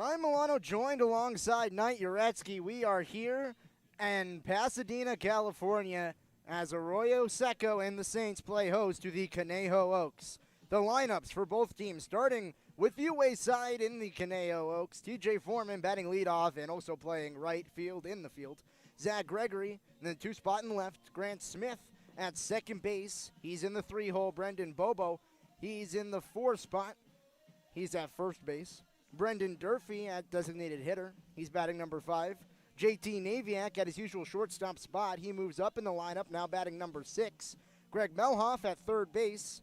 Ryan Milano joined alongside Knight Uretsky. We are here in Pasadena, California, as Arroyo, Seco, and the Saints play host to the Conejo Oaks. The lineups for both teams, starting with the away side in the Conejo Oaks. TJ Foreman batting leadoff and also playing right field in the field. Zach Gregory in the 2 spot in left. Grant Smith at second base. He's in the 3-hole. Brendan Bobo, he's in the 4 spot. He's at first base. Brendan Durfee at designated hitter. He's batting number 5. JT Naviak at his usual shortstop spot. He moves up in the lineup, now batting number 6. Greg Melhoff at third base.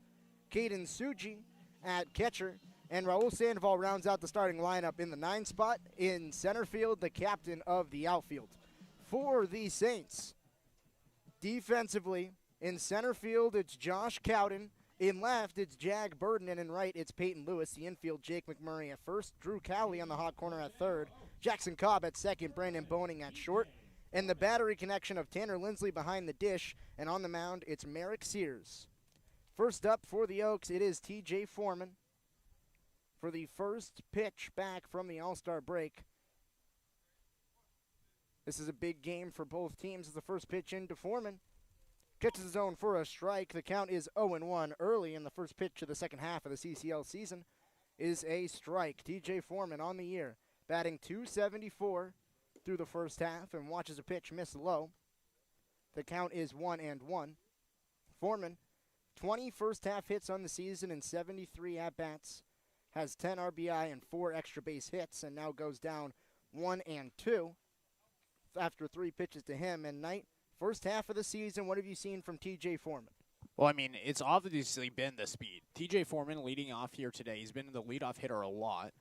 Caden Suji at catcher. And Raul Sandoval rounds out the starting lineup in the 9 spot. In center field, the captain of the outfield. For the Saints, defensively, in center field, it's Josh Cowden. In left, it's Jag Burden, and in right, it's Peyton Lewis. The infield, Jake McMurray at first. Drew Cowley on the hot corner at third. Jackson Cobb at second. Brandon Boning at short. And the battery connection of Tanner Lindsley behind the dish. And on the mound, it's Merrick Sears. First up for the Oaks, it is TJ Foreman for the first pitch back from the All-Star break. This is a big game for both teams as the first pitch into Foreman. Catches the zone for a strike. The count is 0-1 early in the first pitch of the second half of the CCL season is a strike. TJ Foreman on the year, batting .274 through the first half and watches a pitch miss low. The count is 1-1. Foreman, 20 first half hits on the season and 73 at-bats, has 10 RBI and 4 extra base hits, and now goes down 1-2 after 3 pitches to him. And Knight, first half of the season, what have you seen from TJ Foreman? Well, I mean, it's obviously been the speed. TJ Foreman leading off here today. He's been the leadoff hitter a lot.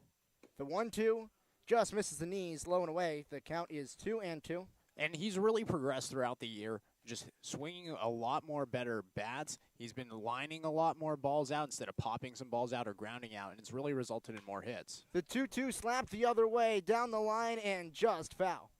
The 1-2 just misses the knees, low and away. The count is 2-2. And he's really progressed throughout the year, just swinging a lot more better bats. He's been lining a lot more balls out instead of popping some balls out or grounding out, and it's really resulted in more hits. The 2-2 slapped the other way, down the line, and just foul.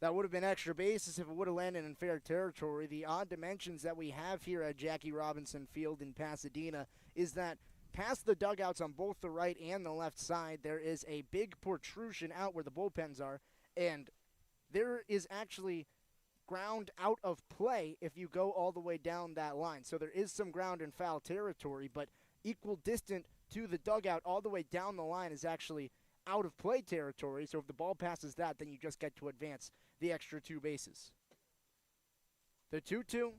That would have been extra bases if it would have landed in fair territory. The odd dimensions that we have here at Jackie Robinson Field in Pasadena is that past the dugouts on both the right and the left side, there is a big protrusion out where the bullpens are, and there is actually ground out of play if you go all the way down that line. So there is some ground in foul territory, but equal distant to the dugout all the way down the line is actually out of play territory. So if the ball passes that, then you just get to advance the extra 2 bases. The 2-2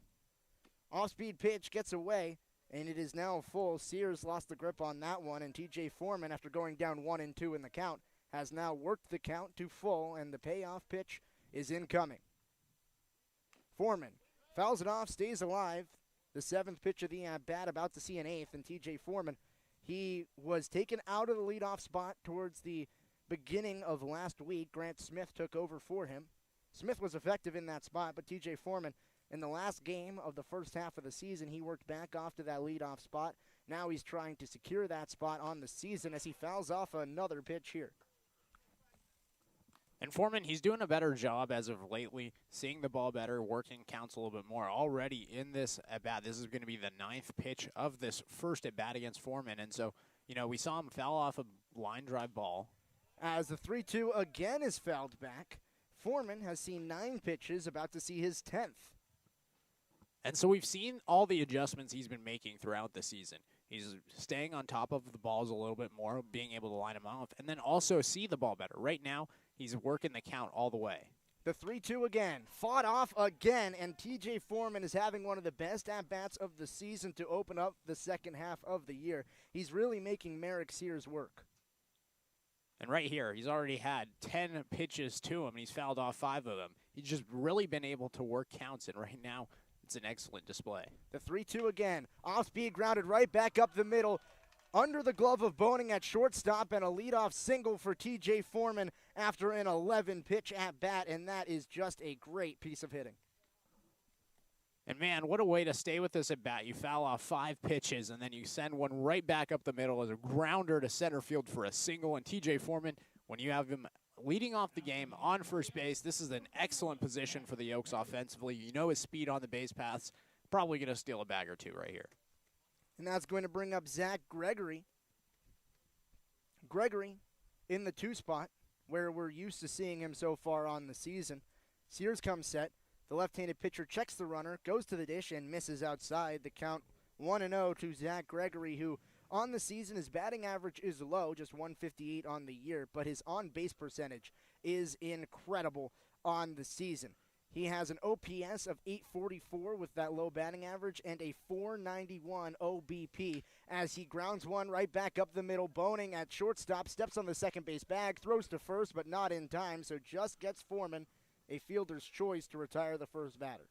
off-speed pitch gets away, and it is now full. Sears lost the grip on that one, and TJ Foreman, after going down 1-2 in the count, has now worked the count to full, and the payoff pitch is incoming. Foreman fouls it off, stays alive. The 7th pitch of the at-bat, about to see an 8th, and TJ Foreman, he was taken out of the leadoff spot towards the beginning of last week. Grant Smith took over for him. Smith was effective in that spot, but TJ Foreman, in the last game of the first half of the season, he worked back off to that leadoff spot. Now he's trying to secure that spot on the season as he fouls off another pitch here. And Foreman, he's doing a better job as of lately, seeing the ball better, working counts a little bit more. Already in this at-bat, this is going to be the 9th pitch of this first at-bat against Foreman. And so, you know, we saw him foul off a line drive ball. As the 3-2 again is fouled back, Foreman has seen 9 pitches, about to see his 10th. And so we've seen all the adjustments he's been making throughout the season. He's staying on top of the balls a little bit more, being able to line them off, and then also see the ball better. Right now, he's working the count all the way. The 3-2 again, fought off again, and TJ Foreman is having one of the best at-bats of the season to open up the second half of the year. He's really making Merrick Sears work. And right here, he's already had 10 pitches to him, and he's fouled off 5 of them. He's just really been able to work counts, and right now, it's an excellent display. The 3-2 again, off-speed grounded right back up the middle, under the glove of Boning at shortstop, and a leadoff single for TJ Foreman after an 11-pitch at-bat, and that is just a great piece of hitting. And, man, what a way to stay with this at-bat. You foul off 5 pitches, and then you send one right back up the middle as a grounder to center field for a single. And TJ Foreman, when you have him leading off the game on first base, this is an excellent position for the Oaks offensively. You know his speed on the base paths. Probably going to steal a bag or 2 right here. And that's going to bring up Zach Gregory. Gregory in the 2 spot, where we're used to seeing him so far on the season. Sears comes set. The left-handed pitcher checks the runner, goes to the dish, and misses outside. The count 1-0 to Zach Gregory, who on the season, his batting average is low, just 158 on the year, but his on-base percentage is incredible on the season. He has an OPS of 844 with that low batting average and a 491 OBP as he grounds one right back up the middle. Boning at shortstop, steps on the second base bag, throws to first, but not in time, so just gets Foreman a fielder's choice to retire the first batter.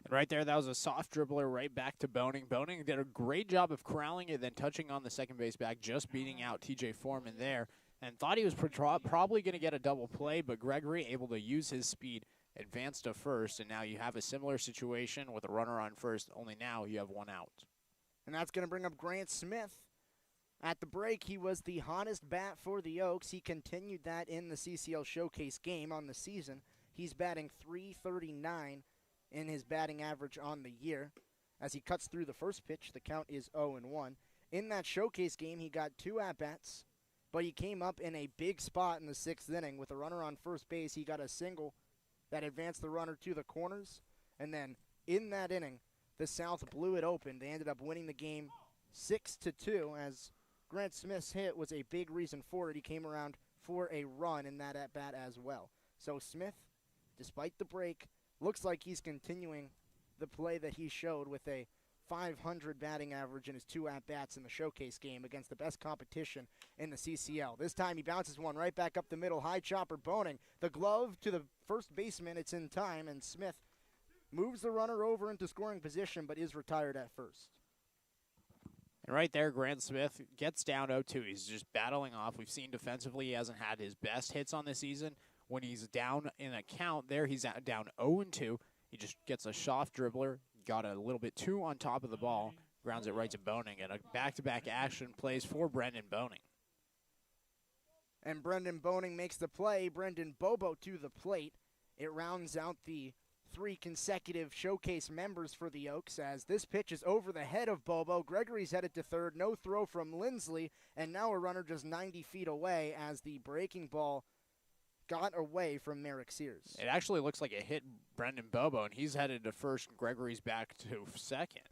And right there, that was a soft dribbler right back to Boning. Boning did a great job of corralling it, then touching on the second base bag, just beating out TJ Foreman there. And thought he was probably going to get a double play, but Gregory able to use his speed, advance to first, and now you have a similar situation with a runner on first, only now you have one out. And that's going to bring up Grant Smith. At the break, he was the hottest bat for the Oaks. He continued that in the CCL Showcase game on the season. He's batting .339 in his batting average on the year. As he cuts through the first pitch, the count is 0-1. In that Showcase game, he got 2 at-bats, but he came up in a big spot in the 6th inning. With a runner on first base, he got a single that advanced the runner to the corners. And then in that inning, the South blew it open. They ended up winning the game 6-2, as Grant Smith's hit was a big reason for it. He came around for a run in that at-bat as well. So Smith, despite the break, looks like he's continuing the play that he showed with a .500 batting average in his 2 at-bats in the Showcase game against the best competition in the CCL. This time he bounces one right back up the middle. High chopper Boning. The glove to the first baseman. It's in time, and Smith moves the runner over into scoring position but is retired at first. And right there, Grant Smith gets down 0-2. He's just battling off. We've seen defensively he hasn't had his best hits on the season. When he's down in a count there, he's down 0-2. He just gets a soft dribbler, got a little bit too on top of the ball, grounds it right to Boning, and a back-to-back action plays for Brendan Boning. And Brendan Boning makes the play. Brendan Bobo to the plate. It rounds out the 3 consecutive Showcase members for the Oaks, as this pitch is over the head of Bobo. Gregory's headed to third. No throw from Lindsley, and now a runner just 90 feet away as the breaking ball got away from Merrick Sears. It actually looks like it hit Brendan Bobo, and he's headed to first. Gregory's back to second.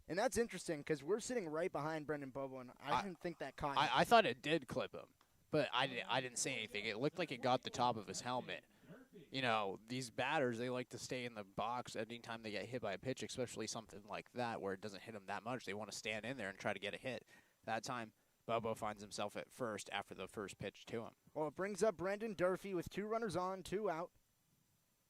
And that's interesting because we're sitting right behind Brendan Bobo, and I didn't think that caught him. I thought it did clip him, but I didn't say anything. It looked like it got the top of his helmet. You know, these batters, they like to stay in the box anytime they get hit by a pitch, especially something like that where it doesn't hit them that much. They want to stand in there and try to get a hit. That time, Bobo finds himself at first after the first pitch to him. Well, it brings up Brendan Durfee with 2 runners on, 2 out.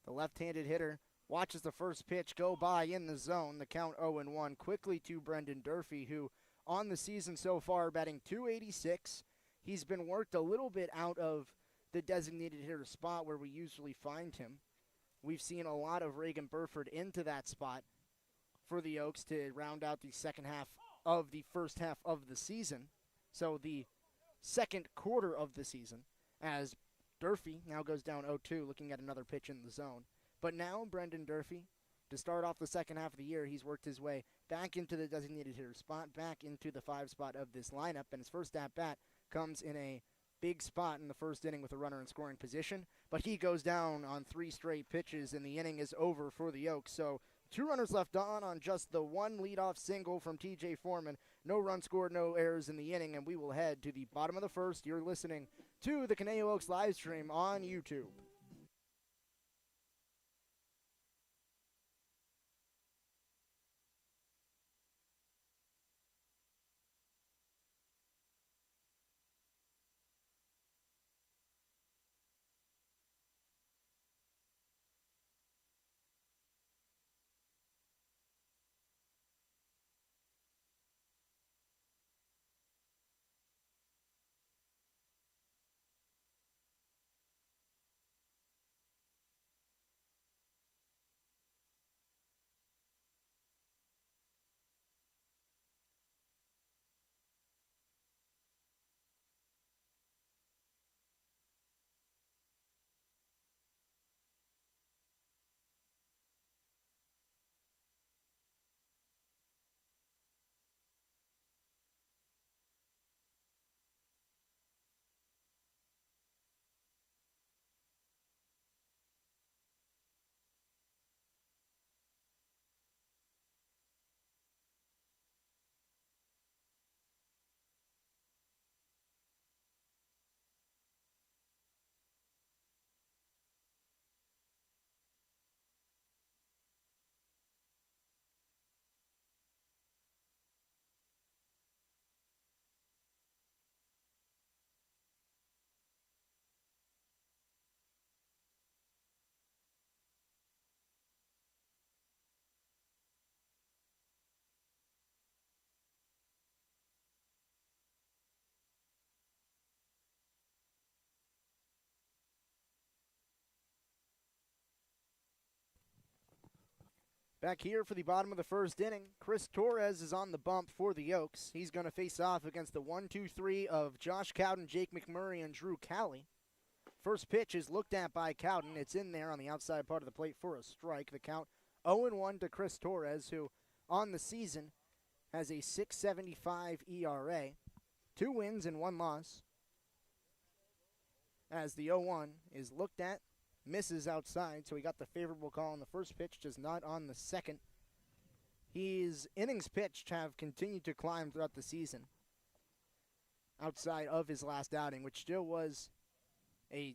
The left-handed hitter watches the first pitch go by in the zone. The count 0-1 quickly to Brendan Durfee, who on the season so far batting .286. He's been worked a little bit out of the designated hitter spot where we usually find him. We've seen a lot of Reagan Burford into that spot for the Oaks to round out the second half of the first half of the season. So the second quarter of the season, as Durfee now goes down 0-2, looking at another pitch in the zone. But now Brendan Durfee, to start off the second half of the year, he's worked his way back into the designated hitter spot, back into the 5 spot of this lineup, and his first at-bat comes in a big spot in the first inning with a runner in scoring position. But he goes down on 3 straight pitches, and the inning is over for the Oaks. So 2 runners left on just the 1 leadoff single from TJ Foreman. No run scored, no errors in the inning, and we will head to the bottom of the first. You're listening to the Conejo Oaks live stream on YouTube. Back here for the bottom of the first inning, Chris Torres is on the bump for the Oaks. He's going to face off against the 1-2-3 of Josh Cowden, Jake McMurray, and Drew Cowley. First pitch is looked at by Cowden. It's in there on the outside part of the plate for a strike. The count 0-1 to Chris Torres, who on the season has a 6.75 ERA, 2 wins and 1 loss. As the 0-1 is looked at, misses outside, so he got the favorable call on the first pitch, just not on the second. His innings pitched have continued to climb throughout the season outside of his last outing, which still was a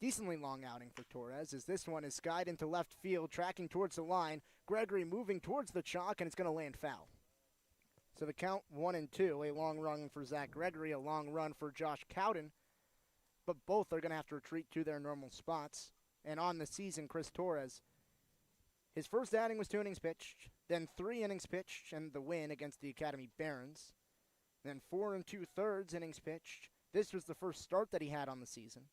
decently long outing for Torres, as this one is skied into left field, tracking towards the line. Gregory moving towards the chalk, and it's going to land foul. So the count 1-2, a long run for Zach Gregory, a long run for Josh Cowden, but both are going to have to retreat to their normal spots. And on the season, Chris Torres, his first outing was 2 innings pitched, then 3 innings pitched, and the win against the Academy Barons. Then 4 2/3 innings pitched. This was the first start that he had on the season.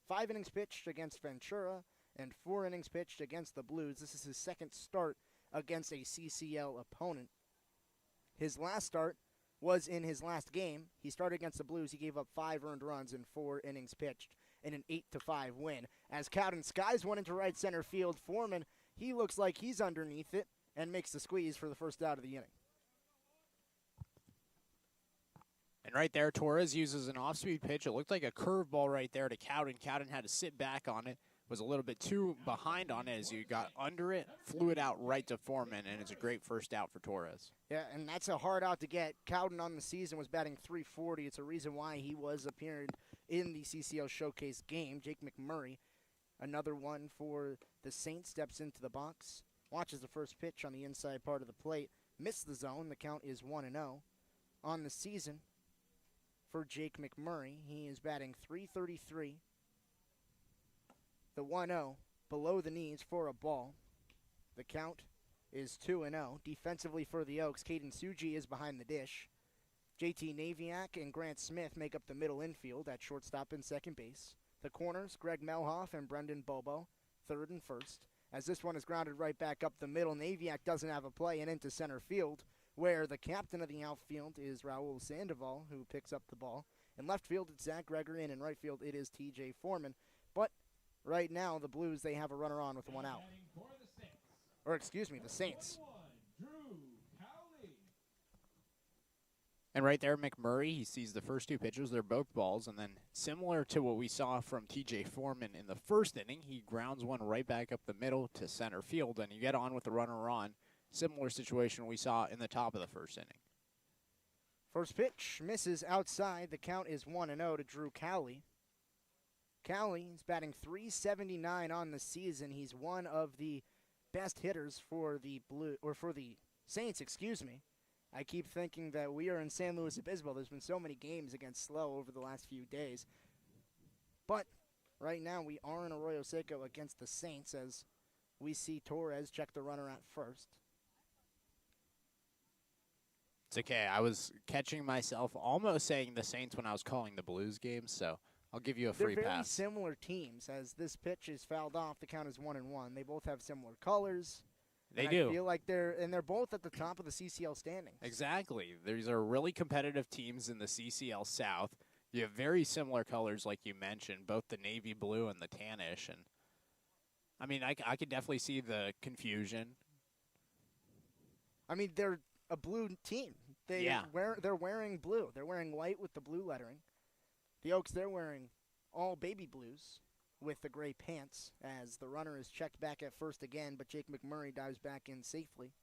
5 innings pitched against Ventura, and 4 innings pitched against the Blues. This is his second start against a CCL opponent. His last start was in his last game. He started against the Blues. He gave up 5 earned runs in 4 innings pitched in an 8-5 win. As Cowden skies one into right center field, Foreman, he looks like he's underneath it and makes the squeeze for the first out of the inning. And right there, Torres uses an off-speed pitch. It looked like a curveball right there to Cowden. Cowden had to sit back on it. Was a little bit too behind on it as you got under it, flew it out right to Foreman, and it's a great first out for Torres. Yeah, and that's a hard out to get. Cowden on the season was batting .340. It's a reason why he was appearing in the CCL Showcase game. Jake McMurray, another one for the Saints, steps into the box, watches the first pitch on the inside part of the plate, missed the zone. The count is 1-0. On the season for Jake McMurray, he is batting .333. The 1-0 below the knees for a ball. The count is 2-0. Defensively for the Oaks, Caden Suji is behind the dish. JT Naviak and Grant Smith make up the middle infield at shortstop and second base. The corners, Greg Melhoff and Brendan Bobo, third and first. As this one is grounded right back up the middle, Naviak doesn't have a play and into center field, where the captain of the outfield is Raul Sandoval, who picks up the ball. In left field, it's Zach Gregory, and in right field, it is TJ Foreman. But right now, the Blues, they have a runner on with 1 out. Or excuse me, the Saints. And right there, McMurray, he sees the first 2 pitches. They're both balls. And then similar to what we saw from TJ Foreman in the first inning, he grounds one right back up the middle to center field, and you get on with the runner on. Similar situation we saw in the top of the first inning. First pitch misses outside. The count is 1-0 to Drew Cowley. Cowley is batting .379 on the season. He's one of the best hitters for the Saints, excuse me. I keep thinking that we are in San Luis Obispo. There's been so many games against Slow over the last few days. But right now we are in Arroyo Seco against the Saints as we see Torres check the runner at first. It's okay. I was catching myself almost saying the Saints when I was calling the Blues games, so I'll give you a free pass. They're very pass. similar teams. As this pitch is fouled off, the count is 1-1. They both have similar colors. They do. I feel like they're both at the top of the CCL standings. Exactly. These are really competitive teams in the CCL South. You have very similar colors, like you mentioned, both the navy blue and the tannish. And I mean, I could definitely see the confusion. I mean, they're a blue team. They're wearing blue. They're wearing white with the blue lettering. The Oaks, they're wearing all baby blues with the gray pants as the runner is checked back at first again, but Jake McMurray dives back in safely.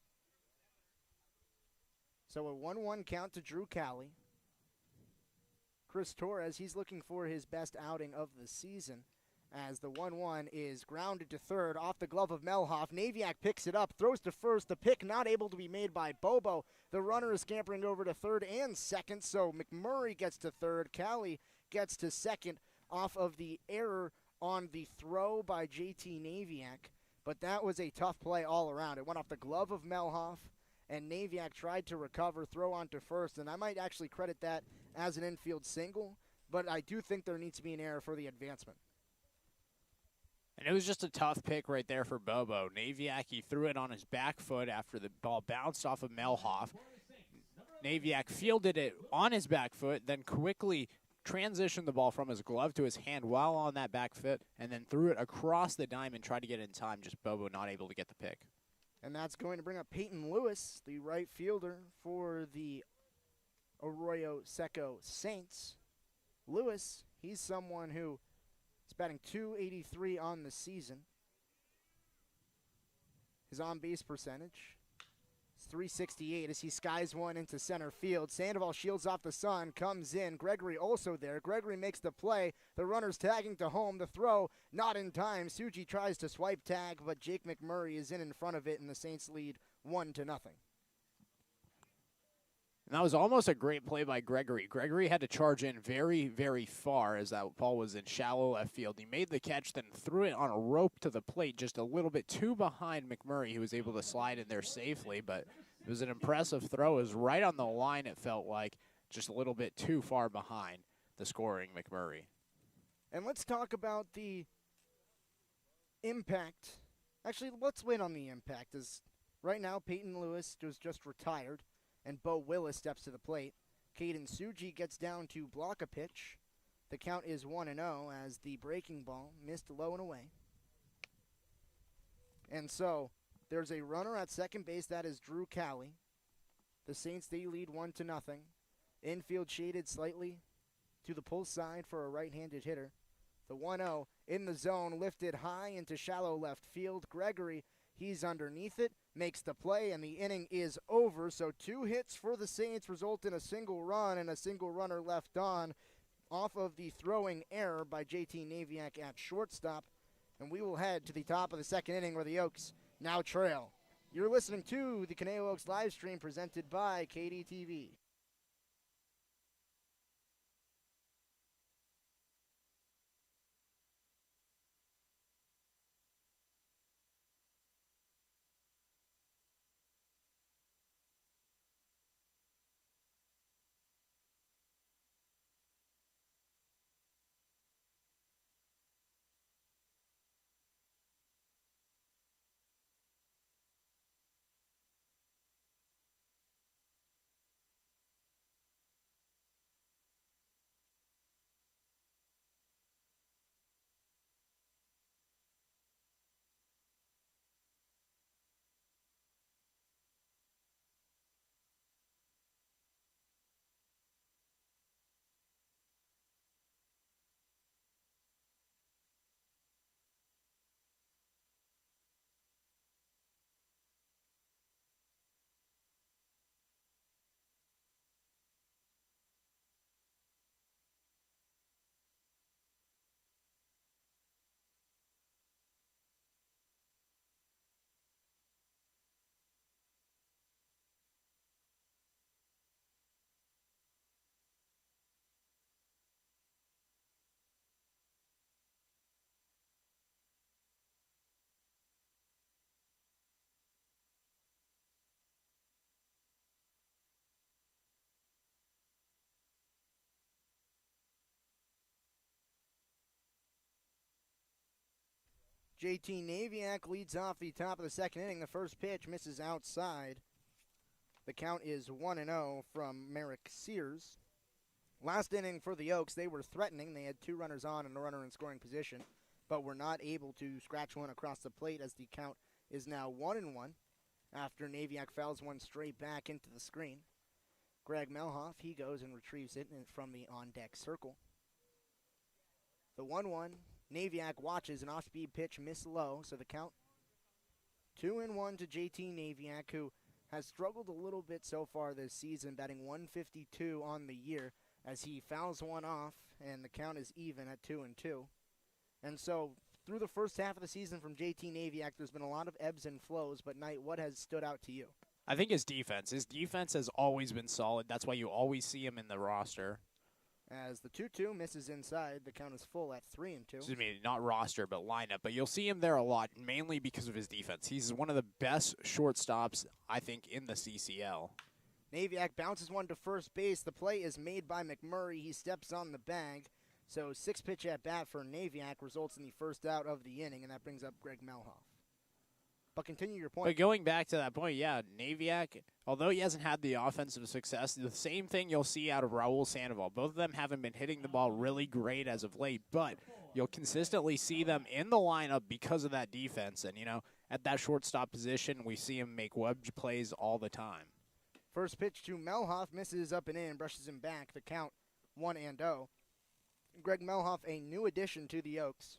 So a 1-1 count to Drew Cowley. Chris Torres, he's looking for his best outing of the season as the 1-1 is grounded to third off the glove of Melhoff. Naviak picks it up, throws to first. The pick not able to be made by Bobo. The runner is scampering over to third and second, so McMurray gets to third. Cowley gets to second off of the error on the throw by JT Naviak. But that was a tough play all around. It went off the glove of Melhoff, and Naviak tried to recover, throw on to first, and I might actually credit that as an infield single, but I do think there needs to be an error for the advancement. And it was just a tough pick right there for Bobo. Naviak, he threw it on his back foot after the ball bounced off of Melhoff. Naviak fielded it on his back foot, then quickly transitioned the ball from his glove to his hand while on that back foot, and then threw it across the diamond, tried to get it in time, just Bobo not able to get the pick. And that's going to bring up Peyton Lewis, the right fielder for the Arroyo Seco Saints. Lewis, he's someone who is batting .283 on the season. His on-base percentage is .368 as he skies one into center field. Sandoval shields off the sun, comes in. Gregory also there. Gregory makes the play. The runner's tagging to home. The throw not in time. Suji tries to swipe tag, but Jake McMurray is in front of it, and the Saints lead 1-0. And that was almost a great play by Gregory. Gregory had to charge in very, very far as that ball was in shallow left field. He made the catch, then threw it on a rope to the plate just a little bit too behind McMurray. He was able to slide in there safely, but it was an impressive throw. It was right on the line, it felt like, just a little bit too far behind the scoring McMurray. And let's talk about the impact. Actually, let's wait on the impact. As right now, Peyton Lewis was just retired, and Bo Willis steps to the plate. Caden Suji gets down to block a pitch. The count is 1-0 as the breaking ball missed low and away. And so there's a runner at second base. That is Drew Cowley. The Saints, they lead 1-0. Infield shaded slightly to the pull side for a right-handed hitter. The 1-0 in the zone, lifted high into shallow left field. Gregory, he's underneath it, makes the play, and the inning is over. So 2 hits for the Saints result in a single run and a single runner left on off of the throwing error by JT Naviak at shortstop. And we will head to the top of the second inning where the Oaks now trail. You're listening to the Conejo Oaks live stream presented by KDTV. JT Naviak leads off the top of the second inning. The first pitch misses outside. The count is 1-0 from Merrick Sears. Last inning for the Oaks, they were threatening. They had 2 runners on and a runner in scoring position, but were not able to scratch one across the plate as the count is now 1-1 after Naviak fouls one straight back into the screen. Greg Melhoff, he goes and retrieves it from the on-deck circle. The 1-1. Naviak watches an off-speed pitch miss low, so the count 2-1 to JT Naviak, who has struggled a little bit so far this season, batting .152 on the year as he fouls one off, and the count is even at 2-2. And so through the first half of the season from JT Naviak, there's been a lot of ebbs and flows, but Knight, what has stood out to you? I think his defense. His defense has always been solid. That's why you always see him in the roster. As the 2-2 misses inside, the count is full at 3-2. Excuse me, not roster, but lineup. But you'll see him there a lot, mainly because of his defense. He's one of the best shortstops, I think, in the CCL. Naviak bounces one to first base. The play is made by McMurray. He steps on the bag. So 6-pitch at bat for Naviak results in the first out of the inning, and that brings up Greg Melhoff. But continue your point. But going back to that point, yeah, Naviak, although he hasn't had the offensive success, the same thing you'll see out of Raul Sandoval. Both of them haven't been hitting the ball really great as of late, but you'll consistently see them in the lineup because of that defense. And, at that shortstop position, we see him make wedge plays all the time. First pitch to Melhoff, misses up and in, brushes him back. The count 1-0. Greg Melhoff, a new addition to the Oaks.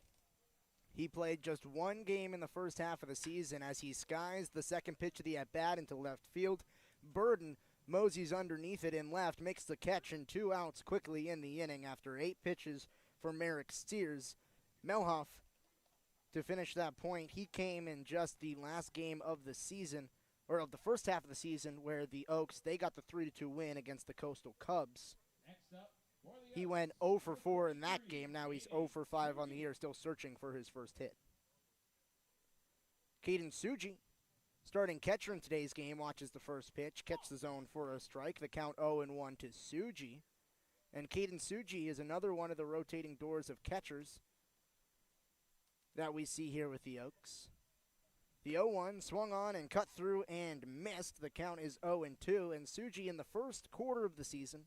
He played just one game in the first half of the season as he skies the second pitch of the at-bat into left field. Burden moseys underneath it in left, makes the catch, and 2 outs quickly in the inning after 8 pitches for Merrick Steers. Melhoff, to finish that point, he came in just the last game of the season, or of the first half of the season, where the Oaks, they got the 3-2 win against the Coastal Cubs. He went 0 for 4 in that game. Now he's 0 for 5 on the year, still searching for his first hit. Caden Suji, starting catcher in today's game, watches the first pitch, catch the zone for a strike. The count 0-1 to Suji. And Caden Suji is another one of the rotating doors of catchers that we see here with the Oaks. The 0-1 swung on and cut through and missed. The count is 0-2. And Suji, in the first quarter of the season,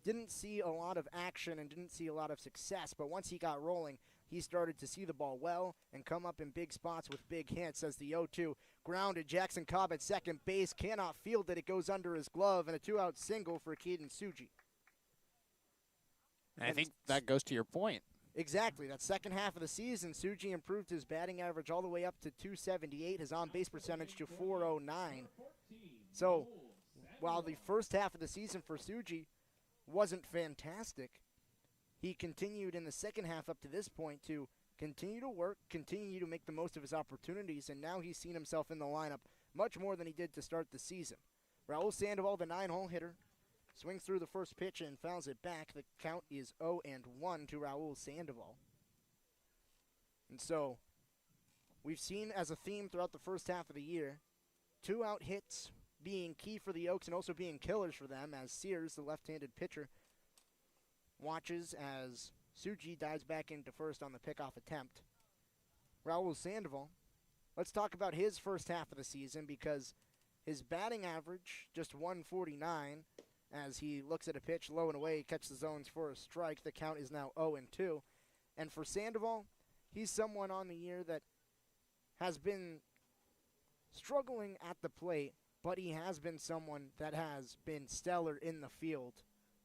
didn't see a lot of action and didn't see a lot of success, but once he got rolling, he started to see the ball well and come up in big spots with big hits as the 0-2 grounded. Jackson Cobb at second base cannot field it. It goes under his glove, and a 2-out single for Caden Suji. And I think that goes to your point. Exactly. That second half of the season, Suji improved his batting average all the way up to 278, his on-base percentage to 409. So while the first half of the season for Suji wasn't fantastic, he continued in the second half up to this point to continue to work, continue to make the most of his opportunities, and now he's seen himself in the lineup much more than he did to start the season. Raul Sandoval, the 9-hole hitter, swings through the first pitch and fouls it back. The count is 0-1 to Raul Sandoval. And so we've seen as a theme throughout the first half of the year, 2-out hits being key for the Oaks and also being killers for them, as Sears, the left-handed pitcher, watches as Suji dives back into first on the pickoff attempt. Raul Sandoval, let's talk about his first half of the season, because his batting average, just 149, as he looks at a pitch low and away, catches the zones for a strike. The count is now 0-2. And for Sandoval, he's someone on the year that has been struggling at the plate, but he has been someone that has been stellar in the field.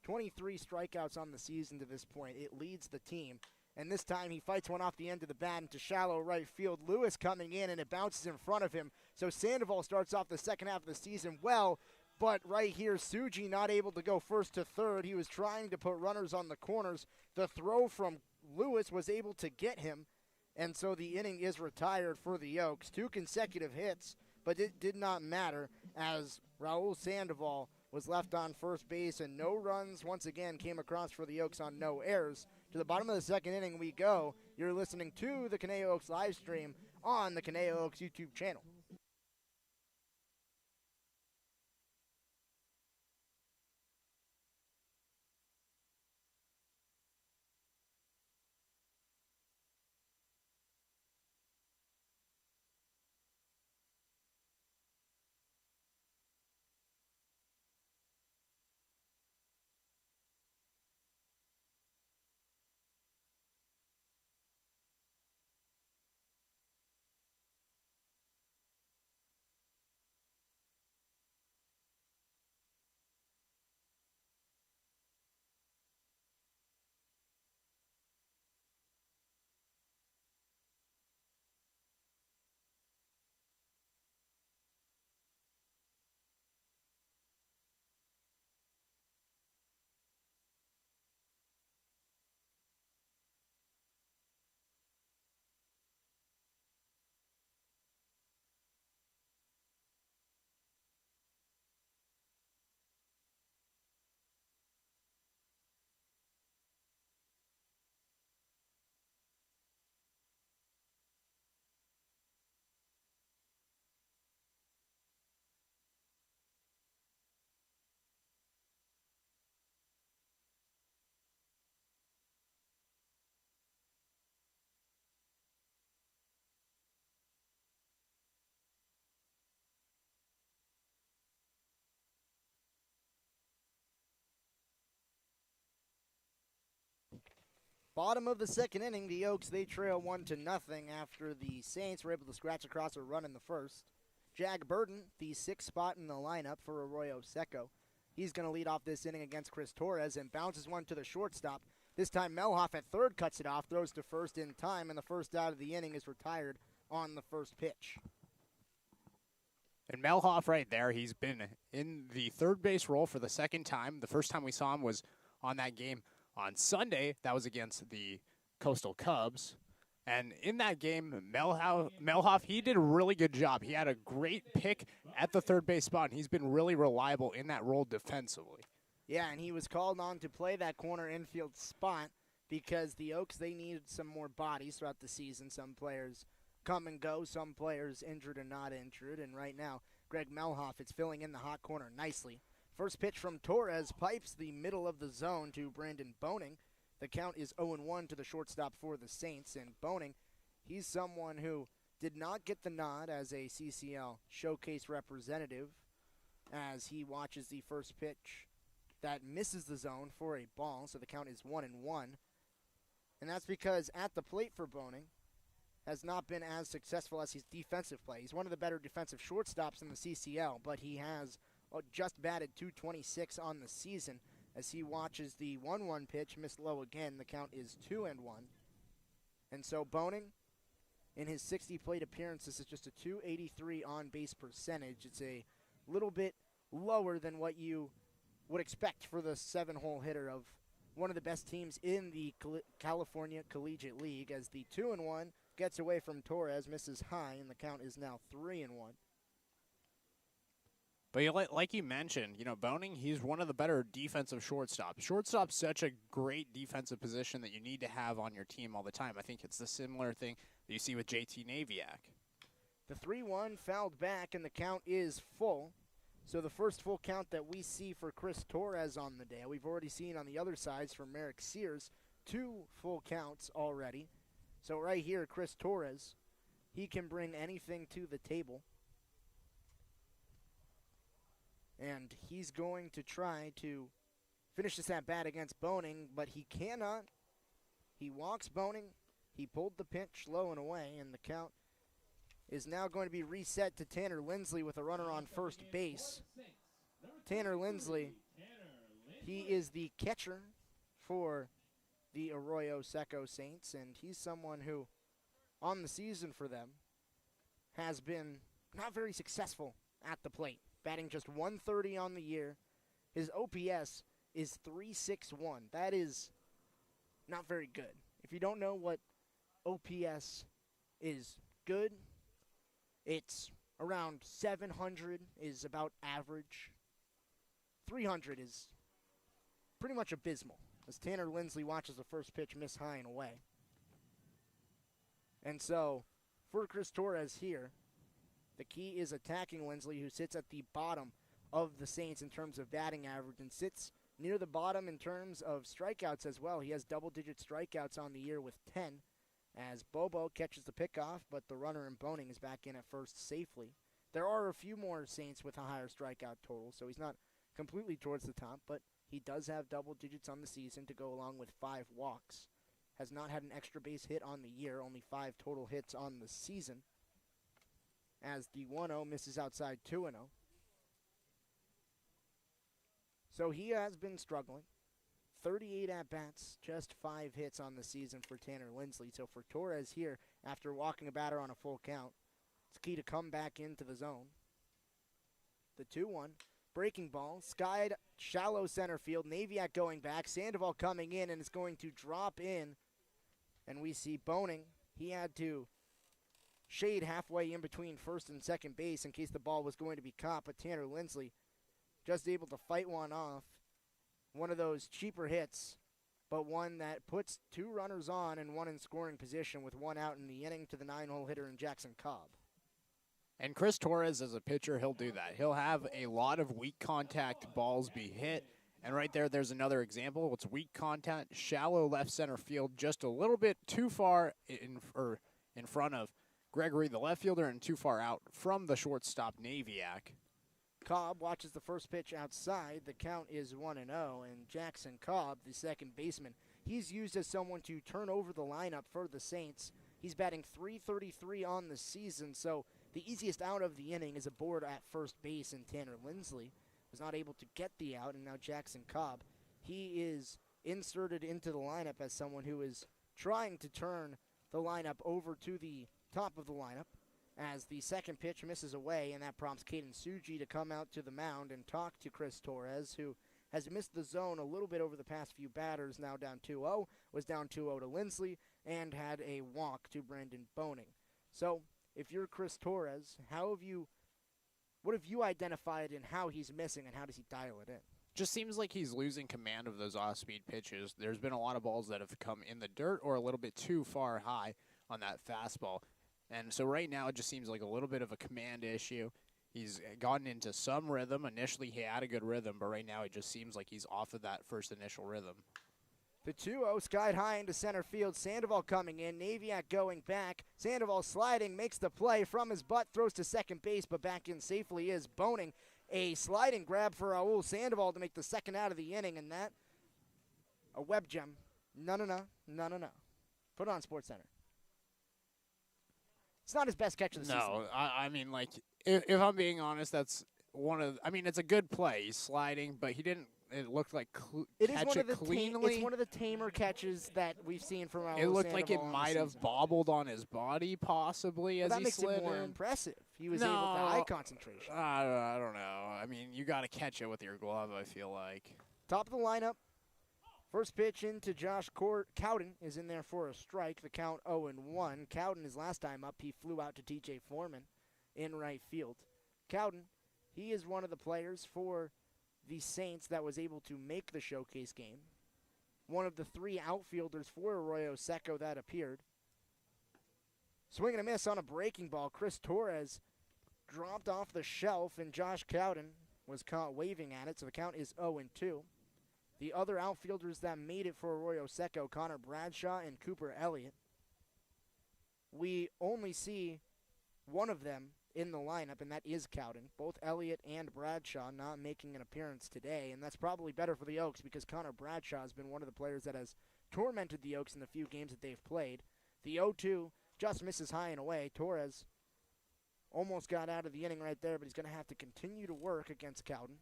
23 strikeouts on the season to this point. It leads the team. And this time he fights one off the end of the bat into shallow right field. Lewis coming in, and it bounces in front of him. So Sandoval starts off the second half of the season well, but right here, Suji not able to go first to third. He was trying to put runners on the corners. The throw from Lewis was able to get him, and so the inning is retired for the Oaks. 2 consecutive hits, but it did not matter as Raul Sandoval was left on first base, and no runs once again came across for the Oaks on no errors. To the bottom of the second inning we go. You're listening to the Conejo Oaks live stream on the Conejo Oaks YouTube channel. Bottom of the second inning, the Oaks, they trail 1-0 after the Saints were able to scratch across a run in the first. Jag Burton, the sixth spot in the lineup for Arroyo Seco. He's going to lead off this inning against Chris Torres and bounces one to the shortstop. This time Melhoff at third cuts it off, throws to first in time, and the first out of the inning is retired on the first pitch. And Melhoff right there, he's been in the third base role for the second time. The first time we saw him was on that game on Sunday. That was against the Coastal Cubs. And in that game, Melhoff, he did a really good job. He had a great pick at the third base spot, and he's been really reliable in that role defensively. Yeah, and he was called on to play that corner infield spot because the Oaks, they needed some more bodies throughout the season. Some players come and go, some players injured and not injured, and right now, Greg Melhoff is filling in the hot corner nicely. First pitch from Torres pipes the middle of the zone to Brandon Boning. The count is 0-1 to the shortstop for the Saints, and Boning, he's someone who did not get the nod as a CCL showcase representative as he watches the first pitch that misses the zone for a ball, so the count is 1-1. And that's because at the plate for Boning has not been as successful as his defensive play. He's one of the better defensive shortstops in the CCL, but he has just batted .226 on the season as he watches the 1-1 pitch miss low again. The count is 2-1. And so Boning, in his 60 plate appearances, is just a .283 on-base percentage. It's a little bit lower than what you would expect for the seven-hole hitter of one of the best teams in the California Collegiate League, as the 2-1 gets away from Torres, misses high, and the count is now 3-1. But like you mentioned, Boning, he's one of the better defensive shortstops. Shortstop's such a great defensive position that you need to have on your team all the time. I think it's the similar thing that you see with JT Naviak. The 3-1 fouled back, and the count is full. So the first full count that we see for Chris Torres on the day. We've already seen on the other sides for Merrick Sears 2 full counts already. So right here, Chris Torres, he can bring anything to the table. And he's going to try to finish this at bat against Boning, but he cannot. He walks Boning. He pulled the pitch low and away, and the count is now going to be reset to Tanner Lindsley with a runner on first base. Tanner Lindsley, he is the catcher for the Arroyo Seco Saints, and he's someone who, on the season for them, has been not very successful at the plate, batting just .130 on the year. His OPS is .361. That is not very good. If you don't know what OPS is good, it's around 700 is about average. 300 is pretty much abysmal, as Tanner Lindsley watches the first pitch miss high and away. And so, for Chris Torres here, the key is attacking Lindsley, who sits at the bottom of the Saints in terms of batting average and sits near the bottom in terms of strikeouts as well. He has double-digit strikeouts on the year with 10, as Bobo catches the pickoff, but the runner in Boning is back in at first safely. There are a few more Saints with a higher strikeout total, so he's not completely towards the top, but he does have double digits on the season to go along with 5 walks. Has not had an extra base hit on the year, only 5 total hits on the season, as the 1-0 misses outside 2-0. So he has been struggling. 38 at-bats, just 5 hits on the season for Tanner Lindsley. So for Torres here, after walking a batter on a full count, it's key to come back into the zone. The 2-1, breaking ball, skied shallow center field. Naviak going back, Sandoval coming in, and it's going to drop in. And we see Boning, he had to shade halfway in between first and second base in case the ball was going to be caught, but Tanner Lindsley just able to fight one off. One of those cheaper hits, but one that puts 2 runners on and 1 in scoring position with 1 out in the inning to the 9-hole hitter in Jackson Cobb. And Chris Torres, as a pitcher, he'll do that. He'll have a lot of weak contact balls be hit. And right there's another example. It's weak contact, shallow left center field, just a little bit too far in front of Gregory, the left fielder, and too far out from the shortstop, Naviak. Cobb watches the first pitch outside. The count is 1-0, and Jackson Cobb, the second baseman, he's used as someone to turn over the lineup for the Saints. He's batting .333 on the season, so the easiest out of the inning is a board at first base, and Tanner Lindsley was not able to get the out, and now Jackson Cobb. He is inserted into the lineup as someone who is trying to turn the lineup over to the top of the lineup as the second pitch misses away, and that prompts Caden Suji to come out to the mound and talk to Chris Torres, who has missed the zone a little bit over the past few batters, now down 2-0, was down 2-0 to Lindsley, and had a walk to Brendan Boning. So, if you're Chris Torres, what have you identified in how he's missing, and how does he dial it in? Just seems like he's losing command of those off-speed pitches. There's been a lot of balls that have come in the dirt or a little bit too far high on that fastball. And so right now it just seems like a little bit of a command issue. He's gotten into some rhythm. Initially he had a good rhythm, but right now it just seems like he's off of that first initial rhythm. The 2-0 skied high into center field. Sandoval coming in. Naviak going back. Sandoval sliding, makes the play from his butt, throws to second base, but back in safely is Boning. A sliding grab for Raul Sandoval to make the second out of the inning, and that, a web gem. No. Put it on SportsCenter. It's not his best catch of the season. No, I mean, like, if I'm being honest, that's it's a good play. He's sliding, but he didn't, it looked like catch it cleanly. It's one of the tamer catches that we've seen from Raul It looked Sandoval like it might have bobbled on his body, possibly, as that he makes slid it more in. impressive. He was able to eye concentration. I don't know. I mean, you got to catch it with your glove, I feel like. Top of the lineup. First pitch into Josh Cowden is in there for a strike. The count 0-1. Cowden, his last time up, he flew out to TJ Foreman in right field. Cowden, he is one of the players for the Saints that was able to make the showcase game. One of the three outfielders for Arroyo Seco that appeared. Swing and a miss on a breaking ball. Chris Torres dropped off the shelf, and Josh Cowden was caught waving at it, so the count is 0-2. The other outfielders that made it for Arroyo Seco, Connor Bradshaw and Cooper Elliott. We only see one of them in the lineup, and that is Cowden. Both Elliott and Bradshaw not making an appearance today, and that's probably better for the Oaks because Connor Bradshaw has been one of the players that has tormented the Oaks in the few games that they've played. The 0-2 just misses high and away. Torres almost got out of the inning right there, but he's going to have to continue to work against Cowden.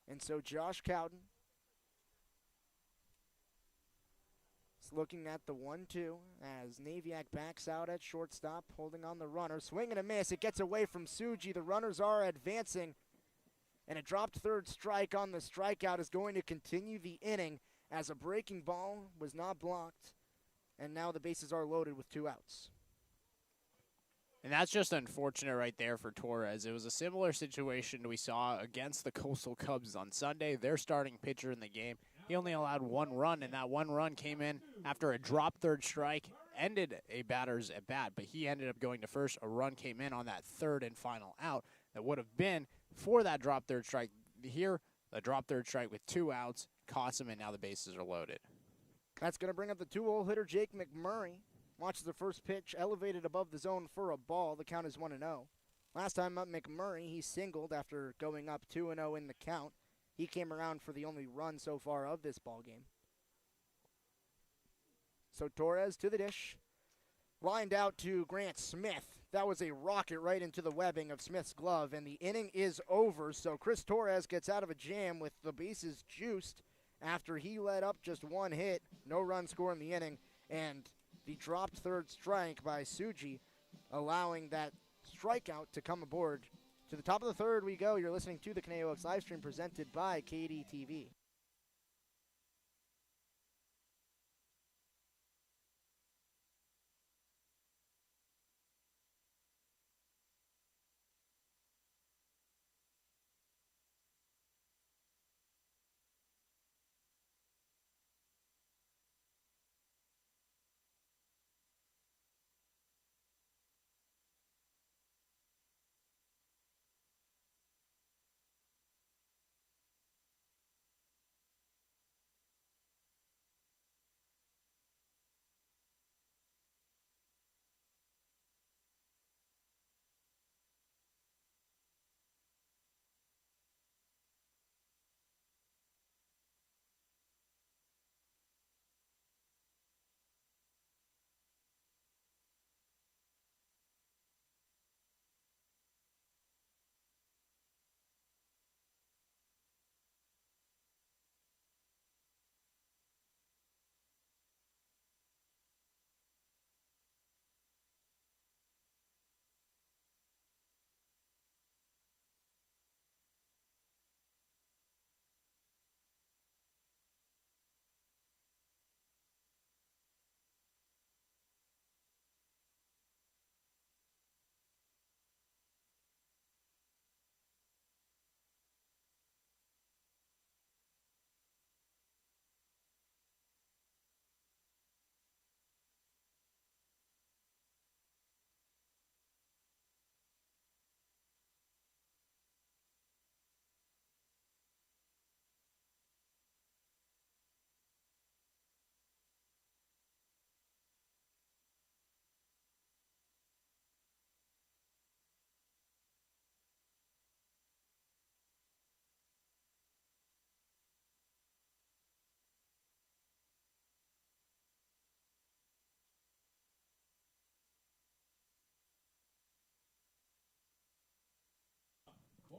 And so Josh Cowden is looking at the 1-2 as Naviak backs out at shortstop, holding on the runner. Swing and a miss. It gets away from Suji. The runners are advancing. And a dropped third strike on the strikeout is going to continue the inning as a breaking ball was not blocked. And now the bases are loaded with 2 outs. And that's just unfortunate right there for Torres. It was a similar situation we saw against the Coastal Cubs on Sunday. Their starting pitcher in the game, he only allowed 1 run, and that 1 run came in after a drop third strike, ended a batter's at bat, but he ended up going to first. A run came in on that third and final out that would have been for that drop third strike. Here, the drop third strike with 2 outs cost him, and now the bases are loaded. That's going to bring up the 2-hole hitter, Jake McMurray. Watches the first pitch elevated above the zone for a ball. The count is 1-0. Last time up, McMurray, he singled after going up 2-0 in the count. He came around for the only run so far of this ball game. So Torres to the dish. Lined out to Grant Smith. That was a rocket right into the webbing of Smith's glove, and the inning is over. So Chris Torres gets out of a jam with the bases juiced after he let up just 1 hit. No run score in the inning, and the dropped third strike by Suji, allowing that strikeout to come aboard. To the top of the third we go. You're listening to the Conejo Oaks live stream presented by KDTV.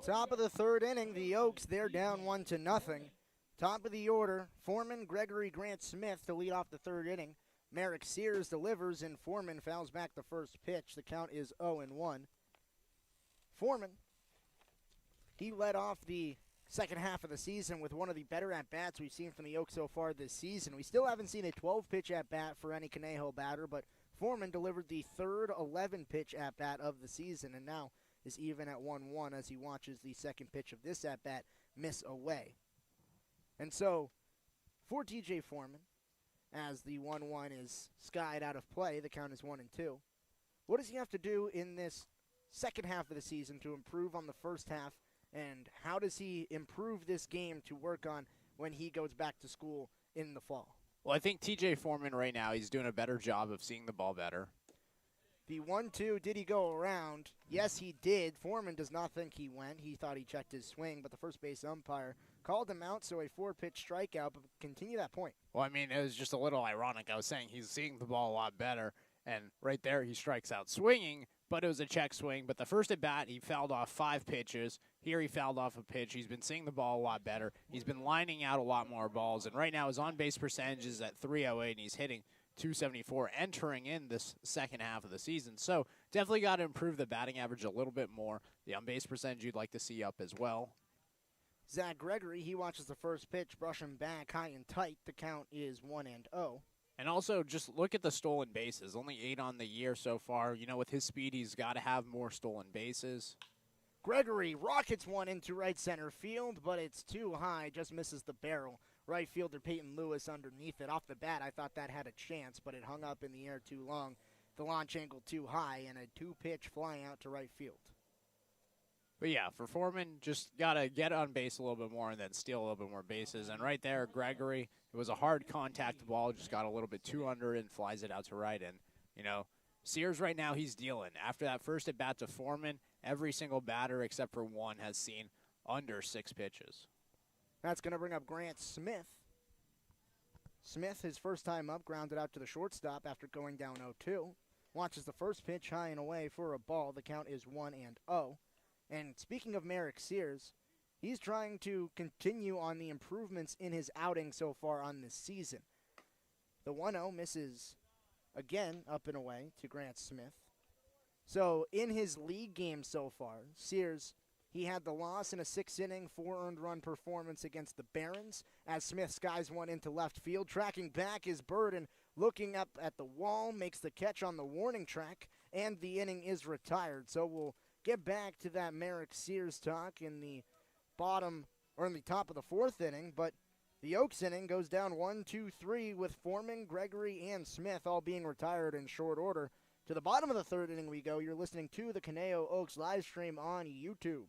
Top of the third inning, the Oaks, they're down 1-0. Top of the order, Foreman, Gregory, Grant Smith to lead off the third inning. Merrick Sears delivers, and Foreman fouls back the first pitch. The count is 0-1. Foreman, he led off the second half of the season with one of the better at-bats we've seen from the Oaks so far this season. We still haven't seen a 12-pitch at-bat for any Conejo batter, but Foreman delivered the third 11-pitch at-bat of the season, and now is even at 1-1 as he watches the second pitch of this at-bat miss away. And so, for TJ Foreman, as the 1-1 is skied out of play, the count is 1-2. What does he have to do in this second half of the season to improve on the first half, and how does he improve this game to work on when he goes back to school in the fall? Well, I think TJ Foreman right now, he's doing a better job of seeing the ball better. The 1-2, did he go around? Yes, he did. Foreman does not think he went. He thought he checked his swing, but the first base umpire called him out, so a 4-pitch strikeout, but continue that point. Well, I mean, it was just a little ironic. I was saying he's seeing the ball a lot better, and right there he strikes out swinging, but it was a check swing. But the first at bat, he fouled off 5 pitches. Here he fouled off a pitch. He's been seeing the ball a lot better. He's been lining out a lot more balls, and right now his on-base percentage is at .308, and he's hitting .274 entering in this second half of the season. So definitely got to improve the batting average a little bit more. The on-base percentage you'd like to see up as well. Zach Gregory, he watches the first pitch, brush him back high and tight. The count is 1-0. And also, just look at the stolen bases. Only 8 on the year so far. You know, with his speed, he's got to have more stolen bases. Gregory rockets one into right center field, but it's too high, just misses the barrel. Right fielder Peyton Lewis underneath it. Off the bat, I thought that had a chance, but it hung up in the air too long. The launch angle too high, and a 2-pitch fly out to right field. But yeah, for Foreman, just got to get on base a little bit more and then steal a little bit more bases. And right there, Gregory, it was a hard contact ball, just got a little bit too under and flies it out to right. And, you know, Sears right now, he's dealing. After that first at bat to Foreman, every single batter except for one has seen under 6 pitches. That's going to bring up Grant Smith. Smith, his first time up, grounded out to the shortstop after going down 0-2. Watches the first pitch high and away for a ball. The count is 1-0. And speaking of Merrick Sears, he's trying to continue on the improvements in his outing so far on this season. The 1-0 misses again up and away to Grant Smith. So in his league game so far, Sears, he had the loss in a 6-inning, 4-earned-run performance against the Barons as Smith skies one into left field. Tracking back is Burden, looking up at the wall, makes the catch on the warning track, and the inning is retired. So we'll get back to that Merrick Sears talk in the bottom, or in the top of the 4th inning, but the Oaks inning goes down 1-2-3 with Foreman, Gregory, and Smith all being retired in short order. To the bottom of the 3rd inning we go. You're listening to the Conejo Oaks live stream on YouTube.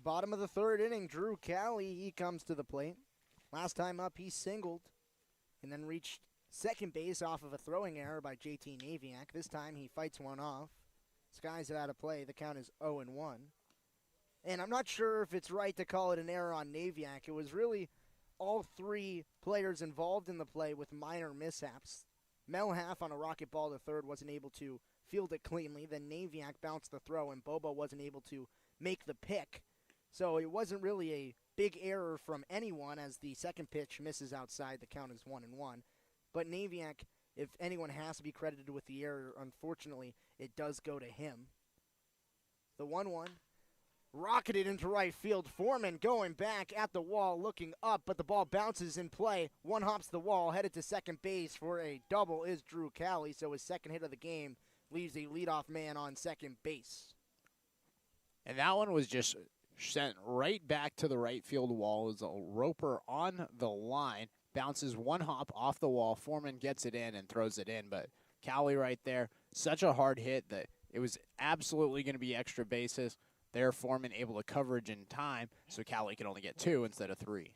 Bottom of the 3rd inning, Drew Cowley, he comes to the plate. Last time up, he singled and then reached second base off of a throwing error by JT Naviak. This time he fights one off, skies it out of play. The count is 0-1. And I'm not sure if it's right to call it an error on Naviak. It was really all 3 players involved in the play with minor mishaps. Melhalf on a rocket ball to third wasn't able to field it cleanly. Then Naviak bounced the throw, and Bobo wasn't able to make the pick. So it wasn't really a big error from anyone as the second pitch misses outside. The count is 1-1. But Naviak, if anyone has to be credited with the error, unfortunately, it does go to him. The 1-1. Rocketed into right field. Foreman going back at the wall, looking up, but the ball bounces in play. One hops the wall, headed to second base for a double is Drew Cowley, so his second hit of the game leaves a leadoff man on second base. And that one was just sent right back to the right field wall. It was a roper on the line, bounces one hop off the wall. Foreman gets it in and throws it in, but Cowley right there, such a hard hit that it was absolutely going to be extra bases. There, Foreman able to coverage in time, so Cowley can only get 2 instead of 3.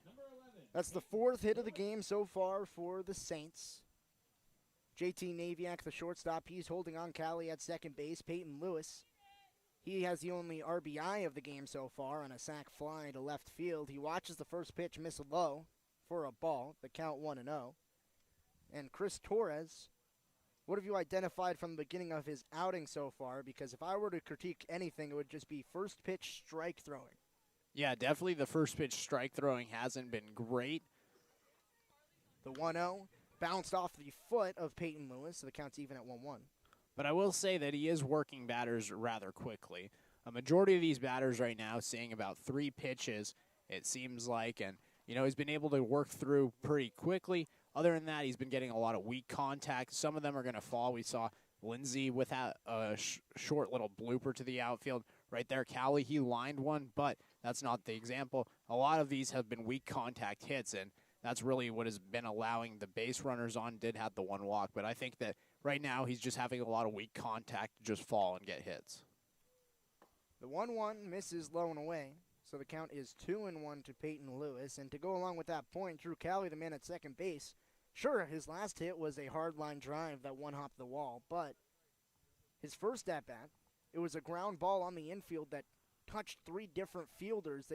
That's the 4th hit of the game so far for the Saints. JT Naviak, the shortstop, he's holding on Cowley at second base. Peyton Lewis, he has the only RBI of the game so far on a sac fly to left field. He watches the first pitch miss low for a ball, the count 1-0. And Chris Torres, what have you identified from the beginning of his outing so far? Because if I were to critique anything, it would just be first pitch strike throwing. Yeah, definitely the first pitch strike throwing hasn't been great. The 1-0 bounced off the foot of Peyton Lewis, so the count's even at 1-1. But I will say that he is working batters rather quickly. A majority of these batters right now seeing about 3 pitches, it seems like, and he's been able to work through pretty quickly. Other than that, he's been getting a lot of weak contact. Some of them are going to fall. We saw Lindsey with a short little blooper to the outfield. Right there, Cowley, he lined one, but that's not the example. A lot of these have been weak contact hits, and that's really what has been allowing the base runners on. Did have the one walk, but I think that right now he's just having a lot of weak contact to just fall and get hits. The 1-1 misses low and away. So the count is 2-1 to Peyton Lewis. And to go along with that point, Drew Cowley, the man at second base, sure, his last hit was a hard line drive that one-hopped the wall, but his first at-bat, it was a ground ball on the infield that touched 3 different fielders.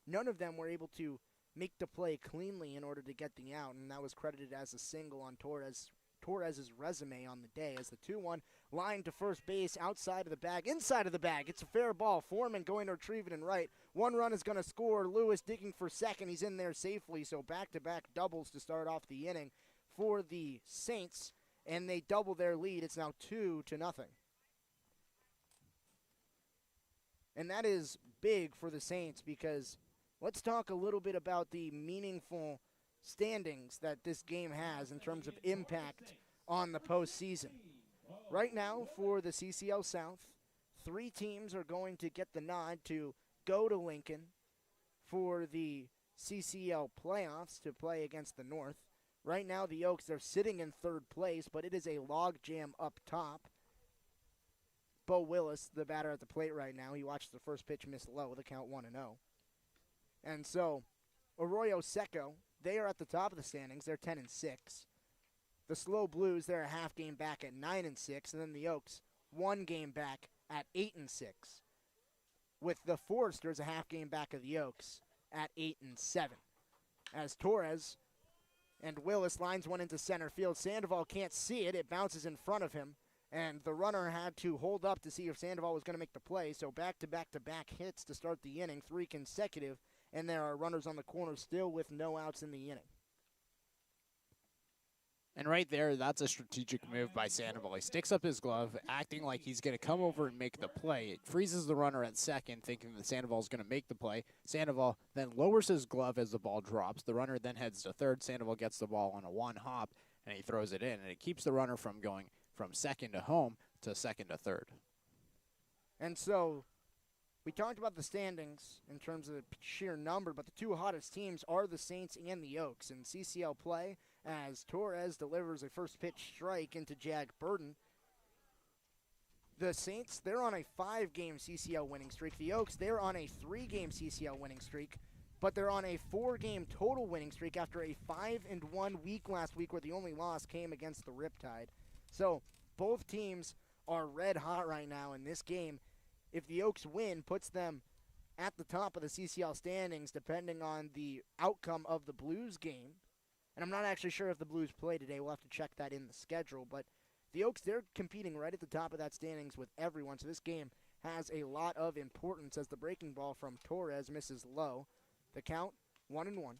None of them were able to make the play cleanly in order to get the out, and that was credited as a single on Torres's resume on the day as the 2-1 line to first base, outside of the bag, inside of the bag. It's a fair ball. Foreman going to retrieve it in right. 1 run is going to score. Lewis digging for second. He's in there safely, so back-to-back doubles to start off the inning for the Saints, and they double their lead. It's now 2-0. And that is big for the Saints because let's talk a little bit about the meaningful standings that this game has in terms of impact on the postseason. Right now, for the CCL South, 3 teams are going to get the nod to go to Lincoln for the CCL playoffs to play against the North. Right now, the Oaks are sitting in 3rd place, but it is a logjam up top. Bo Willis, the batter at the plate right now, he watched the first pitch miss low, the count 1-0. And so, Arroyo Seco, they are at the top of the standings. They're 10-6. The Slow Blues, they're a half game back at 9-6, and then the Oaks, 1 game back at 8-6. With the Foresters a half game back of the Oaks at 8-7. As Torres and Willis lines one into center field, Sandoval can't see it. It bounces in front of him, and the runner had to hold up to see if Sandoval was going to make the play. So back-to-back hits to start the inning, 3 consecutive, and there are runners on the corner still with no outs in the inning. And right there, that's a strategic move by Sandoval. He sticks up his glove, acting like he's going to come over and make the play. It freezes the runner at second, thinking that Sandoval's going to make the play. Sandoval then lowers his glove as the ball drops. The runner then heads to third. Sandoval gets the ball on a 1 hop, and he throws it in. And it keeps the runner from going from second to home to second to third. And so we talked about the standings in terms of the sheer number, but the 2 hottest teams are the Saints and the Oaks. In CCL play, as Torres delivers a first pitch strike into Jag Burden, the Saints, they're on a 5-game CCL winning streak. The Oaks, they're on a 3-game CCL winning streak, but they're on a 4-game total winning streak after a 5-1 week last week where the only loss came against the Riptide. So both teams are red hot right now in this game. If the Oaks win, puts them at the top of the CCL standings depending on the outcome of the Blues game. And I'm not actually sure if the Blues play today. We'll have to check that in the schedule. But the Oaks, they're competing right at the top of that standings with everyone. So this game has a lot of importance as the breaking ball from Torres misses low. The count, 1-1.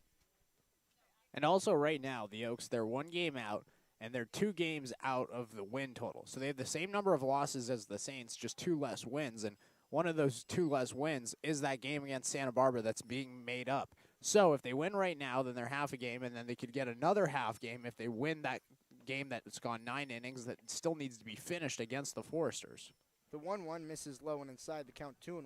And also right now, the Oaks, they're 1 game out, and they're 2 games out of the win total. So they have the same number of losses as the Saints, just 2 less wins. And one of those 2 less wins is that game against Santa Barbara that's being made up. So if they win right now, then they're half a game, and then they could get another half game if they win that game that's gone 9 innings that still needs to be finished against the Foresters. The 1-1 misses low and inside, the count 2-1.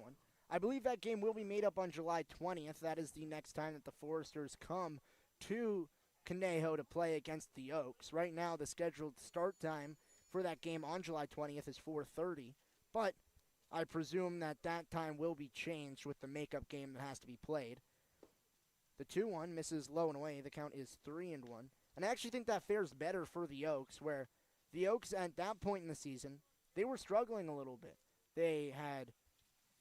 I believe that game will be made up on July 20th. That is the next time that the Foresters come to Conejo to play against the Oaks. Right now, the scheduled start time for that game on July 20th is 4:30, but I presume that that time will be changed with the makeup game that has to be played. The 2-1 misses low and away. The count is 3-1. And I actually think that fares better for the Oaks, where the Oaks at that point in the season, they were struggling a little bit. They had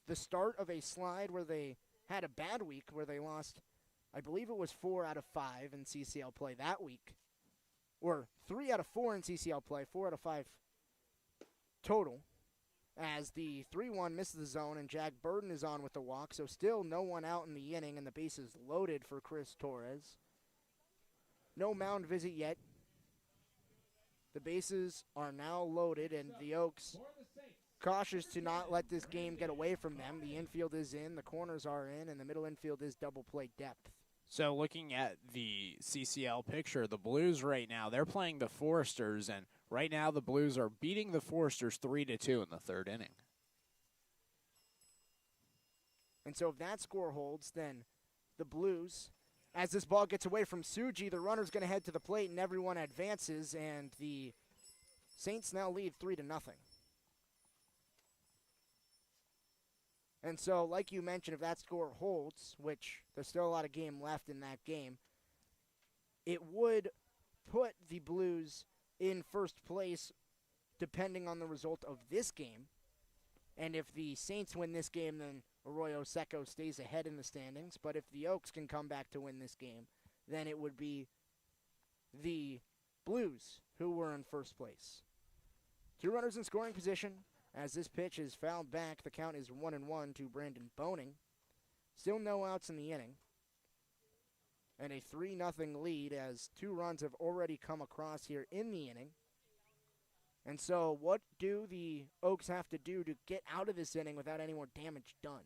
the start of a slide where they had a bad week where they lost, I believe it was 4 out of 5 in CCL play that week. Or 3 out of 4 in CCL play, 4 out of 5 total. As the 3-1 misses the zone and Jack Burden is on with the walk. So still no one out in the inning and the bases loaded for Chris Torres. No mound visit yet. The bases are now loaded, and the Oaks cautious to not let this game get away from them. The infield is in, the corners are in, and the middle infield is double play depth. So looking at the CCL picture, the Blues right now, they're playing the Foresters, and right now the Blues are beating the Foresters 3-2 in the 3rd inning. And so if that score holds, then the Blues, as this ball gets away from Suji, the runner's going to head to the plate and everyone advances, and the Saints now lead 3-0. And so, like you mentioned, if that score holds, which there's still a lot of game left in that game, it would put the Blues in first place depending on the result of this game. And if the Saints win this game, then Arroyo Seco stays ahead in the standings. But if the Oaks can come back to win this game, then it would be the Blues who were in first place. 2 runners in scoring position. As this pitch is fouled back, the count is 1-1 to Brandon Boning. Still no outs in the inning. And a 3-0 lead as 2 runs have already come across here in the inning. And so what do the Oaks have to do to get out of this inning without any more damage done?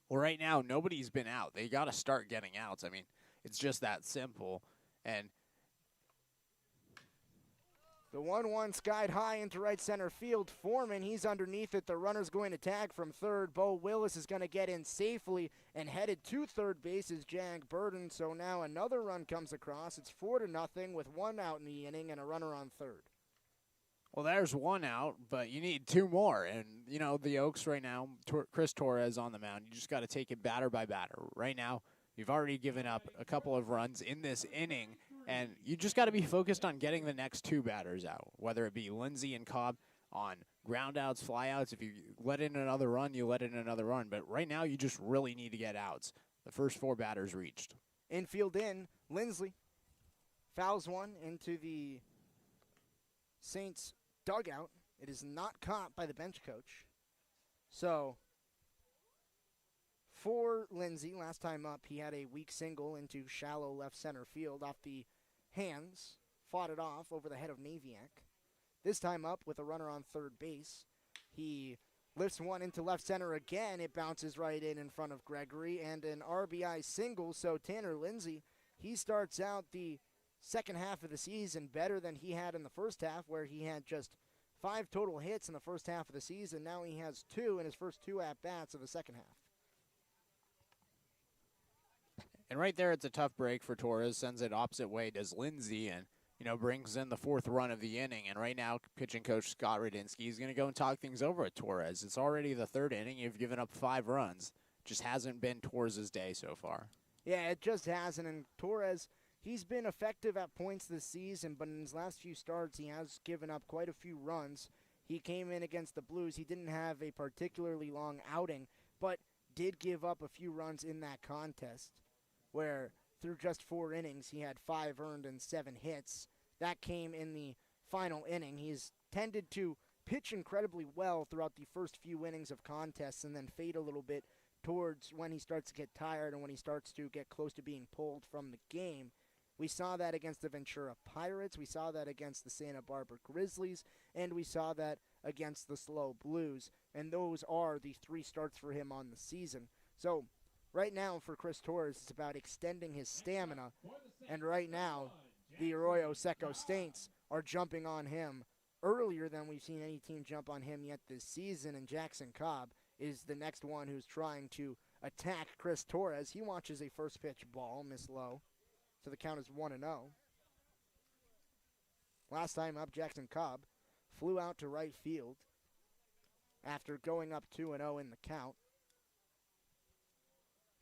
Well, right now, nobody's been out. They got to start getting outs. I mean, it's just that simple. And the 1-1 skied high into right center field. Foreman, he's underneath it. The runner's going to tag from third. Bo Willis is going to get in safely and headed to third base is Jack Burden. So now another run comes across. It's 4-0 with 1 out in the inning and a runner on third. well, there's 1 out, but you need 2 more. And, you know, the Oaks right now, Chris Torres on the mound, you just got to take it batter by batter. Right now, you've already given up a couple of runs in this inning, and you just got to be focused on getting the next 2 batters out, whether it be Lindsey and Cobb on groundouts, flyouts. If you let in another run, you let in another run. But right now, you just really need to get outs. The first 4 batters reached. Infield in, Lindsley fouls one into the Saints dugout. It is not caught by the bench coach. So, for Lindsey, last time up, he had a weak single into shallow left center field off the hands, fought it off over the head of Naviak. This time up with a runner on third base, he lifts one into left center again. It bounces right in front of Gregory, and an RBI single. So Tanner Lindsey, he starts out the second half of the season better than he had in the first half, where he had just 5 total hits in the first half of the season. Now he has 2 in his first 2 at-bats of the second half. And right there, it's a tough break for Torres. Sends it opposite way, does Lindsey, and, you know, brings in the 4th run of the inning. And right now, pitching coach Scott Radinsky is going to go and talk things over at Torres. It's already the 3rd inning. You've given up 5 runs. Just hasn't been Torres' day so far. Yeah, it just hasn't. And Torres, he's been effective at points this season, but in his last few starts, he has given up quite a few runs. He came in against the Blues. He didn't have a particularly long outing, but did give up a few runs in that contest, where through just 4 innings, he had 5 earned and 7 hits. That came in the final inning. He's tended to pitch incredibly well throughout the first few innings of contests and then fade a little bit towards when he starts to get tired and when he starts to get close to being pulled from the game. We saw that against the Ventura Pirates, we saw that against the Santa Barbara Grizzlies, and we saw that against the Slow Blues. And those are the 3 starts for him on the season. So right now for Chris Torres, it's about extending his stamina. And right now, the Arroyo Seco Saints are jumping on him earlier than we've seen any team jump on him yet this season. And Jackson Cobb is the next one who's trying to attack Chris Torres. He watches a first pitch ball, miss low. So the count is 1-0. Last time up, Jackson Cobb flew out to right field after going up 2-0 in the count.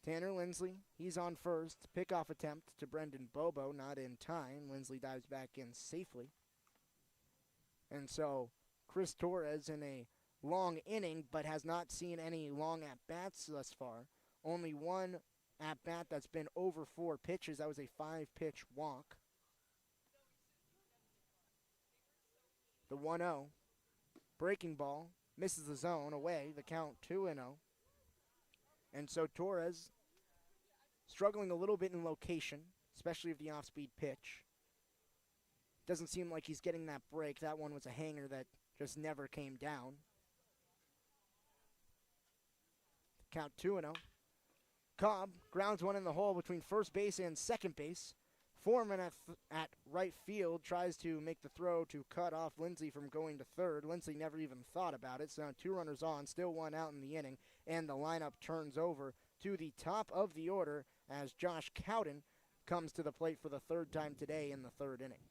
Tanner Lindsley, he's on first. Pickoff attempt to Brendan Bobo, not in time. Lindsley dives back in safely. And so Chris Torres in a long inning, but has not seen any long at-bats thus far. Only one at-bat that's been over 4 pitches. That was a 5-pitch walk. The 1-0. Breaking ball. Misses the zone. Away. The count 2-0. And so Torres struggling a little bit in location, especially with the off-speed pitch. Doesn't seem like he's getting that break. That one was a hanger that just never came down. Count 2-0. Cobb grounds one in the hole between first base and second base. Foreman at right field tries to make the throw to cut off Lindsley from going to third. Lindsley never even thought about it, so 2 runners on, still 1 out in the inning, and the lineup turns over to the top of the order as Josh Cowden comes to the plate for the 3rd time today in the 3rd inning.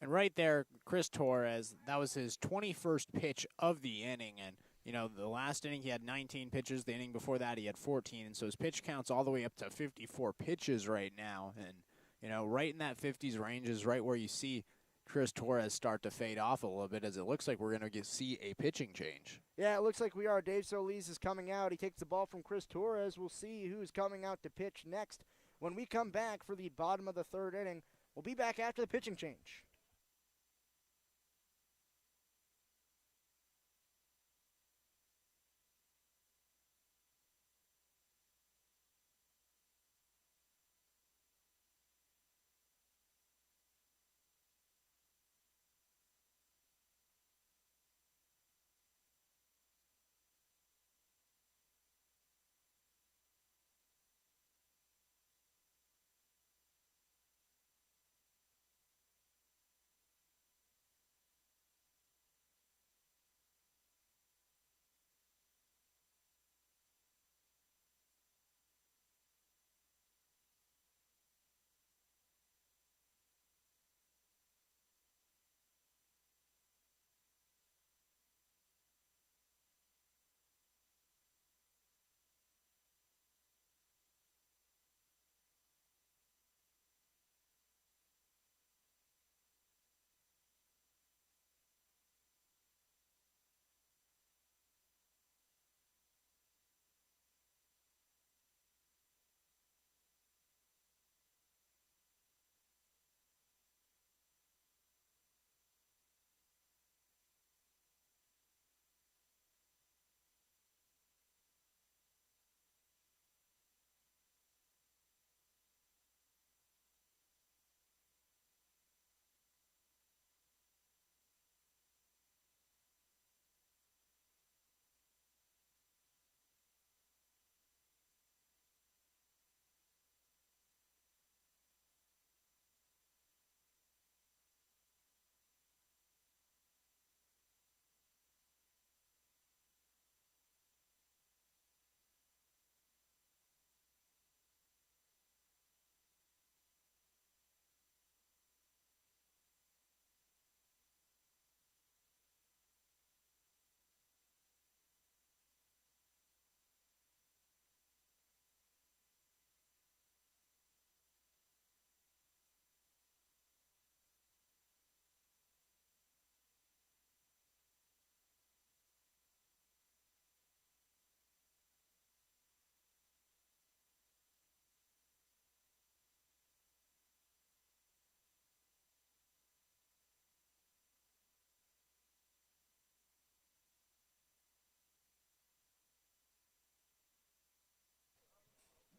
And right there, Chris Torres, that was his 21st pitch of the inning. And, you know, the last inning he had 19 pitches. The inning before that he had 14. And so his pitch count's all the way up to 54 pitches right now. And, you know, right in that 50s range is right where you see Chris Torres start to fade off a little bit, as it looks like we're going to see a pitching change. Yeah, it looks like we are. Dave Solis is coming out. He takes the ball from Chris Torres. We'll see who's coming out to pitch next. When we come back for the bottom of the 3rd inning, we'll be back after the pitching change.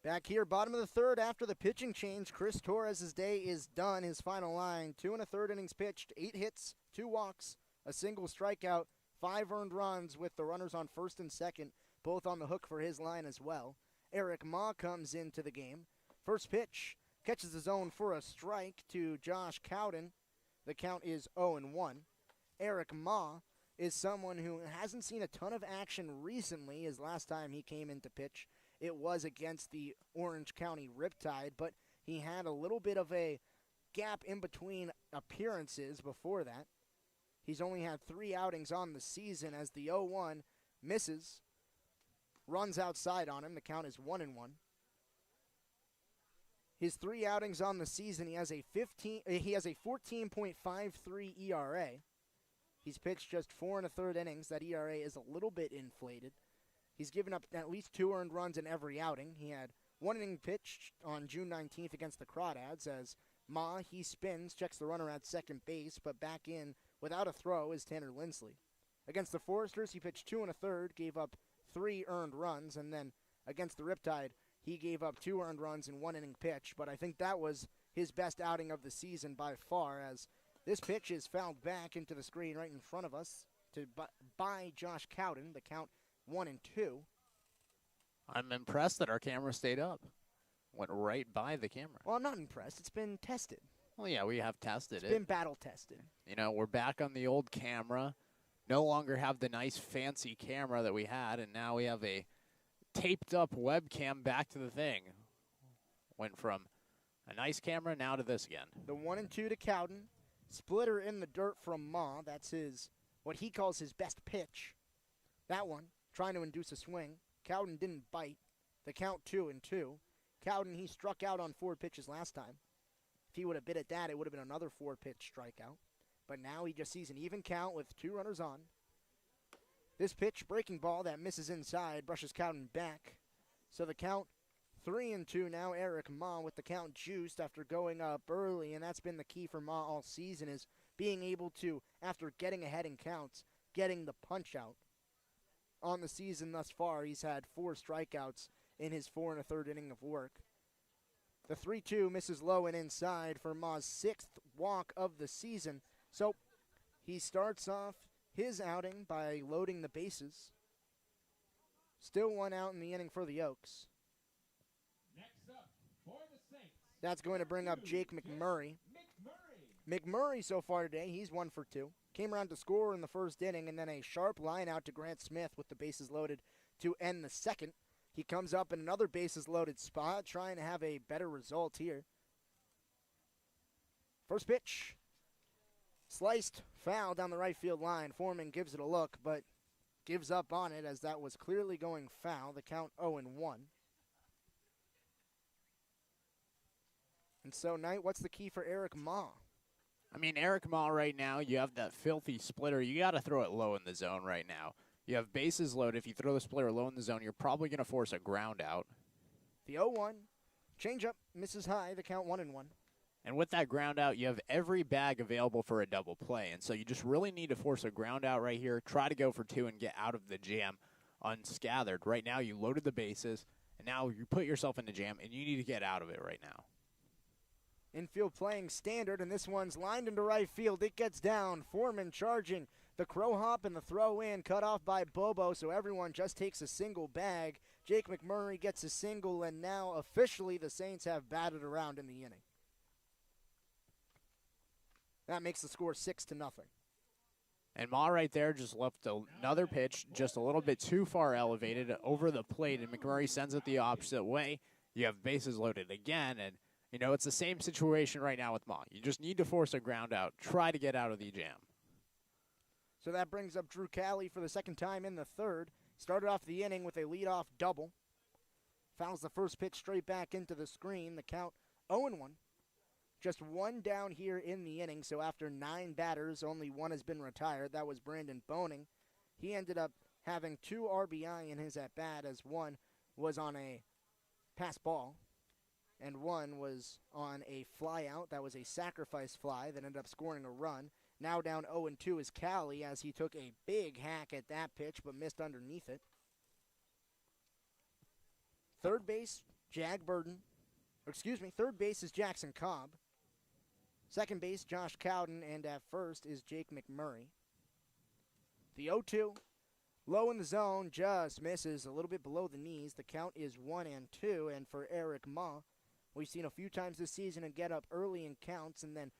Back here, bottom of the third after the pitching change. Chris Torres' day is done. His final line, 2 1/3 innings pitched, 8 hits, 2 walks, a single strikeout, 5 earned runs with the runners on first and second, both on the hook for his line as well. Eric Ma comes into the game. First pitch, catches his own for a strike to Josh Cowden. The count is 0-1. Eric Ma is someone who hasn't seen a ton of action recently. His last time he came into pitch, it was against the Orange County Riptide, but he had a little bit of a gap in between appearances before that. He's only had 3 outings on the season as the 0-1 misses, runs outside on him. The count is 1-1. His 3 outings on the season, he has a 14.53 ERA. He's pitched just 4 1/3 innings. That ERA is a little bit inflated. He's given up at least 2 earned runs in every outing. He had 1 inning pitched on June 19th against the Crawdads as Ma, he spins, checks the runner at second base, but back in without a throw is Tanner Lindsley. Against the Foresters, he pitched 2 1/3, gave up 3 earned runs, and then against the Riptide, he gave up 2 earned runs in 1 inning pitch, but I think that was his best outing of the season by far, as this pitch is fouled back into the screen right in front of us by Josh Cowden. The count 1-2. I'm impressed that our camera stayed up. Went right by the camera. Well, I'm not impressed. It's been tested. Well, yeah, we have tested It's been battle tested. You know, we're back on the old camera. No longer have the nice fancy camera that we had, and now we have a taped up webcam back to the thing. Went from a nice camera now to this again. The 1-2 to Cowden. Splitter in the dirt from Ma. That's what he calls his best pitch. That one, trying to induce a swing. Cowden didn't bite. The count 2-2. Cowden, he struck out on 4 pitches last time. If he would have bit at that, it would have been another 4-pitch strikeout. But now he just sees an even count with 2 runners on. This pitch, breaking ball that misses inside, brushes Cowden back. So the count 3-2 now. Eric Ma with the count juiced after going up early, and that's been the key for Ma all season, is being able to, after getting ahead in counts, getting the punch out. On the season thus far, he's had 4 strikeouts in his 4 1/3 inning of work. The 3-2 misses low and inside for Ma's 6th walk of the season. So he starts off his outing by loading the bases. Still 1 out in the inning for the Oaks. Next up for the Saints. That's going to bring up Jake McMurray. McMurray so far today, he's 1 for 2. Came around to score in the first inning, and then a sharp line out to Grant Smith with the bases loaded to end the second. He comes up in another bases loaded spot, trying to have a better result here. First pitch. Sliced foul down the right field line. Foreman gives it a look, but gives up on it as that was clearly going foul. The count 0-1. And so, Knight, what's the key for Eric Ma? I mean, Eric Ma right now, you have that filthy splitter. You got to throw it low in the zone right now. You have bases loaded. If you throw the splitter low in the zone, you're probably going to force a ground out. The 0-1. Changeup misses high. The count 1-1. And with that ground out, you have every bag available for a double play. And so you just really need to force a ground out right here. Try to go for 2 and get out of the jam unscathered. Right now, you loaded the bases, and now you put yourself in the jam, and you need to get out of it right now. Infield playing standard, and this one's lined into right field. It gets down. Foreman charging. The crow hop and the throw in cut off by Bobo, so everyone just takes a single bag. Jake McMurray gets a single, and now officially the Saints have batted around in the inning. That makes the score 6-0. And Ma right there just left another pitch just a little bit too far elevated over the plate, and McMurray sends it the opposite way. You have bases loaded again, and you know, it's the same situation right now with Ma. You just need to force a ground out. Try to get out of the jam. So that brings up Drew Calley for the second time in the third. Started off the inning with a leadoff double. Fouls the first pitch straight back into the screen. The count 0-1. Just 1 down here in the inning, so after 9 batters, only 1 has been retired. That was Brandon Boning. He ended up having 2 RBI in his at-bat, as 1 was on a pass ball, and 1 was on a fly out. That was a sacrifice fly that ended up scoring a run. Now down 0-2 is Cali, as he took a big hack at that pitch but missed underneath it. Third base, Third base is Jackson Cobb. Second base, Josh Cowden, and at first is Jake McMurray. The 0-2, low in the zone, just misses a little bit below the knees. The count is 1-2, and for Eric Ma, we've seen a few times this season and get up early in counts and then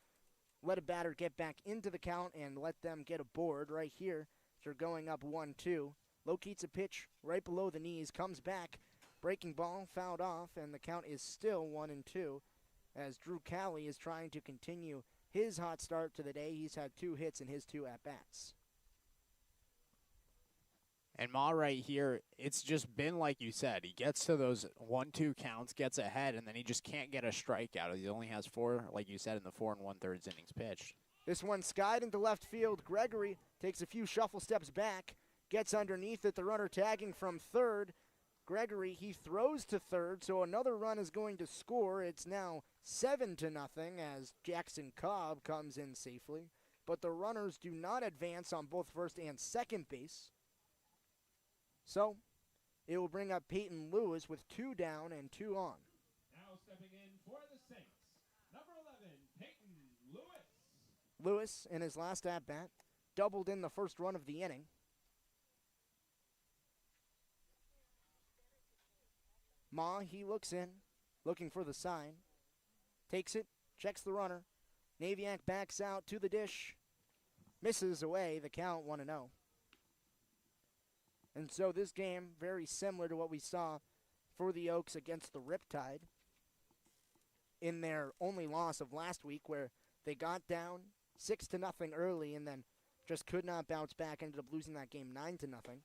let a batter get back into the count and let them get aboard right here. They're going up 1-2. Locates a pitch right below the knees, comes back, breaking ball, fouled off, and the count is still 1-2 as Drew Cowley is trying to continue his hot start to the day. He's had 2 hits in his 2 at-bats. And Ma right here, it's just been like you said. He gets to those 1-2 counts, gets ahead, and then he just can't get a strikeout. He only has 4, like you said, in the 4 1/3 innings pitched. This one skied into left field. Gregory takes a few shuffle steps back, gets underneath it. The runner tagging from third. Gregory, he throws to third, so another run is going to score. It's now 7-0 as Jackson Cobb comes in safely. But the runners do not advance on both first and second base. So it will bring up Peyton Lewis with 2 down and 2 on. Now stepping in for the Saints, number 11, Peyton Lewis. Lewis, in his last at-bat, doubled in the first run of the inning. Ma, he looks in, looking for the sign. Takes it, checks the runner. Naviak backs out to the dish. Misses away, the count 1-0. And so this game, very similar to what we saw for the Oaks against the Riptide in their only loss of last week, where they got down 6-0 early and then just could not bounce back, ended up losing that game 9-0.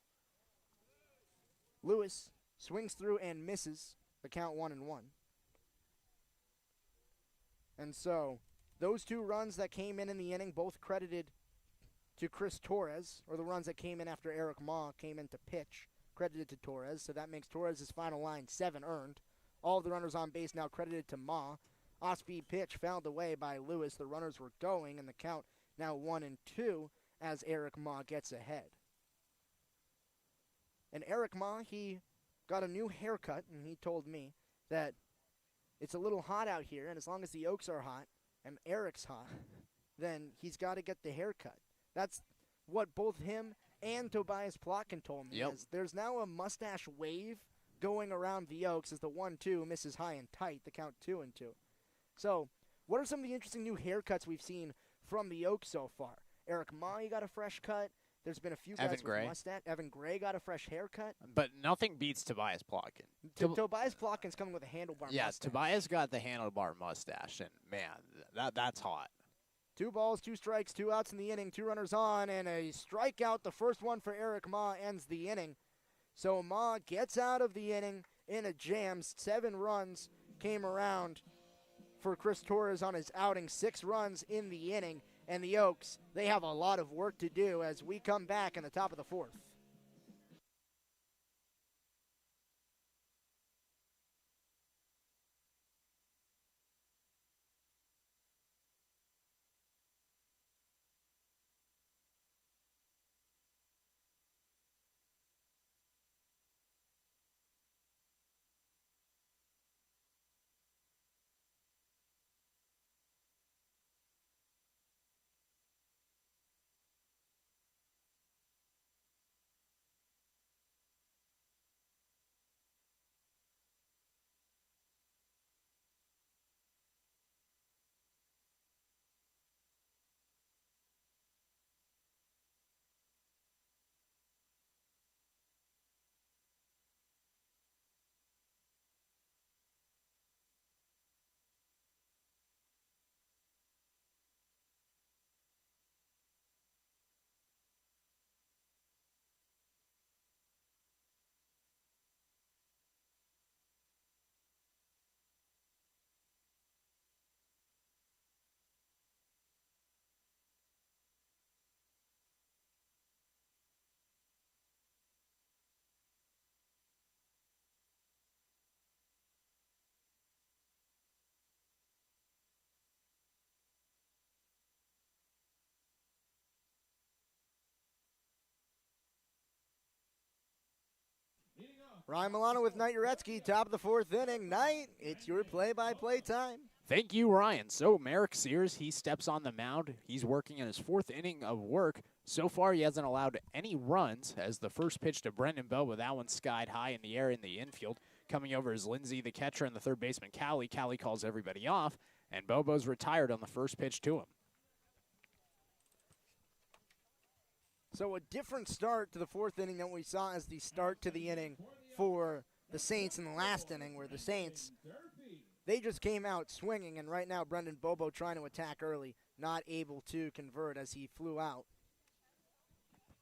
Lewis swings through and misses, the count 1-1. And so those 2 runs that came in the inning, both credited to Chris Torres, or the runs that came in after Eric Ma came in to pitch, credited to Torres. So that makes Torres' final line 7 earned. All of the runners on base now credited to Ma. Off-speed pitch fouled away by Lewis. The runners were going, and the count now 1-2 as Eric Ma gets ahead. And Eric Ma, he got a new haircut, and he told me that it's a little hot out here, and as long as the Oaks are hot and Eric's hot, then he's got to get the haircut. That's what both him and Tobias Plotkin told me. Yep. Is there's now a mustache wave going around the Oaks as the 1-2 misses high and tight, the count 2-2. So, what are some of the interesting new haircuts we've seen from the Oaks so far? Eric Ma, he got a fresh cut. There's been a few guys with mustache. Evan Gray got a fresh haircut. But nothing beats Tobias Plotkin. Tobias Plotkin's coming with a handlebar mustache. Yes, Tobias got the handlebar mustache, and man, that's hot. 2 balls, 2 strikes, 2 outs in the inning, 2 runners on, and a strikeout. The first one for Eric Ma ends the inning. So Ma gets out of the inning in a jam. 7 runs came around for Chris Torres on his outing. 6 runs in the inning. And the Oaks, they have a lot of work to do as we come back in the top of the 4th. Ryan Milano with Knight Uretsky, top of the fourth inning. Knight, it's your play-by-play time. Thank you, Ryan. So Merrick Sears, he steps on the mound. He's working in his fourth inning of work. So far, he hasn't allowed any runs as the first pitch to Brendan Bobo. That one skied high in the air in the infield. Coming over is Lindsey, the catcher, and the third baseman, Callie. Callie calls everybody off, and Bobo's retired on the first pitch to him. So a different start to the fourth inning than we saw as the start to the inning for the Saints in the last inning, where the Saints, they just came out swinging, and right now Brendan Bobo trying to attack early, not able to convert as he flew out.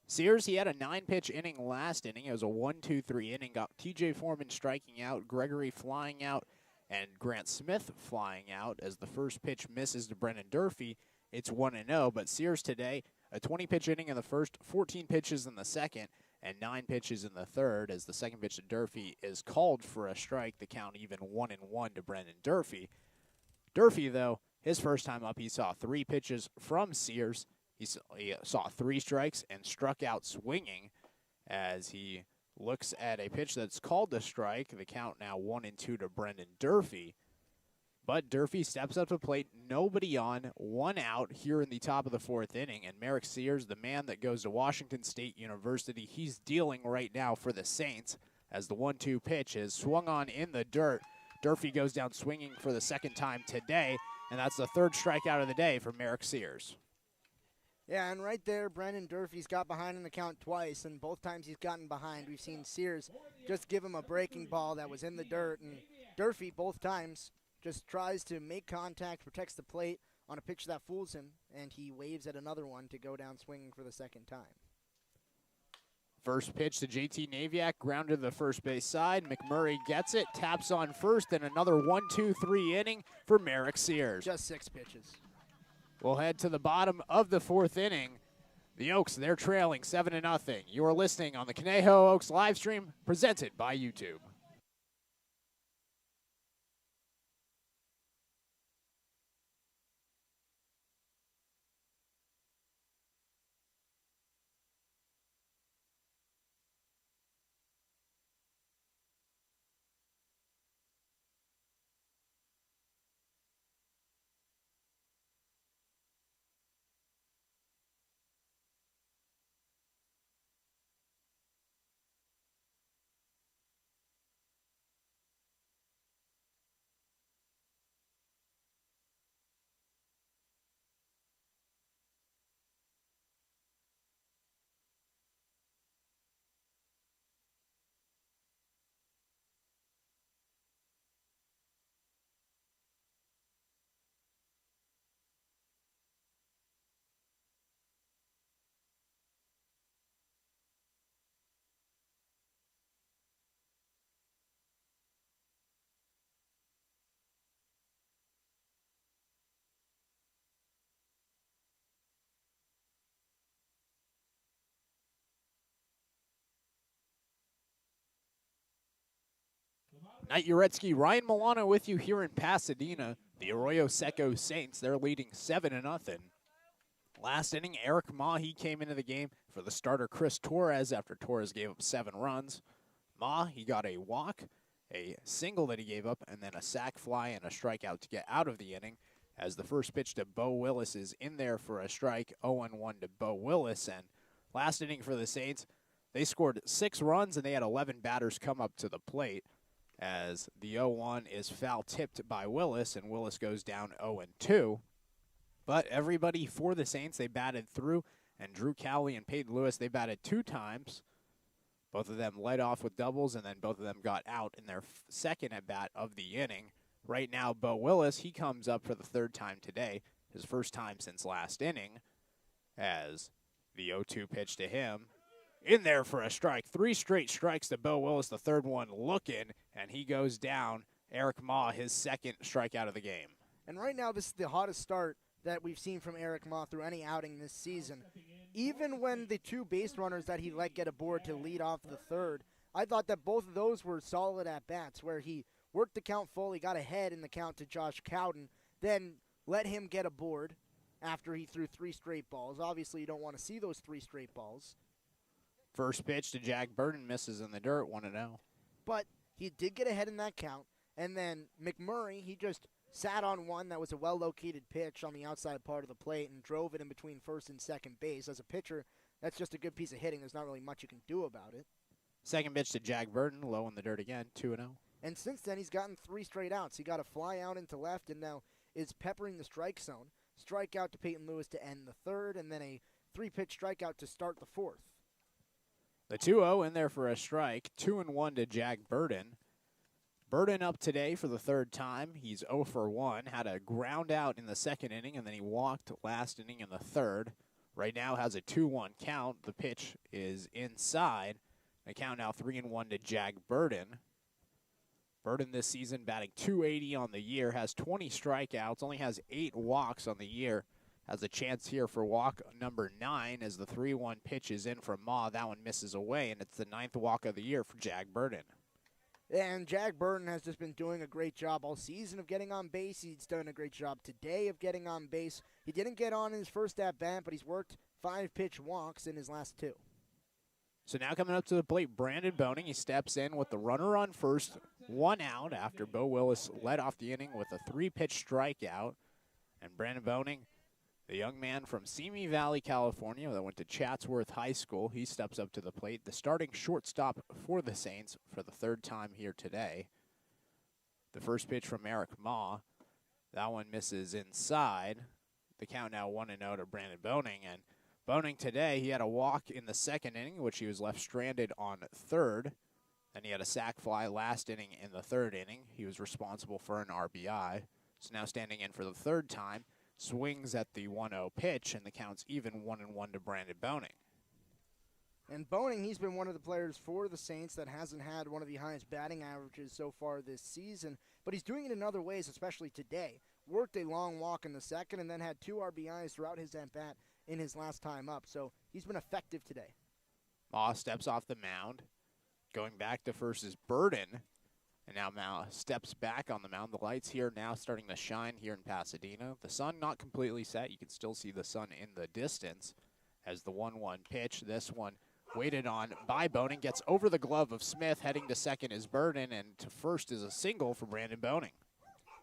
Sears, he had a 9-pitch inning last inning. It was a 1-2-3 inning. Got TJ Foreman striking out, Gregory flying out, and Grant Smith flying out as the first pitch misses to Brendan Durfee. It's 1-0, but Sears today, a 20-pitch inning in the first, 14 pitches in the second, and 9 pitches in the third as the second pitch to Durfee is called for a strike. The count even 1-1 to Brendan Durfee. Durfee, though, his first time up, he saw 3 pitches from Sears. He saw 3 strikes and struck out swinging as he looks at a pitch that's called a strike. The count now 1-2 to Brendan Durfee. But Durfee steps up to the plate, nobody on, 1 out here in the top of the fourth inning. And Merrick Sears, the man that goes to Washington State University, he's dealing right now for the Saints as the 1-2 pitch is swung on in the dirt. Durfee goes down swinging for the second time today, and that's the third strikeout of the day for Merrick Sears. Yeah, and right there, Brendan Durfee's got behind in the count twice, and both times he's gotten behind, we've seen Sears just give him a breaking ball that was in the dirt, and Durfee both times just tries to make contact, protects the plate on a pitch that fools him, and he waves at another one to go down swinging for the second time. First pitch to JT Naviak, grounded to the first base side. McMurray gets it, taps on first, and another 1-2-3 inning for Merrick Sears. Just 6 pitches. We'll head to the bottom of the fourth inning. The Oaks, they're trailing 7-0. You're listening on the Conejo Oaks live stream presented by YouTube. Knight Uretsky, Ryan Milano with you here in Pasadena. The Arroyo Seco Saints, they're leading 7-0. Last inning, Eric Ma, he came into the game for the starter Chris Torres after Torres gave up 7 runs. Ma, he got a walk, a single that he gave up, and then a sac fly and a strikeout to get out of the inning. As the first pitch to Bo Willis is in there for a strike, 0-1 to Bo Willis. And last inning for the Saints, they scored 6 runs and they had 11 batters come up to the plate. As the 0-1 is foul tipped by Willis, and Willis goes down 0-2. But everybody for the Saints, they batted through, and Drew Cowley and Peyton Lewis, they batted 2 times. Both of them led off with doubles, and then both of them got out in their second at-bat of the inning. Right now, Bo Willis, he comes up for the 3rd time today, his first time since last inning, as the 0-2 pitch to him. In there for a strike. 3 straight strikes to Bo Willis, the 3rd one looking, and he goes down. Eric Ma, his 2nd strikeout of the game. And right now, this is the hottest start that we've seen from Eric Ma through any outing this season. Even when the 2 base runners that he let get aboard to lead off the 3rd, I thought that both of those were solid at-bats, where he worked the count full, he got ahead in the count to Josh Cowden, then let him get aboard after he threw 3 straight balls. Obviously, you don't want to see those 3 straight balls. First pitch to Jack Burton, misses in the dirt, 1-0. But he did get ahead in that count. And then McMurray, he just sat on one that was a well-located pitch on the outside part of the plate and drove it in between first and second base. As a pitcher, that's just a good piece of hitting. There's not really much you can do about it. Second pitch to Jack Burton, low in the dirt again, 2-0. And since then, he's gotten 3 straight outs. He got a fly out into left and now is peppering the strike zone. Strikeout to Peyton Lewis to end the third, and then a 3-pitch strikeout to start the fourth. The 2-0 in there for a strike, 2-1 to Jack Burton. Burton up today for the third time. He's 0 for 1, had a ground out in the second inning, and then he walked last inning in the third. Right now has a 2-1 count. The pitch is inside. The count now 3-1 to Jack Burton. Burton this season batting .280 on the year, has 20 strikeouts, only has 8 walks on the year. Has a chance here for walk number 9 as the 3-1 pitch is in from Ma. That one misses away, and it's the 9th walk of the year for Jack Burton. And Jack Burton has just been doing a great job all season of getting on base. He's done a great job today of getting on base. He didn't get on in his first at-bat, but he's worked 5-pitch walks in his last 2. So now coming up to the plate, Brandon Boning. He steps in with the runner on first, 1 out after Bo Willis led off the inning with a 3-pitch strikeout. And Brandon Boning, the young man from Simi Valley, California, that went to Chatsworth High School, he steps up to the plate. The starting shortstop for the Saints for the third time here today. The first pitch from Eric Ma. That one misses inside. The count now 1-0 to Brandon Boning. And Boning today, he had a walk in the second inning, which he was left stranded on third. Then he had a sac fly last inning in the third inning. He was responsible for an RBI. So now standing in for the third time, swings at the 1-0 pitch, and the count's even 1-1 to Brandon Boning. And Boning, he's been one of the players for the Saints that hasn't had one of the highest batting averages so far this season, but he's doing it in other ways, especially today. Worked a long walk in the second and then had 2 RBIs throughout his at-bat in his last time up, so he's been effective today. Ma steps off the mound. Going back to first is Burden, and now Mal steps back on the mound. The lights here now starting to shine here in Pasadena. The sun not completely set. You can still see the sun in the distance as the 1-1 pitch. This one waited on by Boning. Gets over the glove of Smith. Heading to second is Burden, and to first is a single for Brandon Boning.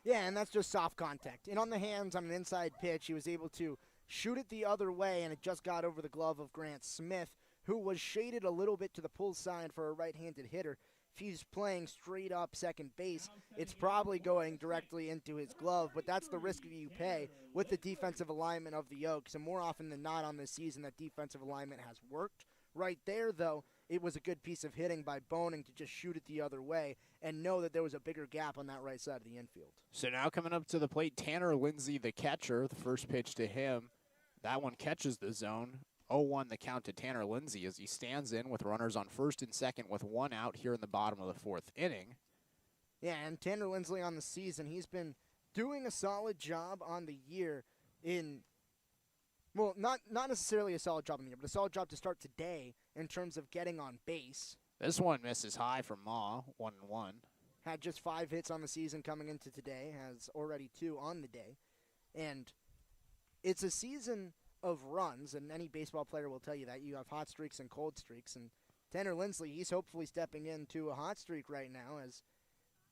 Yeah, and that's just soft contact. And on the hands on an inside pitch, he was able to shoot it the other way, and it just got over the glove of Grant Smith, who was shaded a little bit to the pull side for a right-handed hitter. If he's playing straight up second base, it's probably going directly into his glove, but that's the risk you pay with the defensive alignment of the Oaks. And more often than not on this season, that defensive alignment has worked. Right there, though, it was a good piece of hitting by Boning to just shoot it the other way and know that there was a bigger gap on that right side of the infield. So now coming up to the plate, Tanner Lindsay, the catcher. The first pitch to him, that one catches the zone. 0-1 the count to Tanner Lindsay as he stands in with runners on first and second with 1 out here in the bottom of the 4th inning. Yeah, and Tanner Lindsay on the season, he's been doing a solid job on the year in, well, not necessarily a solid job on the year, but a solid job to start today in terms of getting on base. This one misses high from Ma, 1-1. Had just 5 hits on the season coming into today, has already 2 on the day. And it's a season of runs, and any baseball player will tell you that. You have hot streaks and cold streaks, and Tanner Lindsay, he's hopefully stepping into a hot streak right now as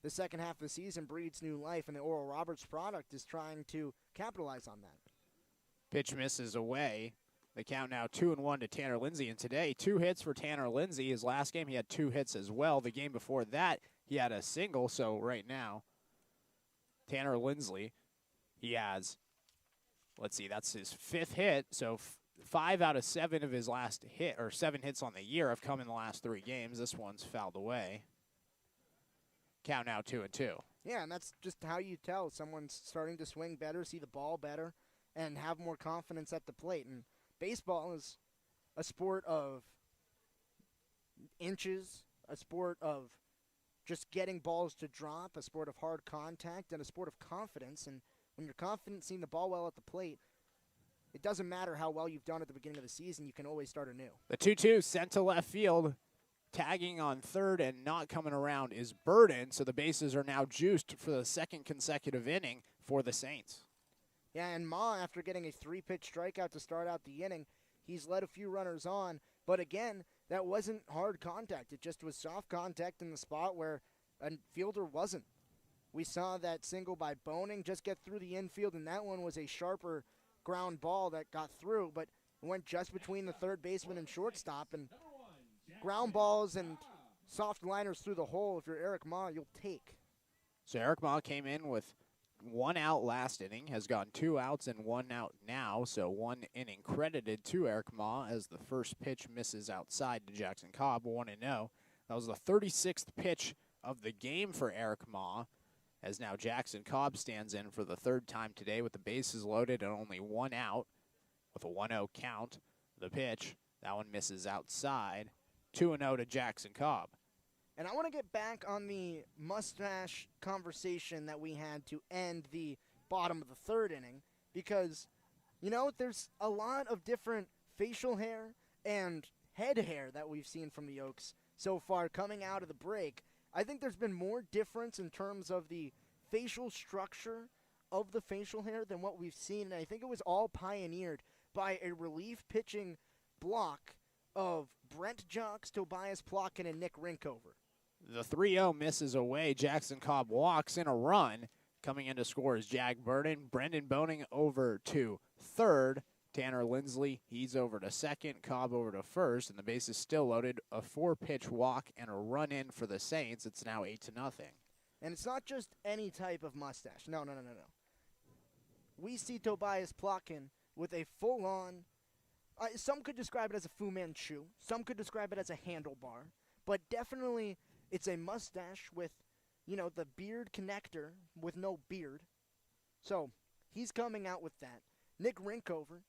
the second half of the season breathes new life, and the Oral Roberts product is trying to capitalize on that. Pitch misses away. The count now 2-1 to Tanner Lindsay, and today 2 hits for Tanner Lindsay. His last game he had 2 hits as well. The game before that he had a single, so right now Tanner Lindsay, he has, let's see, that's his 5th hit, so 5 out of 7 of his last hit, or 7 hits on the year have come in the last 3 games. This one's fouled away. Count now 2-2. Yeah, and that's just how you tell someone's starting to swing better, see the ball better, and have more confidence at the plate. And baseball is a sport of inches, a sport of just getting balls to drop, a sport of hard contact, and a sport of confidence. And when you're confident seeing the ball well at the plate, it doesn't matter how well you've done at the beginning of the season. You can always start anew. The 2-2 sent to left field. Tagging on third and not coming around is Burden, so the bases are now juiced for the second consecutive inning for the Saints. Yeah, and Ma, after getting a 3-pitch strikeout to start out the inning, he's led a few runners on. But again, that wasn't hard contact. It just was soft contact in the spot where a fielder wasn't. We saw that single by Boning just get through the infield, and that one was a sharper ground ball that got through, but it went just between the third baseman and shortstop. And ground balls and soft liners through the hole, if you're Eric Ma, you'll take. So Eric Ma came in with 1 out last inning, has gone 2 outs and 1 out now, so 1 inning credited to Eric Ma as the first pitch misses outside to Jackson Cobb, 1-0. That was the 36th pitch of the game for Eric Ma, as now Jackson Cobb stands in for the third time today with the bases loaded and only 1 out with a 1-0 count. The pitch, that one misses outside, 2-0 to Jackson Cobb. And I want to get back on the mustache conversation that we had to end the bottom of the third inning because, you know, there's a lot of different facial hair and head hair that we've seen from the Oaks so far coming out of the break. I think there's been more difference in terms of the facial structure of the facial hair than what we've seen, and I think it was all pioneered by a relief pitching block of Brent Jocks, Tobias Plotkin, and Nick Rinkover. The 3-0 misses away. Jackson Cobb walks in a run. Coming in to score is Jag Burden. Brendan Boning over to third. Tanner Lindsley, he's over to second. Cobb over to first. And the base is still loaded. A 4-pitch walk and a run in for the Saints. It's now 8-0. And it's not just any type of mustache. No. We see Tobias Plotkin with a full-on, some could describe it as a Fu Manchu. Some could describe it as a handlebar. But definitely it's a mustache with, you know, the beard connector with no beard. So he's coming out with that. Nick Rinkover,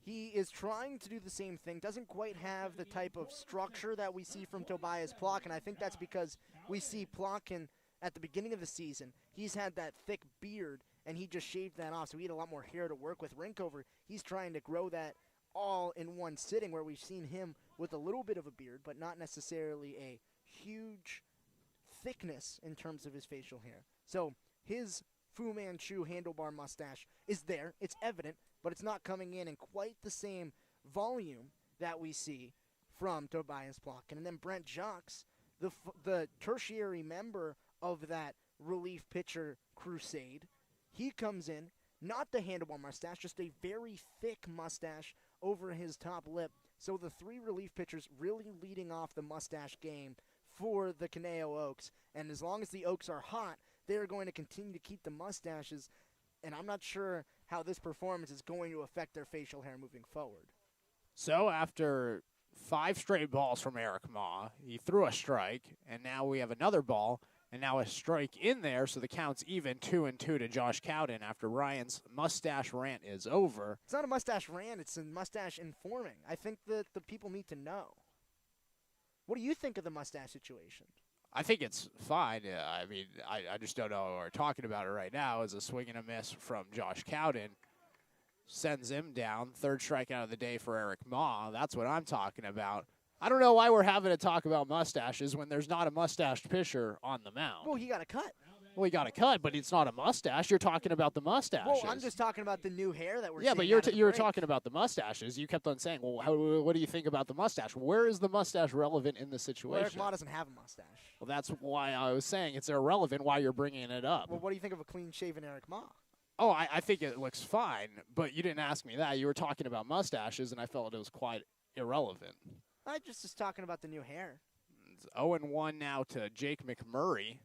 he is trying to do the same thing. Doesn't quite have the type of structure that we see from Tobias Plotkin. I think that's because we see Plotkin at the beginning of the season. He's had that thick beard, and he just shaved that off, so he had a lot more hair to work with. Rinkover, he's trying to grow that all in one sitting, where we've seen him with a little bit of a beard, but not necessarily a huge thickness in terms of his facial hair. So his Fu Manchu handlebar mustache is there. It's evident, but it's not coming in quite the same volume that we see from Tobias Plotkin. And then Brent Jocks, the tertiary member of that relief pitcher crusade, he comes in, not the handlebar mustache, just a very thick mustache over his top lip. So the three relief pitchers really leading off the mustache game for the Conejo Oaks. And as long as the Oaks are hot, they're going to continue to keep the mustaches. And I'm not sure how this performance is going to affect their facial hair moving forward. So after 5 straight balls from Eric Ma, he threw a strike, and now we have another ball, and now a strike in there, so the count's even 2-2 to Josh Cowden after Ryan's mustache rant is over. It's not a mustache rant, it's a mustache informing. I think that the people need to know. What do you think of the mustache situation? I think it's fine. I mean, I just don't know what we're talking about it right now. Is a swing and a miss from Josh Cowden. Sends him down. Third strikeout of the day for Eric Ma. That's what I'm talking about. I don't know why we're having to talk about mustaches when there's not a mustached pitcher on the mound. Well, he got a cut. Well, he got a cut, but it's not a mustache. You're talking about the mustaches. Well, I'm just talking about the new hair that we're yeah, seeing. But you were talking about the mustaches. You kept on saying, well, what do you think about the mustache? Where is the mustache relevant in this situation? Well, Eric Ma doesn't have a mustache. Well, that's why I was saying it's irrelevant why you're bringing it up. Well, what do you think of a clean-shaven Eric Ma? Oh, I think it looks fine, but you didn't ask me that. You were talking about mustaches, and I felt it was quite irrelevant. I just was talking about the new hair. It's 0-1 now to Jake McMurray.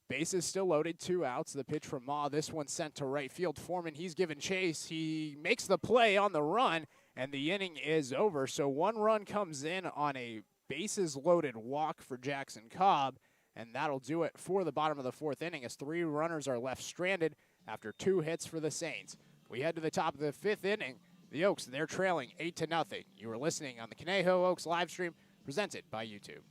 Bases still loaded, 2 outs. The pitch from Ma. This one sent to right field. Foreman, he's given chase. He makes the play on the run, and the inning is over. So 1 run comes in on a bases loaded walk for Jackson Cobb, and that'll do it for the bottom of the 4th inning as 3 runners are left stranded after 2 hits for the Saints. We head to the top of the 5th inning. The Oaks, they're trailing 8-0. You are listening on the Conejo Oaks live stream presented by YouTube.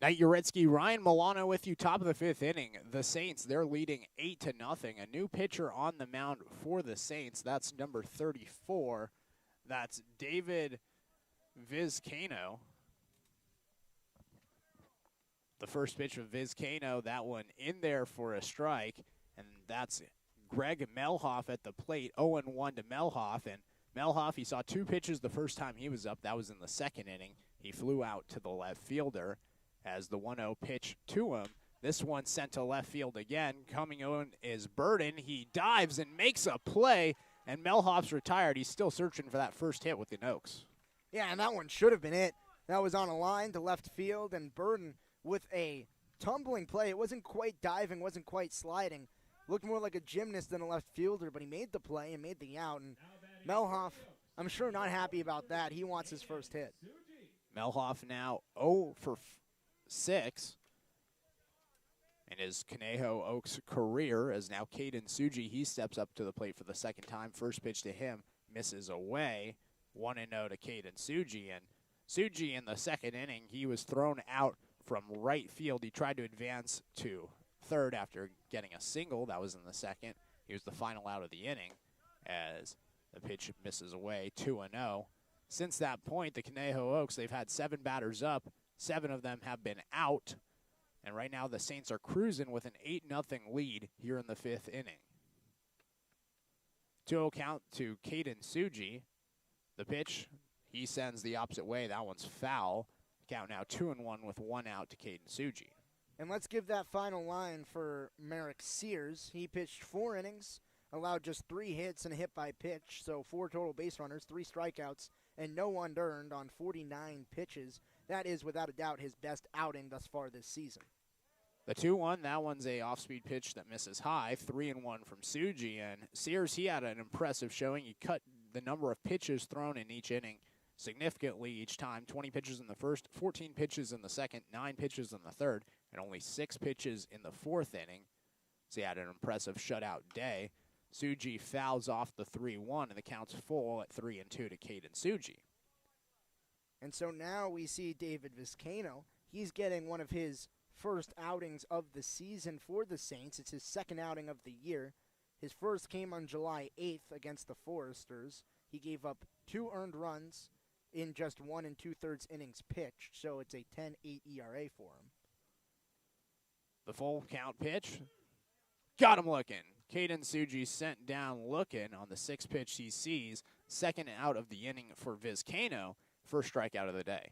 Knight Uretsky, Ryan Milano with you, top of the fifth inning. The Saints, they're leading 8-0. A new pitcher on the mound for the Saints. That's number 34. That's David Vizcaino. The first pitch of Vizcaino, that one in there for a strike. And that's Greg Melhoff at the plate, 0-1 to Melhoff. And Melhoff, he saw two pitches the first time he was up. That was in the second inning. He flew out to the left fielder as the 1-0 pitch to him. This one sent to left field again. Coming on is Burden. He dives and makes a play, and Melhoff's retired. He's still searching for that first hit with the Oaks. Yeah, and that one should have been it. That was on a line to left field, and Burden with a tumbling play. It wasn't quite diving, wasn't quite sliding. Looked more like a gymnast than a left fielder, but he made the play and made the out. And Melhoff, I'm sure not happy about that. He wants his first hit. Melhoff now 0 for 6 in his Conejo Oaks career, as now Caden Suji, he steps up to the plate for the second time. First pitch to him misses away. 1-0 to Caden Suji. And Suji in the second inning, he was thrown out from right field. He tried to advance to third after getting a single. That was in the second. He was the final out of the inning as the pitch misses away, 2-0. Since that point, the Conejo Oaks, they've had 7 batters up. 7 of them have been out. And right now the Saints are cruising with an 8-0 lead here in the 5th inning. 2-0 count to Caden Suji. The pitch, he sends the opposite way. That one's foul. Count now 2-1 with 1 out to Caden Suji. And let's give that final line for Merrick Sears. He pitched 4 innings, allowed just 3 hits and a hit by pitch, so 4 total base runners, 3 strikeouts, and no one earned on 49 pitches. That is, without a doubt, his best outing thus far this season. The 2-1, that one's a off-speed pitch that misses high. 3-1 from Suji. And Sears, he had an impressive showing. He cut the number of pitches thrown in each inning significantly each time. 20 pitches in the first, 14 pitches in the second, 9 pitches in the third, and only 6 pitches in the 4th inning. So he had an impressive shutout day. Suji fouls off the 3-1, and the count's full at 3-2 to Caden Suji. And so now we see David Vizcaino. He's getting one of his first outings of the season for the Saints. It's his second outing of the year. His first came on July 8th against the Foresters. He gave up 2 earned runs in just 1 2/3 innings pitched, so it's a 10-8 ERA for him. The full count pitch. Got him looking. Caden Suji sent down looking on the 6th pitch he sees. Second out of the inning for Vizcaino. First strikeout of the day.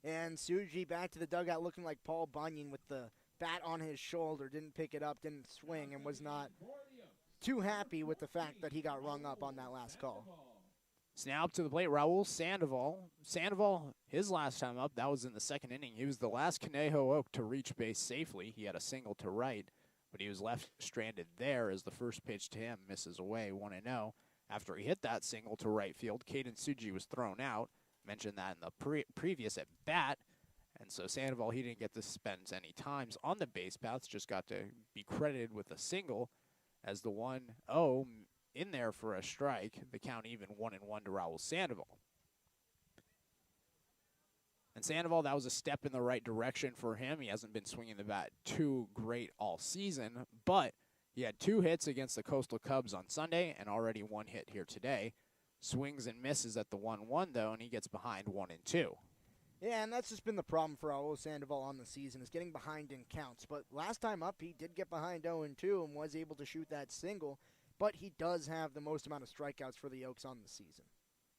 And Suji back to the dugout looking like Paul Bunyan with the bat on his shoulder. Didn't pick it up, didn't swing, and was not too happy with the fact that he got rung up on that last call. It's now up to the plate, Raul Sandoval. Sandoval, his last time up, that was in the second inning. He was the last Conejo Oak to reach base safely. He had a single to right, but he was left stranded there as the first pitch to him misses away, 1-0. After he hit that single to right field, Caden Suji was thrown out. Mentioned that in the previous at bat. And so Sandoval, he didn't get to spend any times on the base paths, just got to be credited with a single as the 1-0 in there for a strike. The count even 1-1 to Raul Sandoval. And Sandoval, that was a step in the right direction for him. He hasn't been swinging the bat too great all season, but he had 2 hits against the Coastal Cubs on Sunday and already 1 hit here today. Swings and misses at the 1-1, though, and he gets behind 1-2. Yeah, and that's just been the problem for Raul Sandoval on the season, is getting behind in counts. But last time up, he did get behind 0-2 and was able to shoot that single. But he does have the most amount of strikeouts for the Oaks on the season.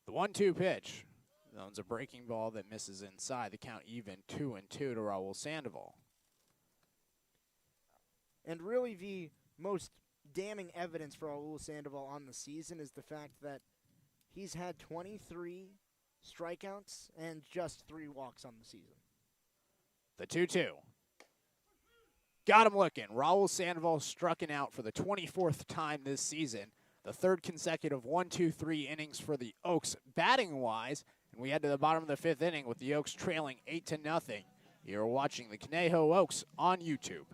The 1-2 pitch. That one's a breaking ball that misses inside. The count even 2-2 to Raul Sandoval. And really the most damning evidence for Raul Sandoval on the season is the fact that he's had 23 strikeouts and just 3 walks on the season. The 2-2. Got him looking. Raul Sandoval struck out for the 24th time this season. The 3rd consecutive 1-2-3 innings for the Oaks batting-wise. And we head to the bottom of the 5th inning with the Oaks trailing 8-0. You're watching the Conejo Oaks on YouTube.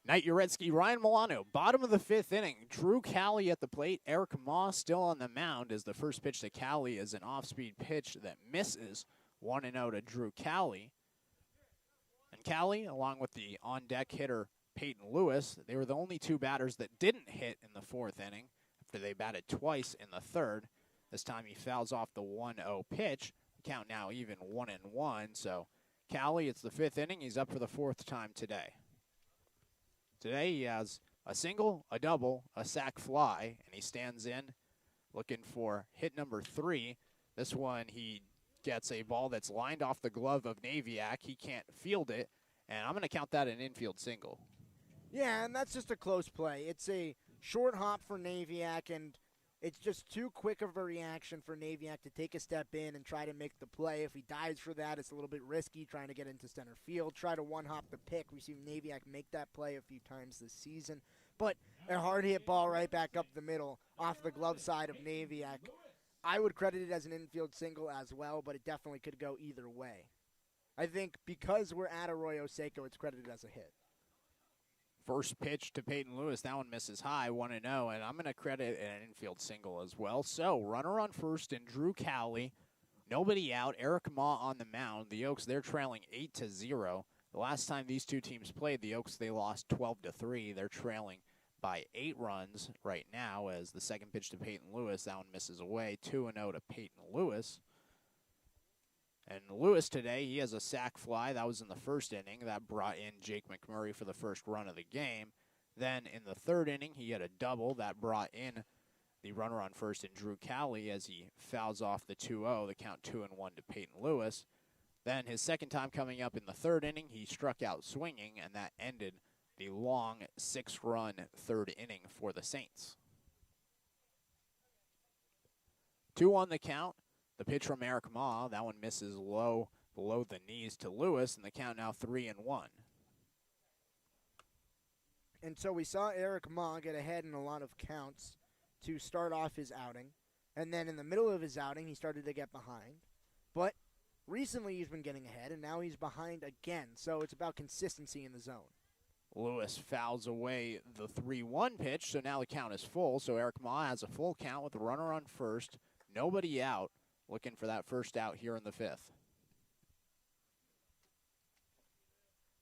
Knight Uretsky, Ryan Milano, bottom of the 5th inning. Drew Cali at the plate. Eric Moss still on the mound as the first pitch to Cali is an off-speed pitch that misses. 1-0 to Drew Cali. And Cali, along with the on-deck hitter Peyton Lewis, they were the only two batters that didn't hit in the 4th inning after they batted twice in the 3rd. This time he fouls off the 1-0 pitch. Count now even 1-1. So Cali, it's the 5th inning. He's up for the 4th time today. Today he has a single, a double, a sac fly, and he stands in looking for hit number 3. This one he gets a ball that's lined off the glove of Naviak. He can't field it, and I'm going to count that an infield single. Yeah, and that's just a close play. It's a short hop for Naviak, and it's just too quick of a reaction for Naviak to take a step in and try to make the play. If he dives for that, it's a little bit risky trying to get into center field, try to one-hop the pick. We've seen Naviak make that play a few times this season. But a hard-hit ball right back up the middle off the glove side of Naviak. I would credit it as an infield single as well, but it definitely could go either way. I think because we're at Arroyo Seco, it's credited as a hit. First pitch to Peyton Lewis. That one misses high, 1-0, and I'm going to credit an infield single as well. So, runner on first and Drew Cali. Nobody out. Eric Ma on the mound. The Oaks, they're trailing 8-0. The last time these two teams played, the Oaks, they lost 12-3. They're trailing by 8 runs right now as the second pitch to Peyton Lewis. That one misses away. 2-0 to Peyton Lewis. And Lewis today, he has a sac fly. That was in the 1st inning. That brought in Jake McMurray for the first run of the game. Then in the 3rd inning, he had a double. That brought in the runner on first and Drew Cali as he fouls off the 2-0. The count 2-1 to Peyton Lewis. Then his second time coming up in the 3rd inning, he struck out swinging, and that ended the long 6-run 3rd inning for the Saints. 2 on the count. The pitch from Eric Ma, that one misses low below the knees to Lewis, and the count now 3-1. And so we saw Eric Ma get ahead in a lot of counts to start off his outing. And then in the middle of his outing, he started to get behind. But recently he's been getting ahead, and now he's behind again. So it's about consistency in the zone. Lewis fouls away the 3-1 pitch, so now the count is full. So Eric Ma has a full count with the runner on first, nobody out. Looking for that first out here in the 5th.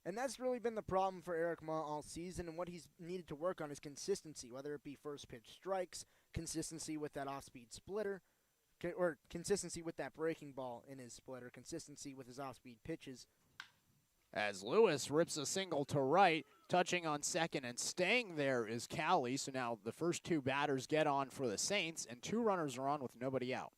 And that's really been the problem for Eric Ma all season, and what he's needed to work on is consistency, whether it be first pitch strikes, consistency with that off-speed splitter, or consistency with that breaking ball in his splitter, consistency with his off-speed pitches. As Lewis rips a single to right, touching on second and staying there is Cali. So now the first 2 batters get on for the Saints, and 2 runners are on with nobody out.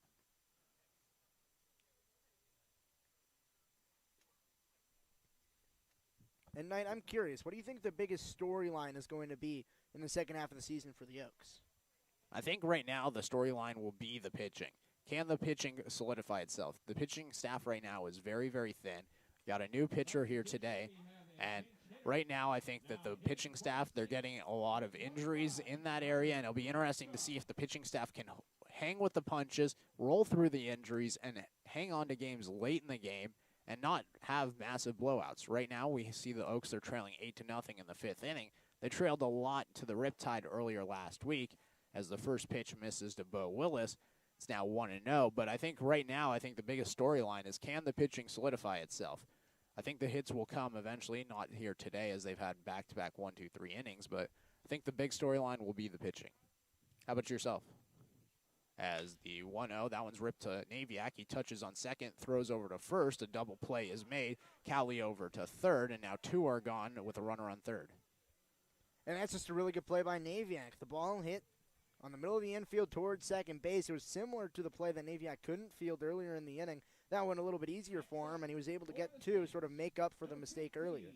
And Knight, I'm curious, what do you think the biggest storyline is going to be in the second half of the season for the Oaks? I think right now the storyline will be the pitching. Can the pitching solidify itself? The pitching staff right now is very, very thin. Got a new pitcher here today, and right now I think that the pitching staff, they're getting a lot of injuries in that area, and it'll be interesting to see if the pitching staff can hang with the punches, roll through the injuries, and hang on to games late in the game, and not have massive blowouts. Right now, we see the Oaks are trailing 8-0 in the 5th inning. They trailed a lot to the Riptide earlier last week as the first pitch misses to Bo Willis. It's now 1-0, but I think right now, I think the biggest storyline is can the pitching solidify itself? I think the hits will come eventually, not here today as they've had back-to-back 1, 2, 3 innings, but I think the big storyline will be the pitching. How about yourself? As the 1-0, that one's ripped to Naviak. He touches on second, throws over to first. A double play is made. Cali over to third, and now 2 are gone with a runner on third. And that's just a really good play by Naviak. The ball hit on the middle of the infield towards second base. It was similar to the play that Naviak couldn't field earlier in the inning. That went a little bit easier for him, and he was able to get 2, sort of make up for the mistake earlier.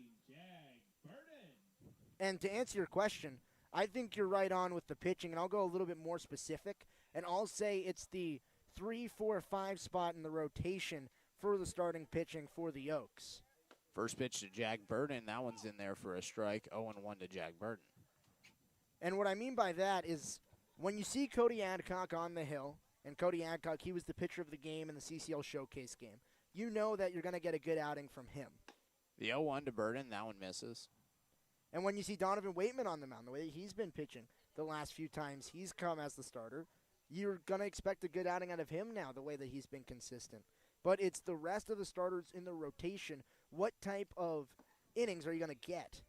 And to answer your question, I think you're right on with the pitching, and I'll go a little bit more specific. And I'll say it's the 3, 4, 5 spot in the rotation for the starting pitching for the Oaks. First pitch to Jack Burden. That one's in there for a strike. 0-1 to Jack Burden. And what I mean by that is when you see Cody Adcock on the hill, and Cody Adcock, he was the pitcher of the game in the CCL Showcase game, you know that you're going to get a good outing from him. The 0-1 to Burden. That one misses. And when you see Donovan Waitman on the mound, the way that he's been pitching the last few times he's come as the starter, you're going to expect a good outing out of him now, the way that he's been consistent. But it's the rest of the starters in the rotation. What type of innings are you going to get?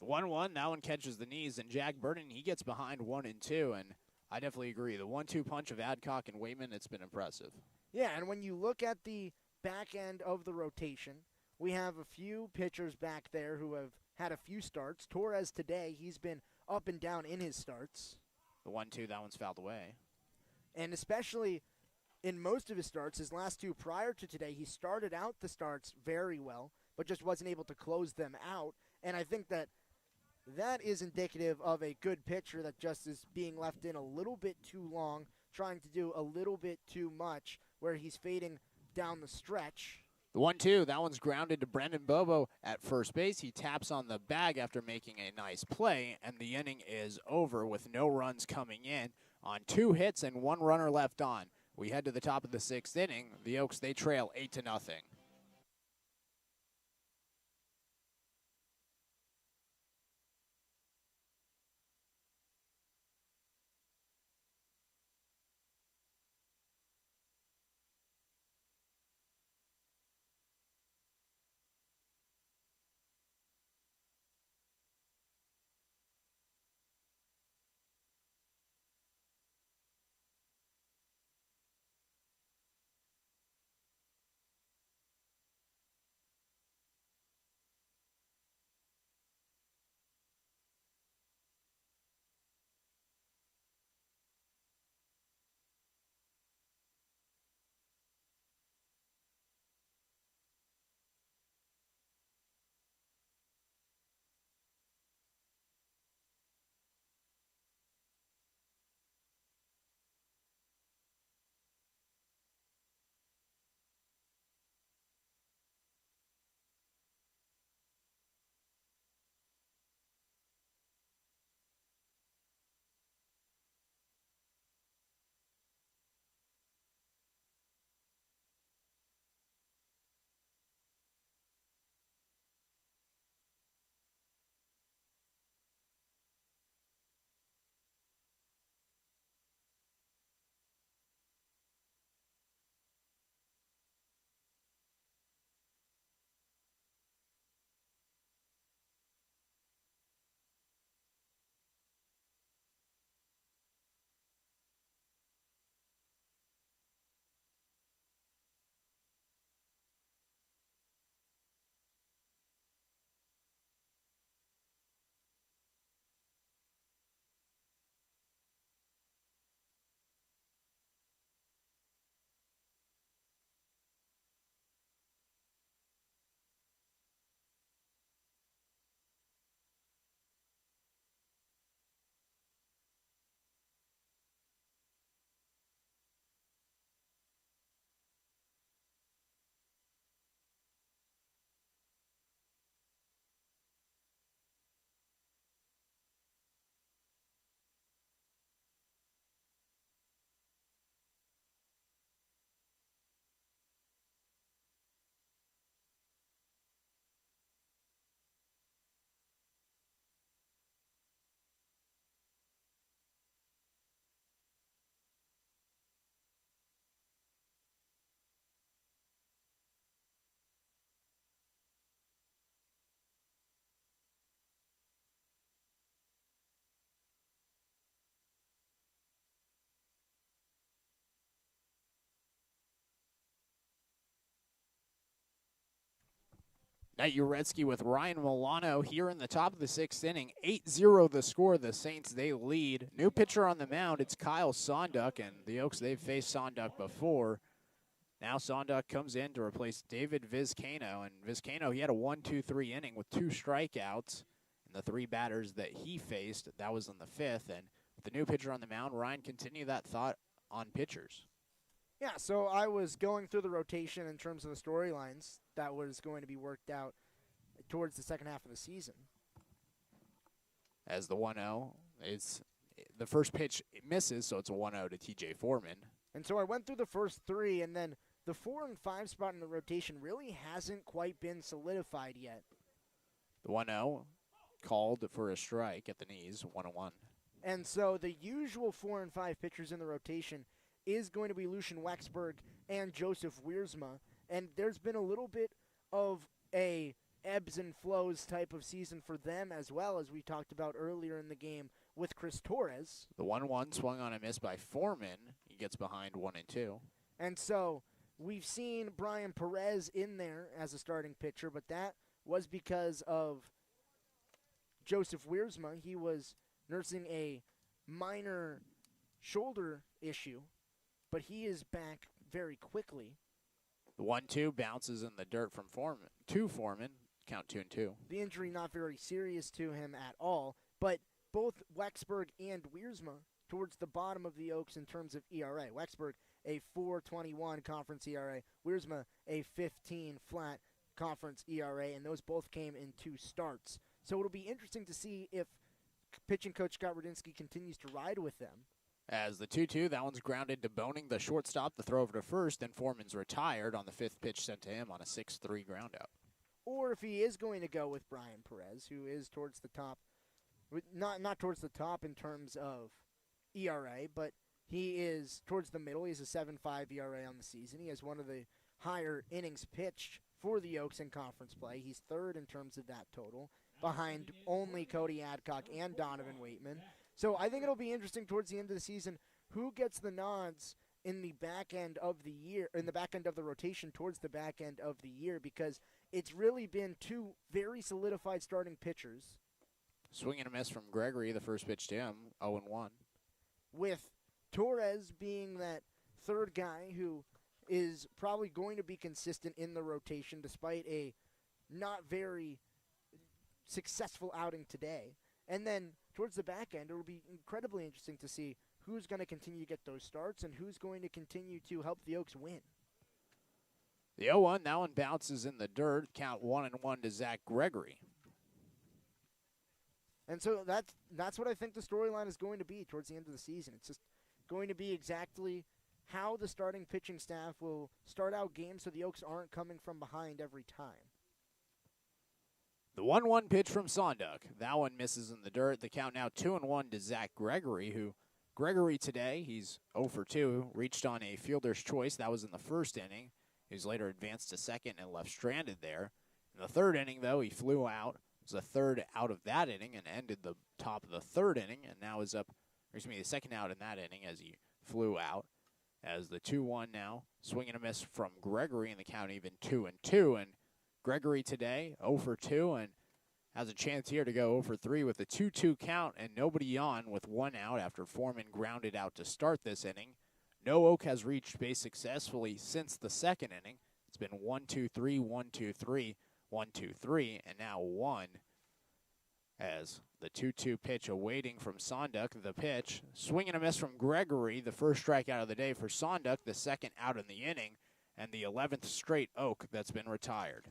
The 1-1, that one catches the knees, and Jack Burton, he gets behind 1 and 2, and I definitely agree. The 1-2 punch of Adcock and Waitman, it's been impressive. Yeah, and when you look at the back end of the rotation, we have a few pitchers back there who have had a few starts. Torres today, he's been up and down in his starts. The 1-2, that one's fouled away. And especially in most of his starts, his last two prior to today, he started out the starts very well, but just wasn't able to close them out. And I think that is indicative of a good pitcher that just is being left in a little bit too long, trying to do a little bit too much, where he's fading down the stretch. The 1-2, that one's grounded to Brendan Bobo at first base. He taps on the bag after making a nice play, and the inning is over with no runs coming in on 2 hits and 1 runner left on. We head to the top of the 6th inning. The Oaks, they trail 8-0. Nate Uretsky with Ryan Milano here in the top of the 6th inning. 8-0 the score. The Saints, they lead. New pitcher on the mound, it's Kyle Sonduck, and the Oaks, they've faced Sonduck before. Now Sonduck comes in to replace David Vizcaino, and Vizcaino, he had a 1-2-3 inning with 2 strikeouts. And the 3 batters that he faced, that was in the 5th. And with the new pitcher on the mound, Ryan, continue that thought on pitchers. Yeah, so I was going through the rotation in terms of the storylines that was going to be worked out towards the second half of the season. As the 1-0, it's the first pitch misses, so it's a 1-0 to TJ Foreman. And so I went through the first 3, and then the 4 and 5 spot in the rotation really hasn't quite been solidified yet. The 1-0, called for a strike at the knees, 1-1. And so the usual 4 and 5 pitchers in the rotation is going to be Lucian Wexberg and Joseph Wiersma. And there's been a little bit of a ebbs and flows type of season for them, as well as we talked about earlier in the game with Chris Torres. The 1-1 swung on a miss by Foreman. He gets behind 1-2. And so we've seen Brian Perez in there as a starting pitcher, but that was because of Joseph Wiersma. He was nursing a minor shoulder issue, but he is back very quickly. The 1-2 bounces in the dirt from Foreman to Foreman. Count 2-2. The injury not very serious to him at all, but both Wexberg and Wiersma towards the bottom of the Oaks in terms of ERA. Wexberg, a 4.21 conference ERA. Wiersma, a 15 flat conference ERA, and those both came in 2 starts. So it'll be interesting to see if pitching coach Scott Rudinsky continues to ride with them. As the 2-2, that one's grounded to Boning, the shortstop, the throw over to first, then Foreman's retired on the 5th pitch sent to him on a 6-3 groundout. Or if he is going to go with Brian Perez, who is towards the top, not towards the top in terms of ERA, but he is towards the middle. He has a 7.5 ERA on the season. He has one of the higher innings pitched for the Oaks in conference play. He's third in terms of that total, behind only Cody Adcock and Donovan Waitman. So I think it'll be interesting towards the end of the season who gets the nods in the back end of the year, in the back end of the rotation towards the back end of the year, because it's really been 2 very solidified starting pitchers. Swing and a miss from Gregory, the first pitch to him, 0-1. With Torres being that third guy who is probably going to be consistent in the rotation despite a not very successful outing today. And then towards the back end, it will be incredibly interesting to see who's going to continue to get those starts and who's going to continue to help the Oaks win. The 0-1, that one bounces in the dirt. Count 1-1 to Zach Gregory. And so that's what I think the storyline is going to be towards the end of the season. It's just going to be exactly how the starting pitching staff will start out games so the Oaks aren't coming from behind every time. The 1-1 pitch from Sonduk. That one misses in the dirt. The count now 2-1 to Zach Gregory, who Gregory today, he's 0 for 2, reached on a fielder's choice. That was in the first inning. He was later advanced to second and left stranded there. In the third inning, though, he flew out. It was a third out of that inning and ended the top of the third inning, and now is up, the second out in that inning as he flew out. As the 2-1 now, swing and a miss from Gregory, and the count even 2-2. And Gregory today, 0 for 2, and has a chance here to go 0 for 3 with a 2-2 count and nobody on with 1 out after Foreman grounded out to start this inning. No Oak has reached base successfully since the second inning. It's been 1-2-3, 1-2-3, 1-2-3, and now 1. As the 2-2 pitch awaiting from Sonduk, the pitch. Swing and a miss from Gregory, the first strikeout of the day for Sonduk, the second out in the inning, and the 11th straight Oak that's been retired.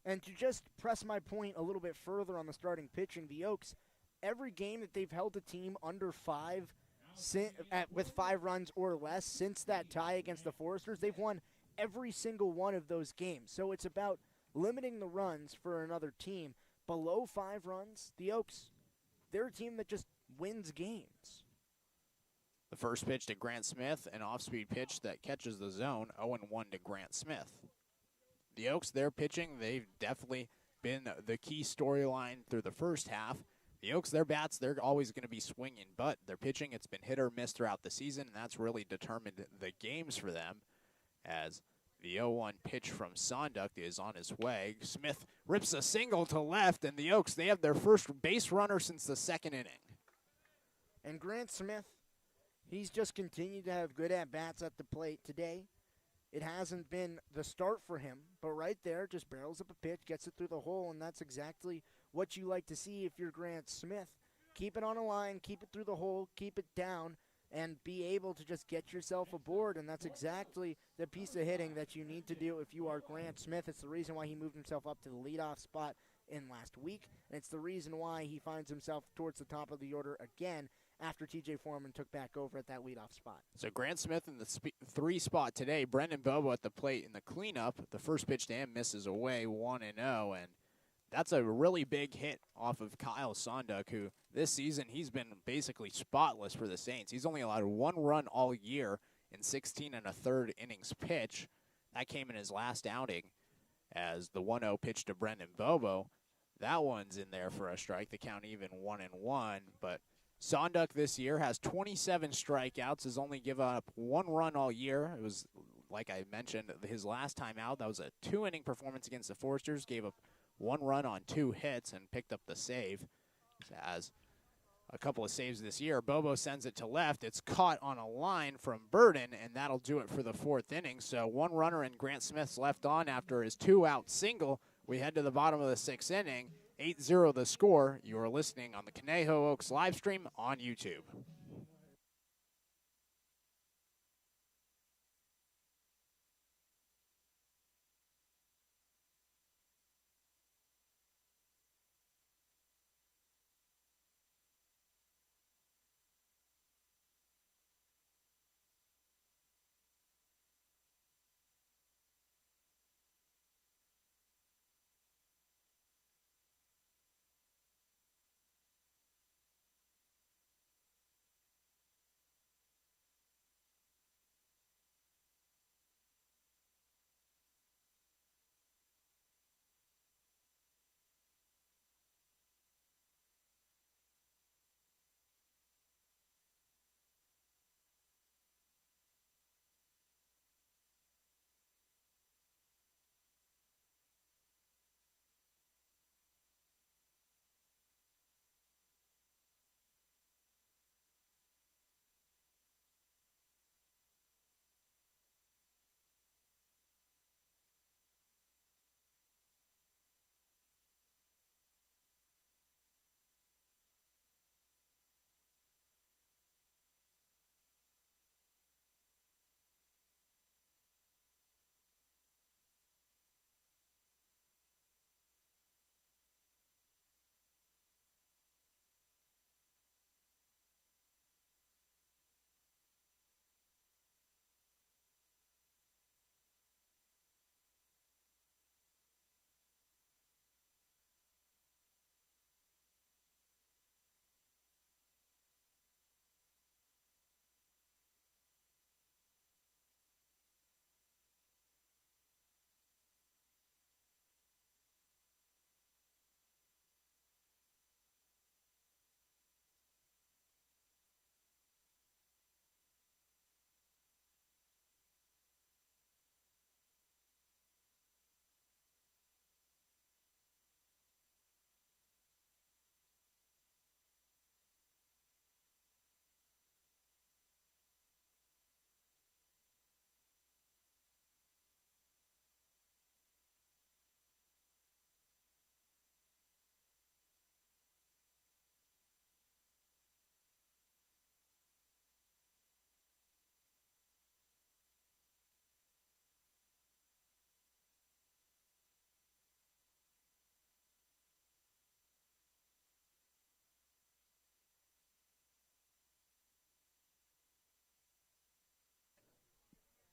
And to just press my point a little bit further on the starting pitching, the Oaks, every game that they've held a team under 5 with 5 runs or less since that tie against the Foresters, they've won every single one of those games. So it's about limiting the runs for another team. Below 5 runs, the Oaks, they're a team that just wins games. The first pitch to Grant Smith, an off-speed pitch that catches the zone, 0-1 to Grant Smith. The Oaks, their pitching, they've definitely been the key storyline through the first half. The Oaks, their bats, they're always going to be swinging, but their pitching, it's been hit or miss throughout the season, and that's really determined the games for them. As the 0-1 pitch from Sonduk is on his way. Smith rips a single to left, and the Oaks, they have their first base runner since the second inning. And Grant Smith, he's just continued to have good at-bats at the plate today. It hasn't been the start for him, but right there, just barrels up a pitch, gets it through the hole, and that's exactly what you like to see if you're Grant Smith. Keep it on a line, keep it through the hole, keep it down, and be able to just get yourself aboard, and that's exactly the piece of hitting that you need to do if you are Grant Smith. It's the reason why he moved himself up to the leadoff spot in last week, and it's the reason why he finds himself towards the top of the order again after TJ Foreman took back over at that leadoff spot. So Grant Smith in the 3 spot today. Brendan Bobo at the plate in the cleanup. The first pitch to him misses away 1-0, and that's a really big hit off of Kyle Sonduk, who this season he's been basically spotless for the Saints. He's only allowed 1 run all year in 16 1/3 innings pitch. That came in his last outing as the 1-0 pitch to Brendan Bobo. That one's in there for a strike. The count even 1-1, but Sonduk this year has 27 strikeouts, has only given up 1 run all year. It was, like I mentioned, his last time out. That was a 2-inning performance against the Foresters. Gave up 1 run on 2 hits and picked up the save. He has a couple of saves this year. Bobo sends it to left. It's caught on a line from Burden, and that'll do it for the 4th inning. So 1 runner in Grant Smith's left on after his 2-out single. We head to the bottom of the 6th inning. 8-0 the score. You are listening on the Conejo Oaks live stream on YouTube.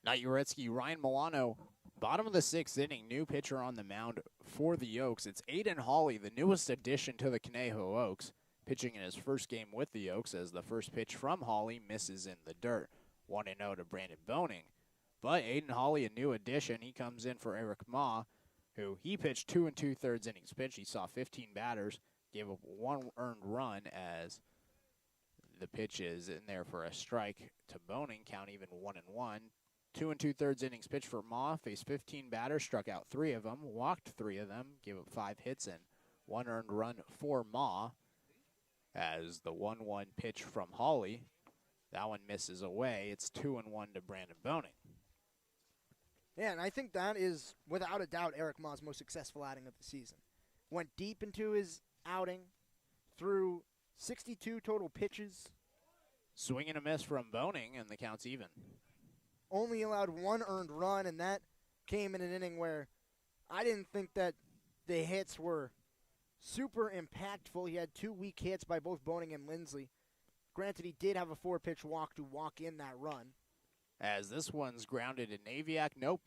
Not Uretsky, Ryan Milano, bottom of the 6th inning, new pitcher on the mound for the Oaks. It's Aiden Hawley, the newest addition to the Conejo Oaks, pitching in his first game with the Oaks as the first pitch from Hawley misses in the dirt. 1-0 to Brandon Boning. But Aiden Hawley, a new addition, he comes in for Eric Ma, who he pitched 2 2/3 innings pitch. He saw 15 batters, gave up 1 earned run as the pitch is in there for a strike to Boning, count even 1-1. 2 2/3 innings pitch for Ma, faced 15 batters, struck out 3 of them, walked 3 of them, gave up 5 hits and 1 earned run for Ma. As the 1-1 pitch from Hawley, that one misses away. It's 2-1 to Brandon Boning. Yeah, and I think that is, without a doubt, Eric Ma's most successful outing of the season. Went deep into his outing, threw 62 total pitches. Swing and a miss from Boning, and the count's even. Only allowed 1 earned run, and that came in an inning where I didn't think that the hits were super impactful. He had 2 weak hits by both Boning and Lindsley. Granted, he did have a 4-pitch walk to walk in that run. As this one's grounded in Aviak. Nope.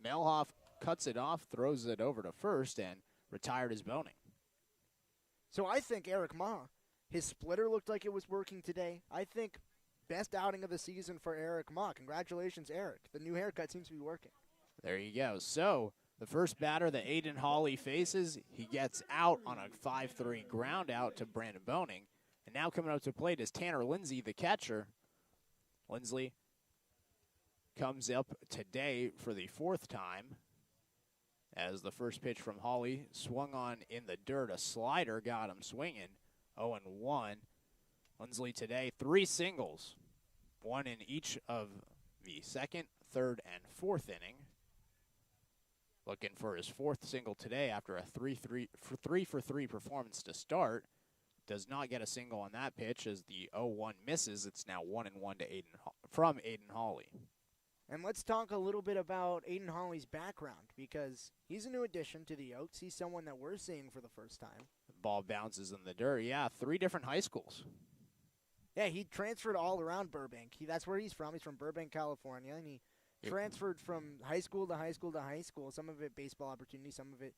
Melhoff cuts it off, throws it over to first, and retired his boning. So I think Eric Ma, his splitter looked like it was working today. I think best outing of the season for Eric Ma. Congratulations, Eric. The new haircut seems to be working. There you go. So the first batter that Aiden Hawley faces, he gets out on a 5-3 ground out to Brandon Boning. And now coming up to plate is Tanner Lindsay, the catcher. Lindsley comes up today for the 4th time as the first pitch from Hawley swung on in the dirt. A slider got him swinging. 0-1. Lindsley today, 3 singles, 1 in each of the 2nd, 3rd, and 4th inning. Looking for his 4th single today after a 3-for-3 performance to start. Does not get a single on that pitch as the 0-1 misses. It's now 1-1 to from Aiden Hawley. And let's talk a little bit about Aiden Hawley's background, because he's a new addition to the Oaks. He's someone that we're seeing for the first time. The ball bounces in the dirt. Yeah, 3 different high schools. Yeah, he transferred all around Burbank. That's where he's from. He's from Burbank, California, and he transferred from high school to high school to high school. Some of it baseball opportunity, some of it,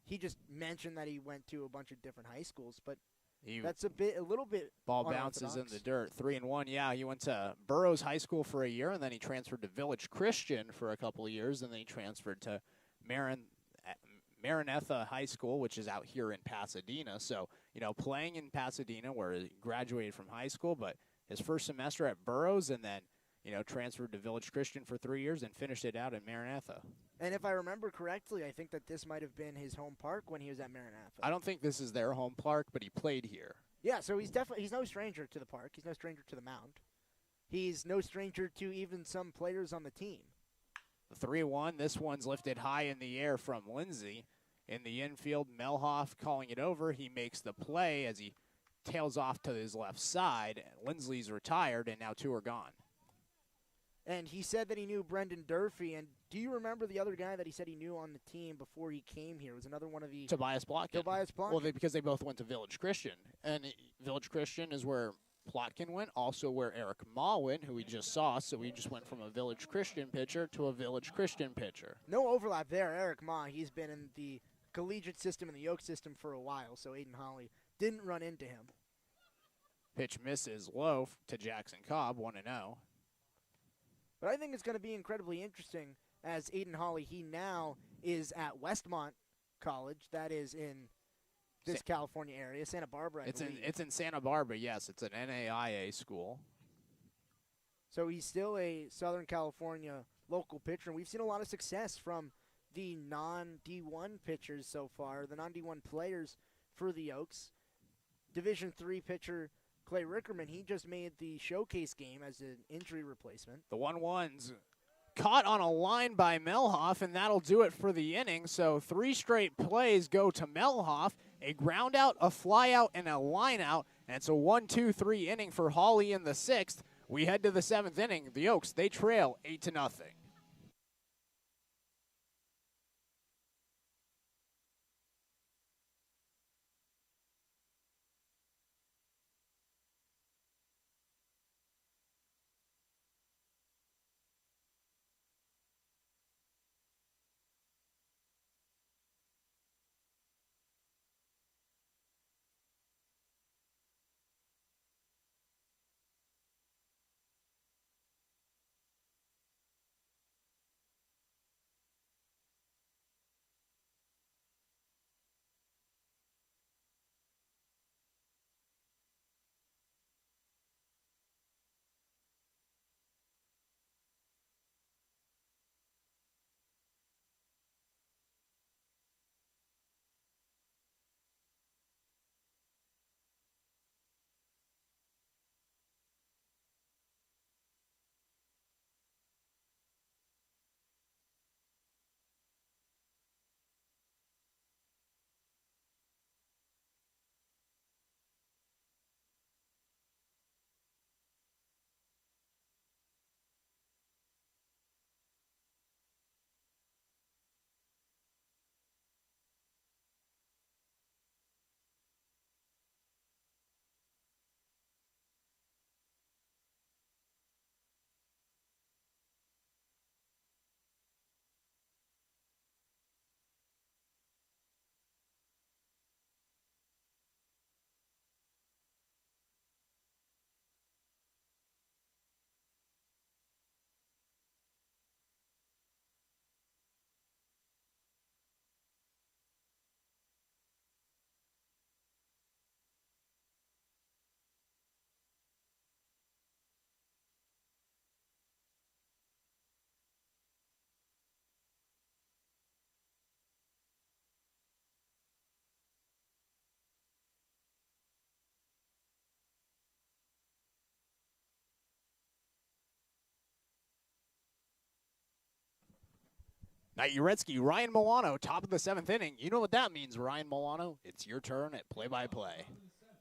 he just mentioned that he went to a bunch of different high schools, but that's a little bit ball bounces in the dirt. 3-1. Yeah, he went to Burroughs High School for a year, and then he transferred to Village Christian for a couple of years, and then he transferred to Maranatha High School, which is out here in Pasadena. So, playing in Pasadena where he graduated from high school, but his first semester at Burroughs, and then, transferred to Village Christian for 3 years and finished it out in Maranatha. And if I remember correctly, I think that this might have been his home park when he was at Maranatha. I don't think this is their home park, but he played here. Yeah, so he's no stranger to the park. He's no stranger to the mound. He's no stranger to even some players on the team. The 3-1, this one's lifted high in the air from Lindsay. In the infield, Melhoff calling it over. He makes the play as he tails off to his left side. Lindsley's retired, and now 2 are gone. And he said that he knew Brendan Durfee. And do you remember the other guy that he said he knew on the team before he came here? It was another one of the... Tobias Plotkin. Well, because they both went to Village Christian. And Village Christian is where Plotkin went, also where Eric Ma went, who we just saw. So we just went from a Village Christian pitcher to a Village Christian pitcher. No overlap there. Eric Ma, he's been in the collegiate system and the Oak system for a while, so Aiden Hawley didn't run into him. Pitch misses low to Jackson Cobb, 1-0. But I think it's going to be incredibly interesting as Aiden Hawley, he now is at Westmont College. That is in this California area, Santa Barbara, I believe. It's in Santa Barbara, yes. It's an NAIA school. So he's still a Southern California local pitcher, and we've seen a lot of success from the non-D1 pitchers so far, the non-D1 players for the Oaks. Division III pitcher Clay Rickerman, he just made the showcase game as an injury replacement. The 1-1's caught on a line by Melhoff, and that'll do it for the inning. So 3 straight plays go to Melhoff, a ground out, a fly out, and a line out. And it's a 1-2-3 inning for Hawley in the 6th. We head to the 7th inning. The Oaks, they trail 8-0. Uretsky, Ryan Milano, top of the 7th inning. You know what that means, Ryan Milano? It's your turn at play-by-play.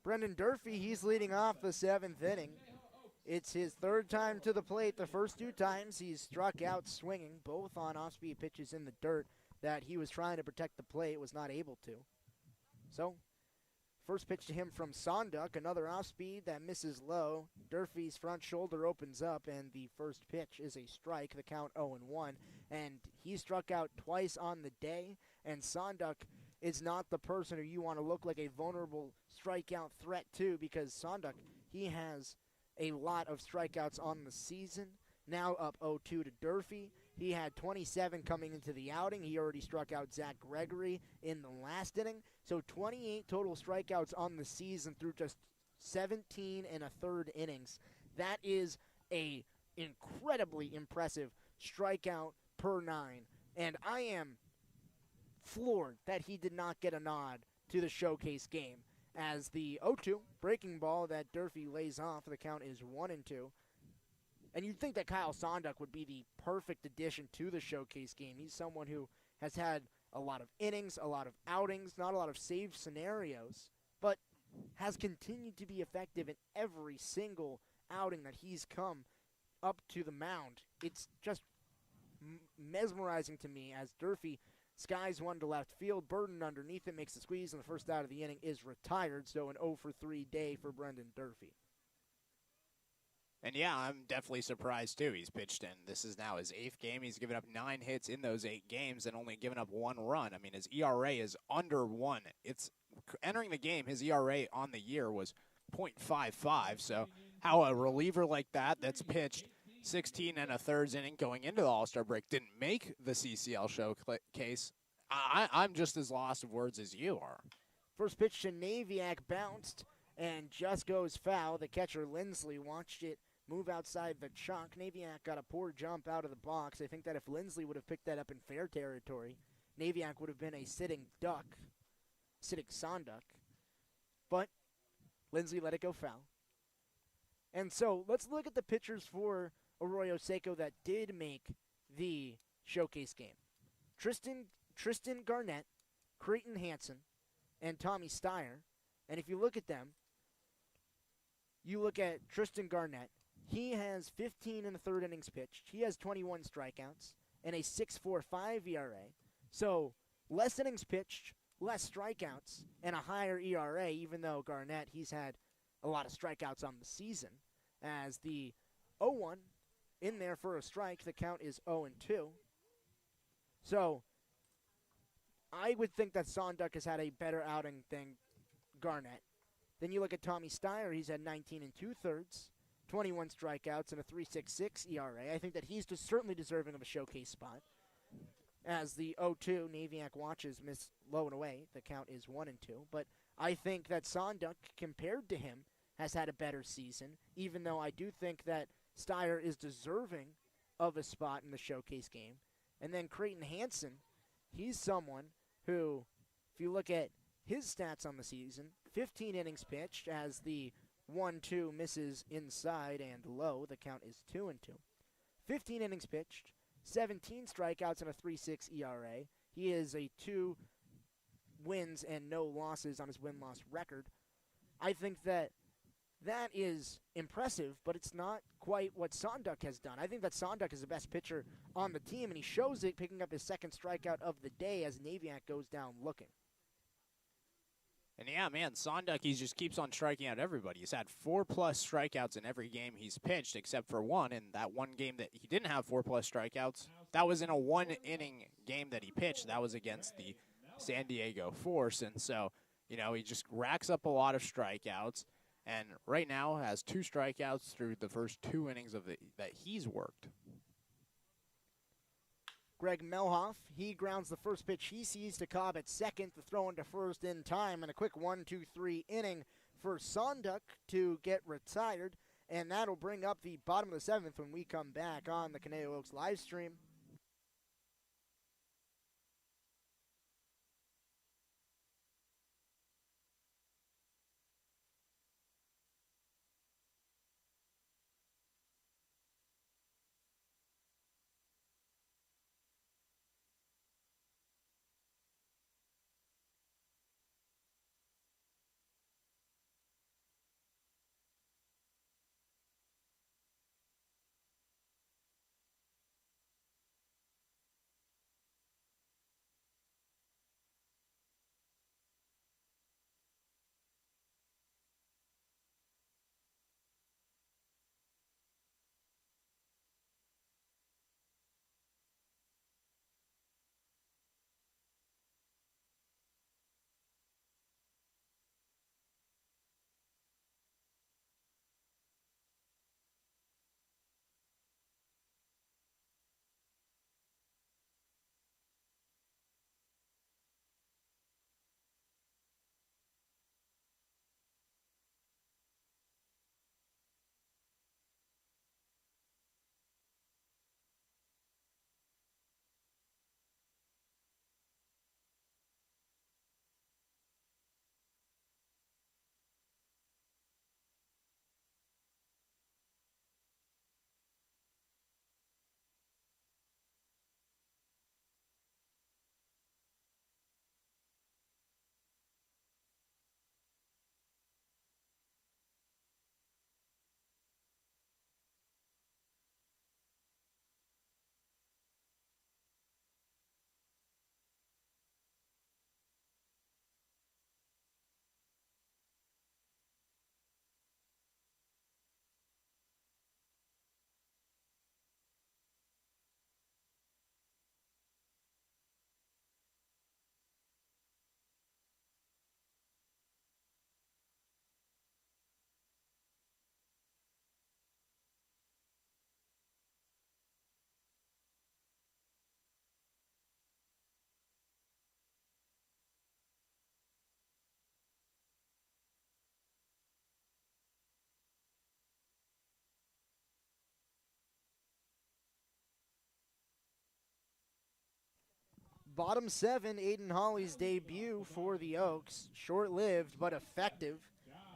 Brendan Durfee, he's leading off the 7th inning. It's his 3rd time to the plate. The first 2 times he's struck out swinging, both on off-speed pitches in the dirt that he was trying to protect the plate, was not able to. So, first pitch to him from Sonduk, another off-speed that misses low. Durfee's front shoulder opens up, and the first pitch is a strike, the count 0-1. And he struck out twice on the day, and Sonduk is not the person who you want to look like a vulnerable strikeout threat to, because Sonduk, he has a lot of strikeouts on the season. Now up 0-2 to Durfee. He had 27 coming into the outing. He already struck out Zach Gregory in the last inning. So 28 total strikeouts on the season through just 17 1/3 innings. That is a incredibly impressive strikeout per 9. And I am floored that he did not get a nod to the showcase game, as the 0-2 breaking ball that Durfee lays off, the count is 1-2. And you'd think that Kyle Sonduk would be the perfect addition to the showcase game. He's someone who has had a lot of innings, a lot of outings, not a lot of save scenarios, but has continued to be effective in every single outing that he's come up to the mound. It's just mesmerizing to me as Durfee skies one to left field. Burden underneath it, makes the squeeze, and the first out of the inning is retired. So an 0-for-3 day for Brendan Durfee. And yeah, I'm definitely surprised too. He's pitched in. This is now his 8th game. He's given up 9 hits in those 8 games and only given up 1 run. I mean, his ERA is under 1. It's entering the game, his ERA on the year was .55. So how a reliever like that's pitched 16 1/3 inning going into the All-Star break didn't make the CCL showcase. I'm just as lost of words as you are. First pitch to Naviak bounced and just goes foul. The catcher Lindsley watched it move outside the chalk. Naviak got a poor jump out of the box. I think that if Lindsley would have picked that up in fair territory, Naviak would have been a sitting Sonduk. But Lindsley let it go foul. And so let's look at the pitchers for Arroyo Seco that did make the showcase game. Tristan Garnett, Creighton Hansen, and Tommy Steyer. And if you look at them, you look at Tristan Garnett. He has 15 1/3 innings pitched. He has 21 strikeouts and a 6.45 ERA. So less innings pitched, less strikeouts, and a higher ERA, even though Garnett, he's had a lot of strikeouts on the season. As the 0-1 in there for a strike, the count is 0-2. So I would think that Sonduk has had a better outing than Garnett. Then you look at Tommy Steyer. He's had 19 2/3, 21 strikeouts, and a 3.66 ERA. I think that he's just certainly deserving of a showcase spot. As the 0-2, Naviak watches miss low and away. The count is 1-2. But I think that Sonduk, compared to him, has had a better season, even though I do think that Steyer is deserving of a spot in the showcase game. And then Creighton Hansen, he's someone who, if you look at his stats on the season, 15 innings pitched, as the 1-2 misses inside and low. The count is 2-2. 15 innings pitched, 17 strikeouts, and a 3.6 ERA. He is a 2 wins and no losses on his win-loss record. I think that is impressive, but it's not quite what Sonduk has done. I think that Sonduk is the best pitcher on the team, and he shows it, picking up his 2nd strikeout of the day as Naviak goes down looking. And yeah, man, Sonduk, he just keeps on striking out everybody. He's had 4+ strikeouts in every game he's pitched, except for one. And that one game that he didn't have 4+ strikeouts, that was in a 1-inning game that he pitched. That was against the San Diego Force. And so, you know, he just racks up a lot of strikeouts. And right now has 2 strikeouts through the first 2 innings of that he's worked. Greg Melhoff, he grounds the first pitch he sees to Cobb at second, the throw into first in time, and a quick 1-2-3 inning for Sonduk to get retired. And that'll bring up the bottom of the 7th when we come back on the Conejo Oaks live stream. Bottom 7, Aiden Hawley's debut for the Oaks. Short-lived but effective.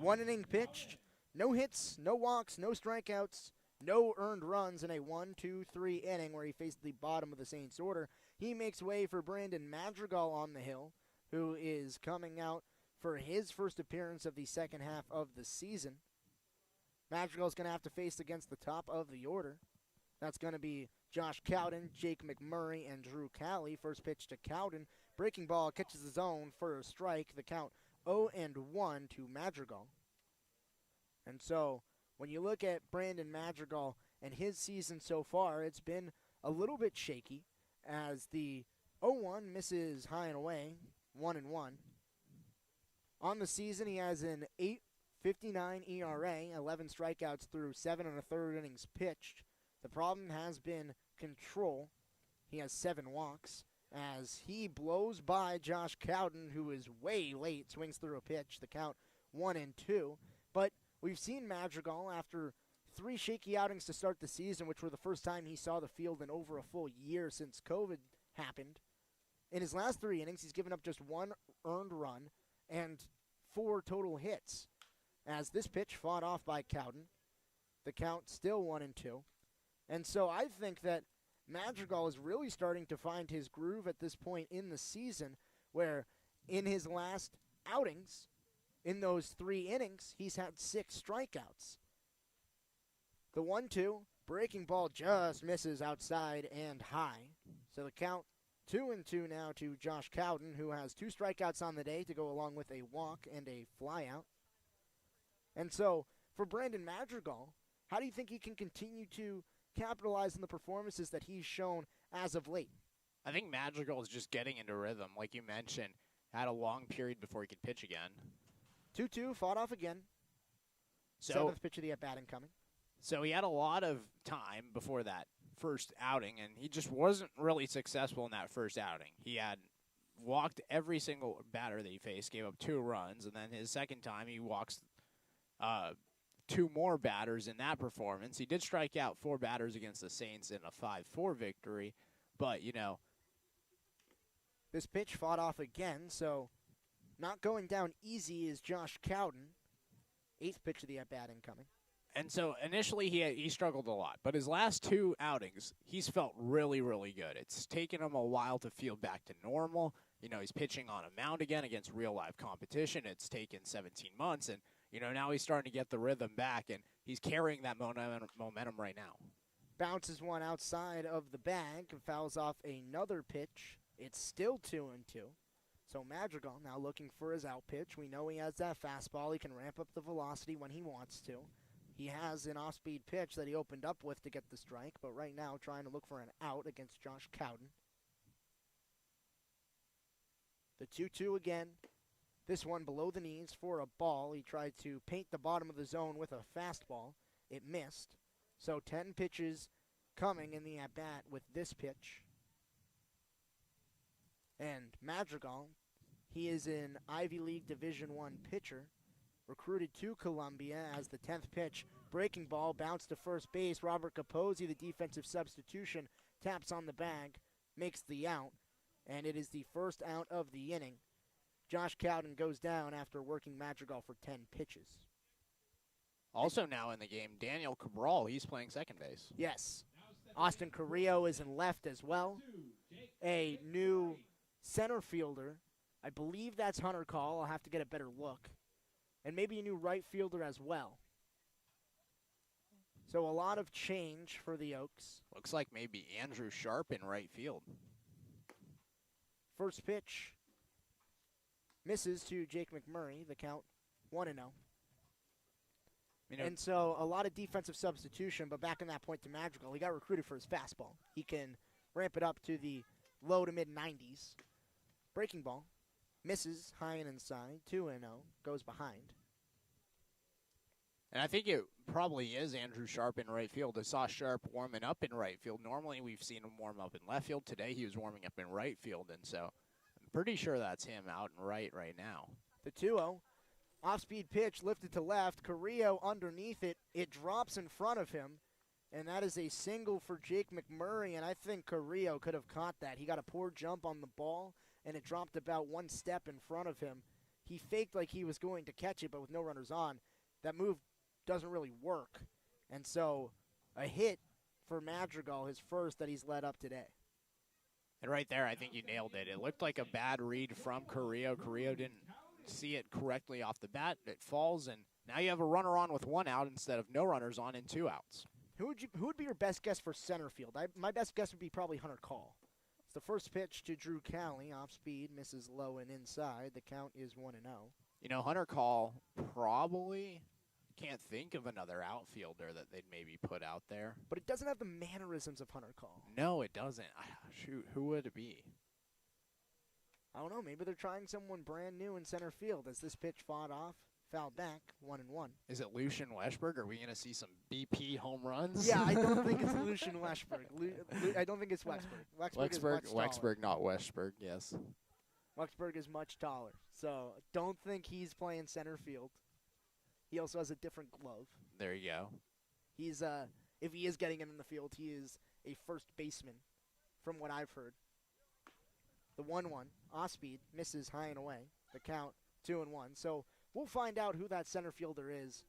1 inning pitched. No hits, no walks, no strikeouts, no earned runs in a 1-2-3 inning where he faced the bottom of the Saints order. He makes way for Brandon Madrigal on the hill, who is coming out for his first appearance of the second half of the season. Madrigal is going to have to face against the top of the order. That's going to be Josh Cowden, Jake McMurray, and Drew Calley. First pitch to Cowden. Breaking ball catches the zone for a strike. The count 0-1 to Madrigal. And so when you look at Brandon Madrigal and his season so far, it's been a little bit shaky as the 0-1 misses high and away, 1-1. On the season, he has an 8.59 ERA, 11 strikeouts through 7 1/3 innings pitched. The problem has been control. He has 7 walks as he blows by Josh Cowden, who is way late, swings through a pitch, the count 1-2. But we've seen Madrigal after 3 shaky outings to start the season, which were the first time he saw the field in over a full year since COVID happened. In his last 3 innings, he's given up just 1 earned run and 4 total hits. As this pitch fought off by Cowden, the count still 1-2. And so I think that Madrigal is really starting to find his groove at this point in the season, where in his last outings, in those 3 innings, he's had 6 strikeouts. The 1-2, breaking ball just misses outside and high. So the count 2-2 now to Josh Cowden, who has 2 strikeouts on the day to go along with a walk and a flyout. And so for Brandon Madrigal, how do you think he can continue to capitalize on the performances that he's shown as of late? I think Madrigal is just getting into rhythm, like you mentioned. Had a long period before he could pitch again. 2-2, fought off again. So, 7th pitch of the at-bat incoming. So he had a lot of time before that first outing, and he just wasn't really successful in that first outing. He had walked every single batter that he faced, gave up 2 runs, and then his second time he walks 2 more batters in that performance. He did strike out 4 batters against the Saints in a 5-4 victory, but, you know. This pitch fought off again, so not going down easy is Josh Cowden. 8th pitch of the at-bat incoming. And so initially he struggled a lot, but his last 2 outings, he's felt really, really good. It's taken him a while to feel back to normal. You know, he's pitching on a mound again against real-life competition. It's taken 17 months, and, you know, now he's starting to get the rhythm back, and he's carrying that momentum right now. Bounces one outside of the bag and fouls off another pitch. It's still 2-2. So Madrigal now looking for his out pitch. We know he has that fastball. He can ramp up the velocity when he wants to. He has an off-speed pitch that he opened up with to get the strike, but right now trying to look for an out against Josh Cowden. The 2-2 again. This one below the knees for a ball. He tried to paint the bottom of the zone with a fastball. It missed. So 10 pitches coming in the at-bat with this pitch. And Madrigal, he is an Ivy League Division I pitcher, recruited to Columbia as the 10th pitch. Breaking ball, bounced to first base. Robert Capozzi, the defensive substitution, taps on the bag, makes the out, and it is the first out of the inning. Josh Cowden goes down after working Madrigal for 10 pitches. Also now in the game, Daniel Cabral, he's playing second base. Yes. Austin Carrillo is in left as well. A new center fielder. I believe that's Hunter Call. I'll have to get a better look. And maybe a new right fielder as well. So a lot of change for the Oaks. Looks like maybe Andrew Sharp in right field. First pitch misses to Jake McMurray. The count 1-0. You know, And so a lot of defensive substitution, but back in that point to Madrigal, he got recruited for his fastball. He can ramp it up to the low to mid-90s. Breaking ball. Misses high and inside. 2-0. Goes behind. and I think it probably is Andrew Sharp in right field. I saw Sharp warming up in right field. Normally we've seen him warm up in left field. Today he was warming up in right field, and so I'm pretty sure that's him out in right now. The 2-0. Off-speed pitch lifted to left. Carrillo underneath it. It drops in front of him. And that is a single for Jake McMurray, and I think Carrillo could have caught that. He got a poor jump on the ball, and it dropped about one step in front of him. He faked like he was going to catch it, but with no runners on, that move doesn't really work. And so a hit for Madrigal, his first that he's led up today. And right there, I think you nailed it. It looked like a bad read from Carrillo. Carrillo didn't see it correctly off the bat. It falls, and now you have a runner on with one out instead of no runners on and 2 outs. Who would be your best guess for center field? My best guess would be probably Hunter Call. It's the first pitch to Drew Cali, off speed, misses low and inside. The count is 1-0. You know, Hunter Call probably can't think of another outfielder that they'd maybe put out there. But it doesn't have the mannerisms of Hunter Call. No, it doesn't. Shoot, who would it be? I don't know. Maybe they're trying someone brand new in center field as this pitch fought off. Fouled back, 1-1. Is it Lucian Westberg? Are we going to see some BP home runs? Yeah, I don't think it's Lucian Westberg. I don't think it's Westberg. Wexberg, not Westberg, yes. Wexberg is much taller, so don't think he's playing center field. He also has a different glove. There you go. He's if he is getting him in the field, he is a first baseman, from what I've heard. The 1-1 off speed misses high and away. The count 2-1. So we'll find out who that center fielder is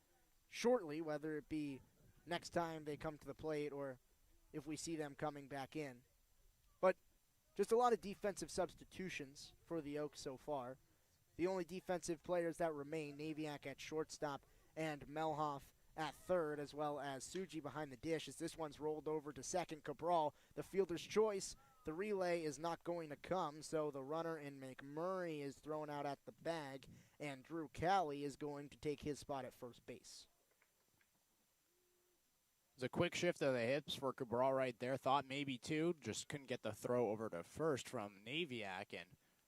shortly, whether it be next time they come to the plate or if we see them coming back in. But just a lot of defensive substitutions for the Oaks so far. The only defensive players that remain, Naviak at shortstop and Melhoff at third, as well as Suji behind the dish, as this one's rolled over to second. Cabral, the fielder's choice. The relay is not going to come, so the runner in McMurray is thrown out at the bag, and Drew Cali is going to take his spot at first base. It was a quick shift of the hips for Cabral right there. Thought maybe 2, just couldn't get the throw over to first from Naviak, and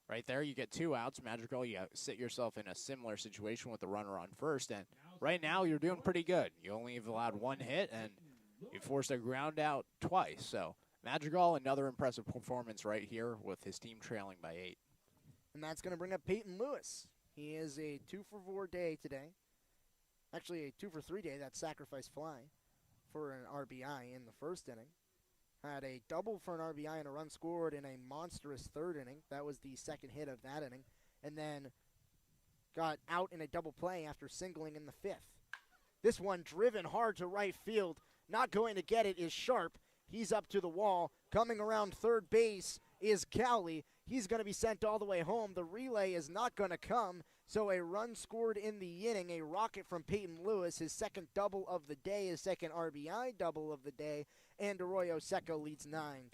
right there you get 2 outs. Madrigal, you sit yourself in a similar situation with the runner on first, and right now you're doing pretty good. You only have allowed 1 hit, and you forced a ground out twice, so Madrigal, another impressive performance right here with his team trailing by 8. And that's going to bring up Peyton Lewis. He is a 2-for-4 day today. Actually, a 2-for-3 day, that sacrifice fly for an RBI in the first inning. Had a double for an RBI and a run scored in a monstrous third inning. That was the second hit of that inning. And then got out in a double play after singling in the 5th. This one driven hard to right field. Not going to get it is Sharp. He's up to the wall. Coming around third base is Cowley. He's going to be sent all the way home. The relay is not going to come. So a run scored in the inning, a rocket from Peyton Lewis, his second double of the day, his second RBI double of the day, and Arroyo Seco leads 9-0.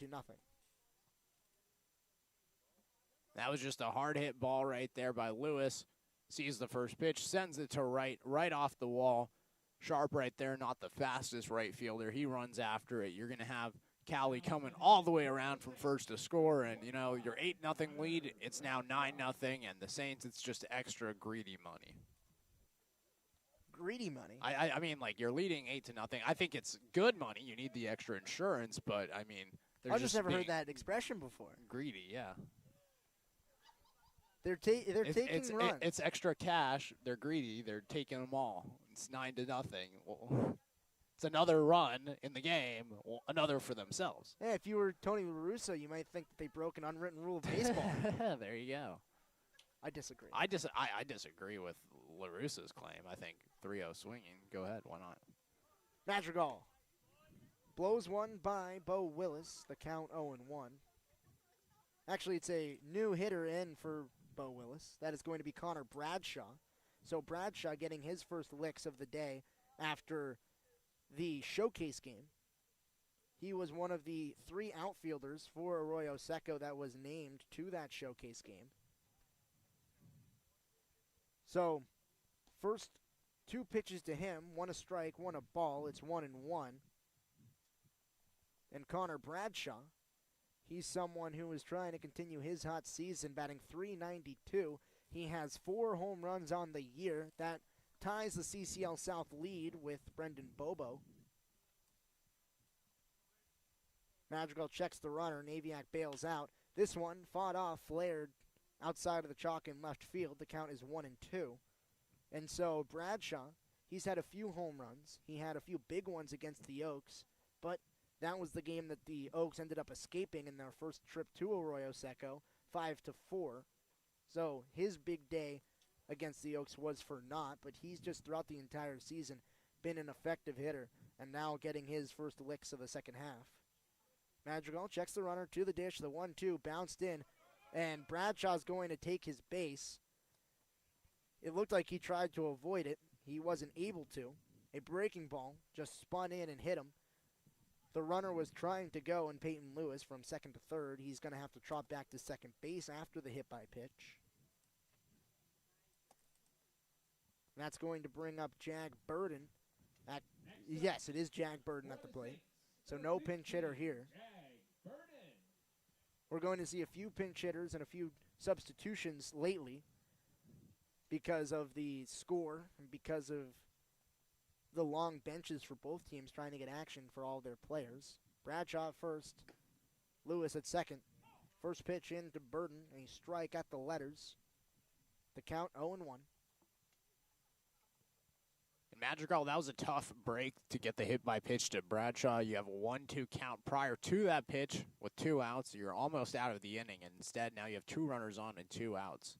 That was just a hard hit ball right there by Lewis. Sees the first pitch, sends it to right off the wall. Sharp right there, not the fastest right fielder. He runs after it. You're going to have Cali coming all the way around from first to score, and, you know, your 8-0 lead, it's now 9-0, and the Saints, it's just extra greedy money. Greedy money? I mean, like, you're leading 8-0. I think it's good money. You need the extra insurance, but, I mean, I've just never heard that expression before. Greedy, yeah. They're taking runs. It's extra cash. They're greedy. They're taking them all. It's 9-0. Well, it's another run in the game, another for themselves. Yeah, if you were Tony La Russa, you might think that they broke an unwritten rule of baseball. There you go. I disagree. I disagree with La Russa's claim. I think 3-0 swinging. Go ahead. Why not? Madrigal blows one by Bo Willis. The count 0-1. Actually, it's a new hitter in for Bo Willis. That is going to be Connor Bradshaw. So Bradshaw getting his first licks of the day after the showcase game. He was one of the 3 outfielders for Arroyo Seco that was named to that showcase game. So, first 2 pitches to him, 1 a strike, 1 a ball. It's 1-1. And Connor Bradshaw, he's someone who is trying to continue his hot season, batting .392. He has 4 home runs on the year. That ties the CCL South lead with Brendan Bobo. Madrigal checks the runner. Naviak bails out. This one fought off, flared outside of the chalk in left field. The count is 1-2. And so Bradshaw, he's had a few home runs. He had a few big ones against the Oaks, but that was the game that the Oaks ended up escaping in their first trip to Arroyo Seco, 5-4. So his big day against the Oaks was for naught, but he's just throughout the entire season been an effective hitter, and now getting his first licks of the second half. Madrigal checks the runner to the dish, the 1-2 bounced in, and Bradshaw's going to take his base. It looked like he tried to avoid it. He wasn't able to. A breaking ball just spun in and hit him. The runner was trying to go, and Peyton Lewis from second to third. He's going to have to trot back to second base after the hit by pitch. And that's going to bring up Jag Burden. Yes, it is Jag Burden at the plate. So no pinch hitter here. We're going to see a few pinch hitters and a few substitutions lately because of the score and because of the long benches for both teams trying to get action for all their players. Bradshaw at first, Lewis at second. First pitch in to Burden, a strike at the letters. The count 0-1. And Madrigal, that was a tough break to get the hit by pitch to Bradshaw. You have a 1-2 count prior to that pitch with 2 outs. You're almost out of the inning, and instead now you have 2 runners on and 2 outs.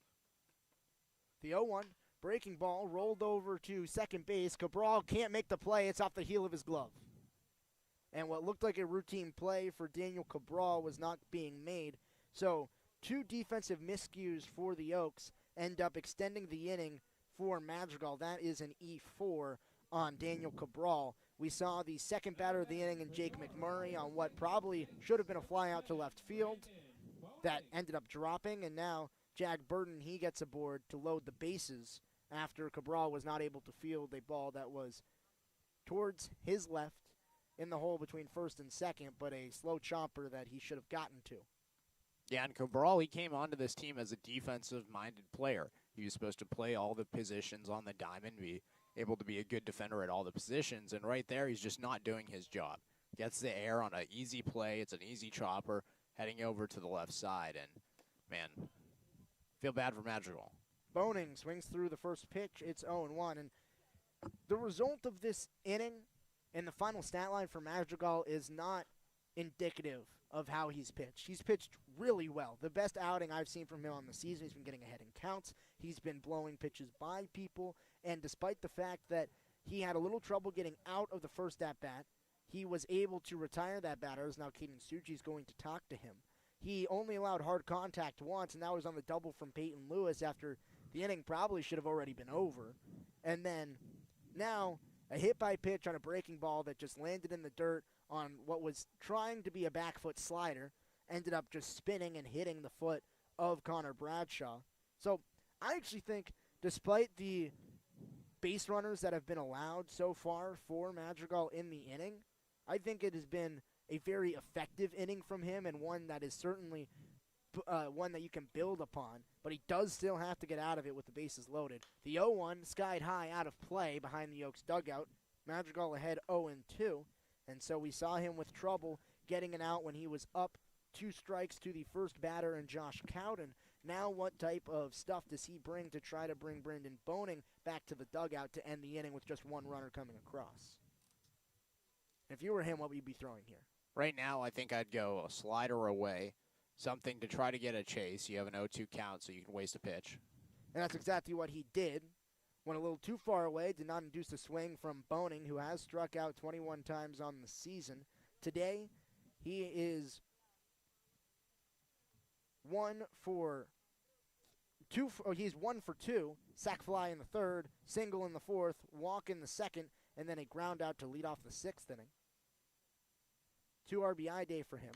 The 0-1. Breaking ball rolled over to second base. Cabral can't make the play. It's off the heel of his glove. And what looked like a routine play for Daniel Cabral was not being made. So 2 defensive miscues for the Oaks end up extending the inning for Madrigal. That is an E4 on Daniel Cabral. We saw the second batter of the inning in Jake McMurray on what probably should have been a fly out to left field that ended up dropping. And now Jag Burden, he gets aboard to load the bases after Cabral was not able to field a ball that was towards his left in the hole between first and second, but a slow chopper that he should have gotten to. Yeah, and Cabral, he came onto this team as a defensive-minded player. He was supposed to play all the positions on the diamond, be able to be a good defender at all the positions, and right there he's just not doing his job. Gets the air on an easy play. It's an easy chopper heading over to the left side, and, man, feel bad for Madrigal. Boning swings through the first pitch. It's 0-1. And the result of this inning and the final stat line for Madrigal is not indicative of how he's pitched. He's pitched really well. The best outing I've seen from him on the season. He's been getting ahead in counts. He's been blowing pitches by people. And despite the fact that he had a little trouble getting out of the first at-bat, he was able to retire that batter, as now Caden Suji's going to talk to him. He only allowed hard contact once, and that was on the double from Peyton Lewis after the inning probably should have already been over. And then now a hit by pitch on a breaking ball that just landed in the dirt on what was trying to be a back foot slider ended up just spinning and hitting the foot of Connor Bradshaw. So I actually think despite the base runners that have been allowed so far for Madrigal in the inning, I think it has been a very effective inning from him and one that is certainly one that you can build upon, but he does still have to get out of it with the bases loaded. The 0-1 skied high out of play behind the Oaks dugout. Madrigal ahead 0-2, and so we saw him with trouble getting an out when he was up 2 strikes to the first batter and Josh Cowden. Now what type of stuff does he bring to try to bring Brendan Boning back to the dugout to end the inning with just 1 runner coming across? If you were him, what would you be throwing here? Right now, I think I'd go a slider away, something to try to get a chase. You have an 0-2 count, so you can waste a pitch. And that's exactly what he did. Went a little too far away, did not induce a swing from Boning, who has struck out 21 times on the season. Today, he is 1 for 2. He's 1 for 2. Sac fly in the third, single in the fourth, walk in the second, and then a ground out to lead off the 6th inning. 2 RBI day for him.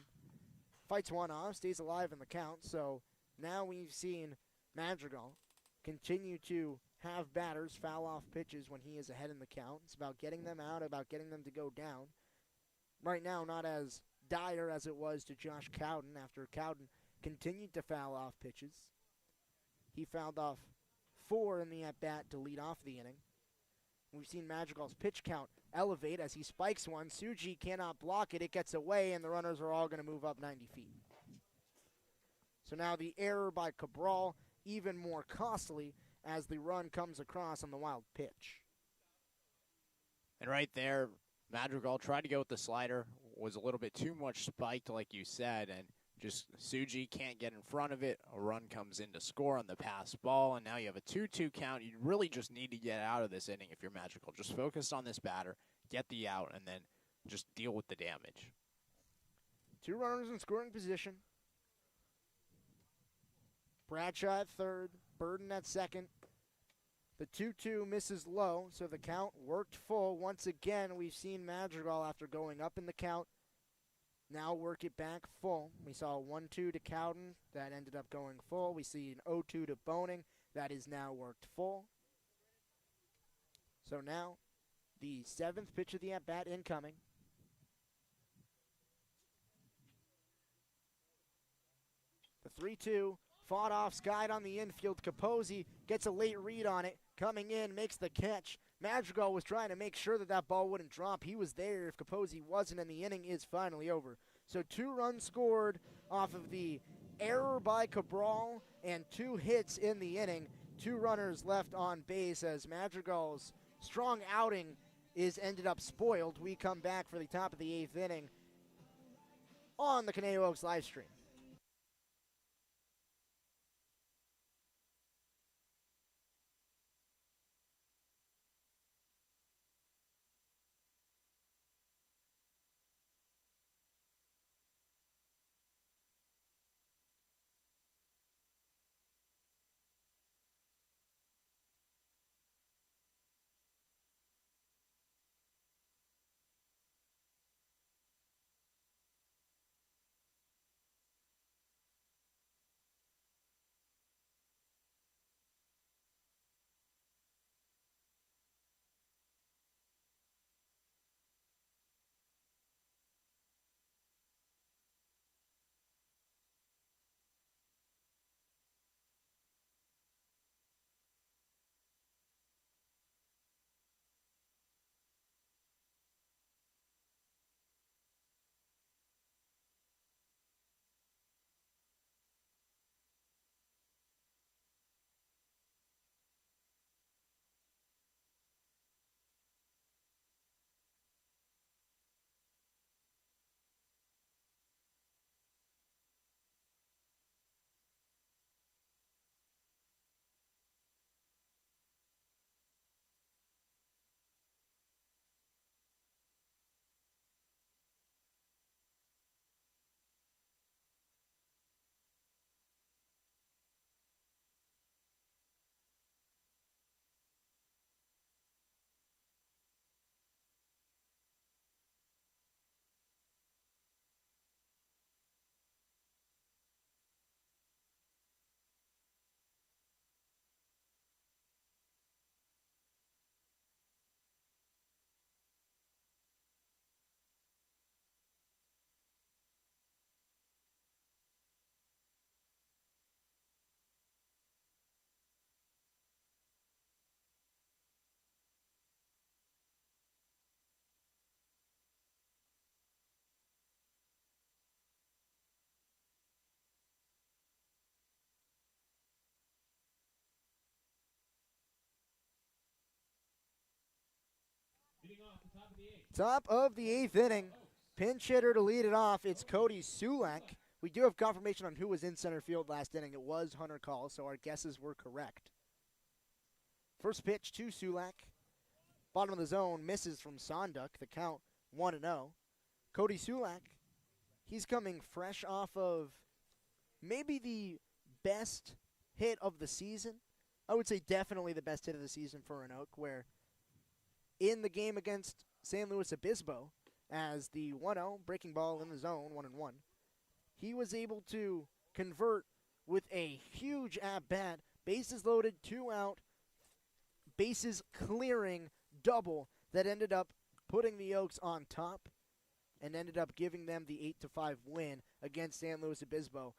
Fights 1 off, stays alive in the count. So now we've seen Madrigal continue to have batters foul off pitches when he is ahead in the count. It's about getting them out, about getting them to go down. Right now, not as dire as it was to Josh Cowden after Cowden continued to foul off pitches. He fouled off 4 in the at-bat to lead off the inning. We've seen Madrigal's pitch count elevate as he spikes one. Suji cannot block it. It gets away, and the runners are all going to move up 90 feet. So now the error by Cabral, even more costly as the run comes across on the wild pitch. And right there, Madrigal tried to go with the slider, was a little bit too much spiked, like you said, and just Suji can't get in front of it. A run comes in to score on the pass ball, and now you have a 2-2 count. You really just need to get out of this inning if you're Madrigal. Just focus on this batter, get the out, and then just deal with the damage. 2 runners in scoring position. Bradshaw at third, Burden at second. The 2-2 misses low, so the count worked full. Once again, we've seen Madrigal, after going up in the count, now work it back full. We saw a 1-2 to Cowden. That ended up going full. We see an 0-2 to Boning. That is now worked full. So now, the 7th pitch of the at-bat incoming. The 3-2. Fought off, skied on the infield. Capozzi gets a late read on it. Coming in, makes the catch. Madrigal was trying to make sure that that ball wouldn't drop. He was there if Capozzi wasn't, and the inning is finally over. So 2 runs scored off of the error by Cabral and 2 hits in the inning. 2 runners left on base as Madrigal's strong outing is ended up spoiled. We come back for the top of the 8th inning on the Conejo Oaks live stream. Leading off the top of the 8th. Top of the 8th inning. Pinch hitter to lead it off. It's Cody Sulak. We do have confirmation on who was in center field last inning. It was Hunter Call, so our guesses were correct. First pitch to Sulak. Bottom of the zone, misses from Sonduk. The count 1-0. Cody Sulak, he's coming fresh off of maybe the best hit of the season. I would say definitely the best hit of the season for an Oak, where in the game against San Luis Obispo, as the 1-0 breaking ball in the zone, 1-1, he was able to convert with a huge at-bat, bases loaded, 2 out, bases clearing double that ended up putting the Oaks on top and ended up giving them the 8-5 win against San Luis Obispo.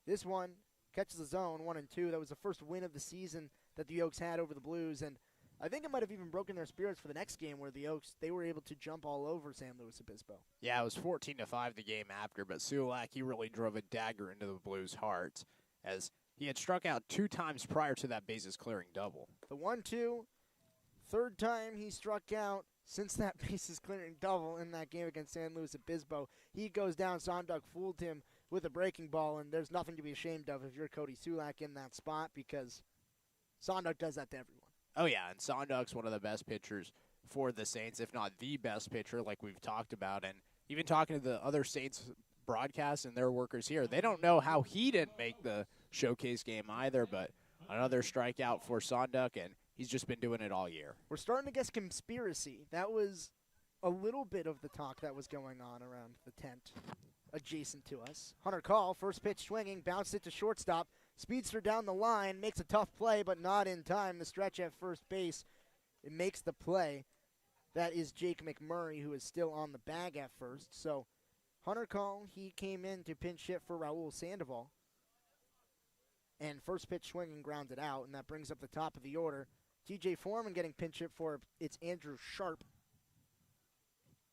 This one catches the zone, 1-2. That was the first win of the season that the Oaks had over the Blues, and I think it might have even broken their spirits for the next game where the Oaks, they were able to jump all over San Luis Obispo. Yeah, it was 14-5 the game after, but Sulak, he really drove a dagger into the Blues' heart as he had struck out 2 times prior to that bases clearing double. The 1-2, third time he struck out since that bases clearing double in that game against San Luis Obispo, he goes down. Sonduck fooled him with a breaking ball, and there's nothing to be ashamed of if you're Cody Sulak in that spot because Sonduck does that to everyone. Oh, yeah, and Sonduck's one of the best pitchers for the Saints, if not the best pitcher, like we've talked about. And even talking to the other Saints broadcasts and their workers here, they don't know how he didn't make the showcase game either, but another strikeout for Sonduck, and he's just been doing it all year. We're starting to guess conspiracy. That was a little bit of the talk that was going on around the tent adjacent to us. Hunter Call, first pitch swinging, bounced it to shortstop. Speedster down the line, makes a tough play, but not in time. The stretch at first base, it makes the play. That is Jake McMurray, who is still on the bag at first. So Hunter Call, he came in to pinch hit for Raul Sandoval. And first pitch swinging grounded out, and that brings up the top of the order. TJ Foreman getting pinch hit for, it's Andrew Sharp.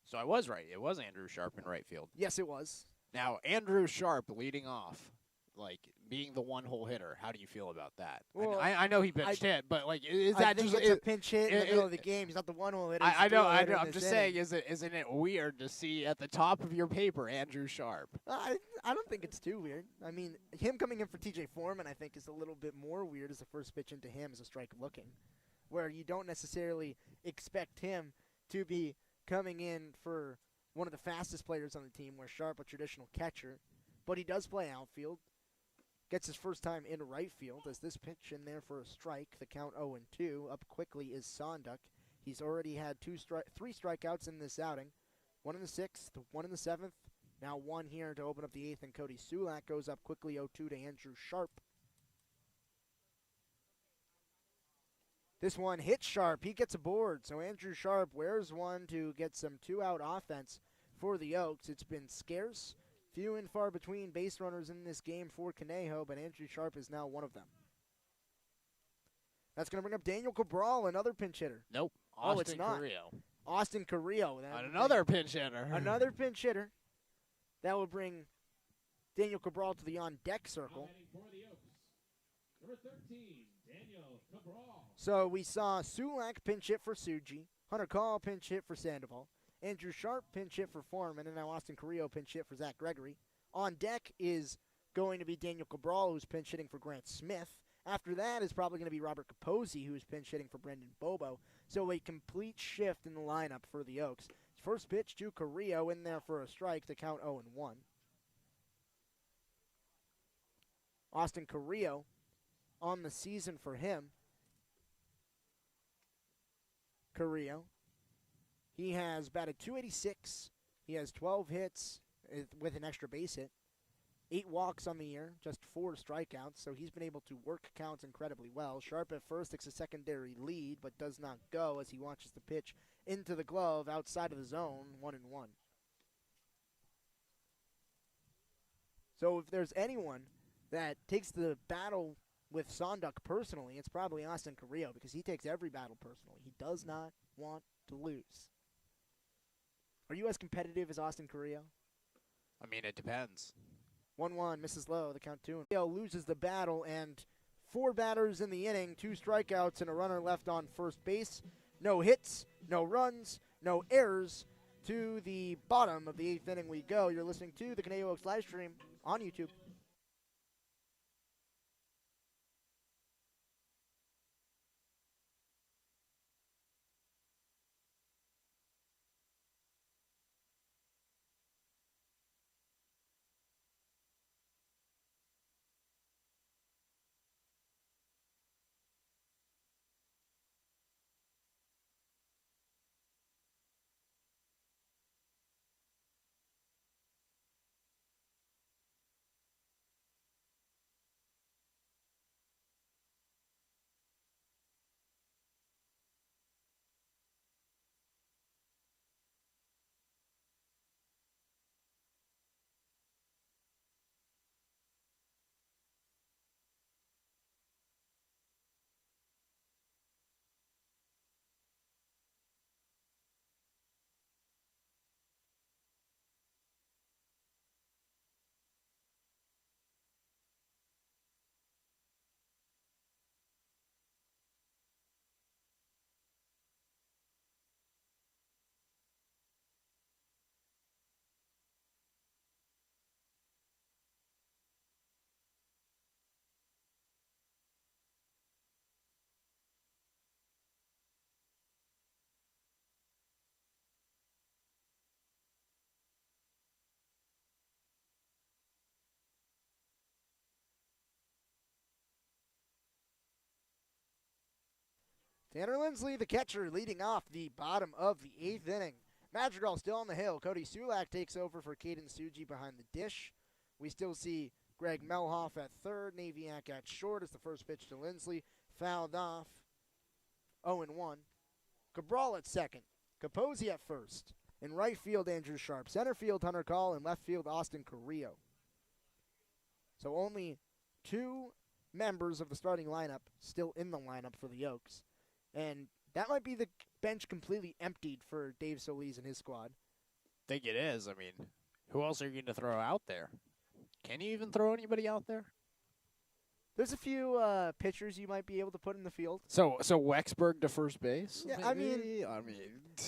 So I was right. It was Andrew Sharp in right field. Yes, it was. Now, Andrew Sharp leading off, like being the one-hole hitter. How do you feel about that? Well, I know he pitched hit, but like, is I that think just it's a pinch hit in the middle of the game. He's not the one-hole hitter. I know. I'm just saying, isn't it weird to see at the top of your paper Andrew Sharp? I don't think it's too weird. I mean, him coming in for TJ Foreman, I think, is a little bit more weird as the first pitch into him is a strike looking, where you don't necessarily expect him to be coming in for one of the fastest players on the team, where Sharp, a traditional catcher, but he does play outfield. Gets his first time in right field as this pitch in there for a strike. The count 0-2. Up quickly is Sonduck. He's already had three strikeouts in this outing. One in the 6th, one in the 7th. Now one here to open up the 8th, and Cody Sulak goes up quickly 0-2 to Andrew Sharp. This one hits Sharp. He gets a board, so Andrew Sharp wears one to get some two-out offense for the Oaks. It's been scarce. Few and far between base runners in this game for Conejo, but Andrew Sharp is now one of them. That's going to bring up Daniel Cabral, another pinch hitter. Nope. It's not. Carrillo. Austin Carrillo. Another pinch hitter. Another pinch hitter. That will bring Daniel Cabral to the on-deck circle. For the Oaks, number 13, Daniel Cabral. So we saw Sulak pinch hit for Suji, Hunter Call pinch hit for Sandoval, Andrew Sharp pinch hit for Foreman, and now Austin Carrillo pinch hit for Zach Gregory. On deck is going to be Daniel Cabral, who's pinch hitting for Grant Smith. After that is probably going to be Robert Capozzi, who's pinch hitting for Brendan Bobo. So a complete shift in the lineup for the Oaks. First pitch to Carrillo in there for a strike to count 0-1. Austin Carrillo on the season for him. Carrillo. He has batted .286. He has 12 hits with an extra base hit. 8 walks on the year, just 4 strikeouts, so he's been able to work counts incredibly well. Sharp at first takes a secondary lead, but does not go as he watches the pitch into the glove outside of the zone, 1-1. So if there's anyone that takes the battle with Sonduck personally, it's probably Austin Carrillo, because he takes every battle personally. He does not want to lose. Are you as competitive as Austin Carrillo? I mean, it depends. 1-1, misses low, the count 2. Carrillo loses the battle, and 4 batters in the inning, 2 strikeouts, and a runner left on first base. No hits, no runs, no errors. To the bottom of the 8th inning we go. You're listening to the Conejo Oaks live stream on YouTube. Tanner Lindsley, the catcher, leading off the bottom of the 8th inning. Madrigal still on the hill. Cody Sulak takes over for Caden Suji behind the dish. We still see Greg Melhoff at third, Naviak at short as the first pitch to Lindsley. Fouled off. 0-1. Cabral at second. Capozzi at first. In right field, Andrew Sharp. Center field, Hunter Call. In left field, Austin Carrillo. So only 2 members of the starting lineup still in the lineup for the Oaks. And that might be the bench completely emptied for Dave Solis and his squad. Think it is. I mean, who else are you going to throw out there? Can you even throw anybody out there? There's a few pitchers you might be able to put in the field. So Wexberg to first base? Yeah, maybe?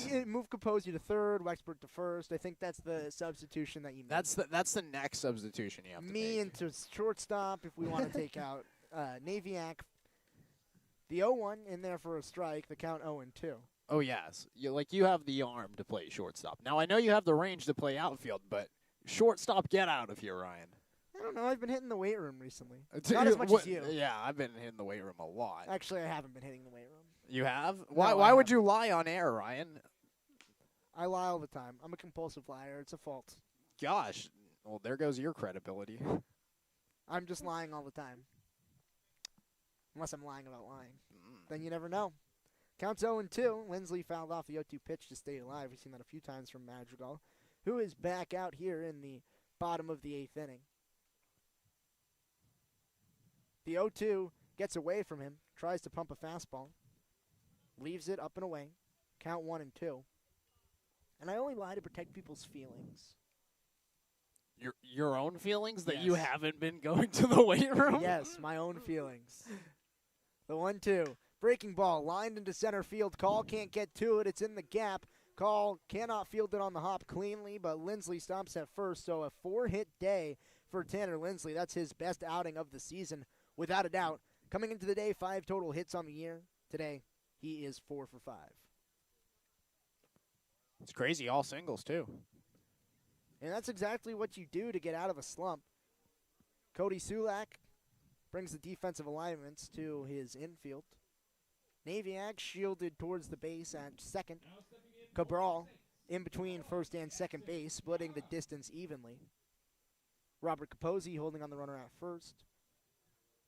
Yeah, move Capozzi to third, Wexberg to first. I think that's the substitution that you make. That's the next substitution you have to make. Me into shortstop if we want to take out Naviak. The 0-1 in there for a strike, the count 0-2. Oh, yes. You have the arm to play shortstop. Now, I know you have the range to play outfield, but shortstop, get out of here, Ryan. I don't know. I've been hitting the weight room recently. Not as much as you. Yeah, I've been hitting the weight room a lot. Actually, I haven't been hitting the weight room. You have? No, Why would you lie on air, Ryan? I lie all the time. I'm a compulsive liar. It's a fault. Gosh. Well, there goes your credibility. I'm just lying all the time. Unless I'm lying about lying. Then you never know. Counts 0-2. Lindsley fouled off the 0-2 pitch to stay alive. We've seen that a few times from Madrigal, who is back out here in the bottom of the 8th inning. The 0-2 gets away from him, tries to pump a fastball, leaves it up and away. Count 1-2. And I only lie to protect people's feelings. Your own feelings that Yes. you haven't been going to the weight room? Yes, my own feelings. The 1-2. Breaking ball lined into center field. Call can't get to it. It's in the gap. Call cannot field it on the hop cleanly, but Lindsley stops at first. So a 4-hit day for Tanner Lindsley. That's his best outing of the season, without a doubt. Coming into the day, 5 total hits on the year. Today, he is 4 for 5. It's crazy. All singles, too. And that's exactly what you do to get out of a slump. Cody Sulak brings the defensive alignments to his infield. Naviak shielded towards the base at second. Cabral in between first and second base, splitting the distance evenly. Robert Capozzi holding on the runner at first.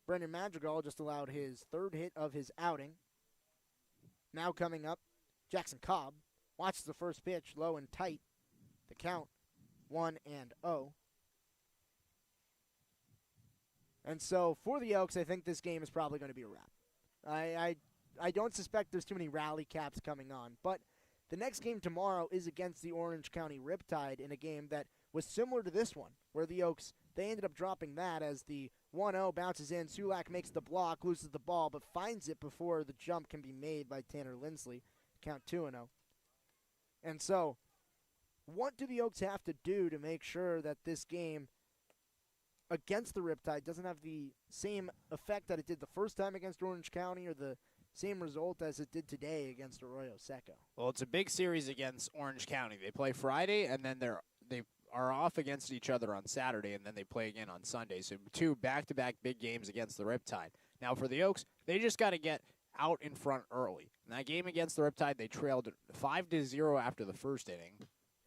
Brendan Madrigal just allowed his 3rd hit of his outing. Now coming up, Jackson Cobb watches the first pitch low and tight. The count 1-0. And so for the Oaks, I think this game is probably going to be a wrap. I don't suspect there's too many rally caps coming on, but the next game tomorrow is against the Orange County Riptide in a game that was similar to this one, where the Oaks, they ended up dropping that as the 1-0 bounces in. Sulak makes the block, loses the ball, but finds it before the jump can be made by Tanner Lindsley. Count 2-0. And so, what do the Oaks have to do to make sure that this game against the Riptide doesn't have the same effect that it did the first time against Orange County, or the same result as it did today against Arroyo Seco? Well, it's a big series against Orange County. They play Friday, and then they are off against each other on Saturday, and then they play again on Sunday. So 2 back-to-back big games against the Riptide. Now for the Oaks, they just got to get out in front early. In that game against the Riptide, they trailed 5-0 after the first inning.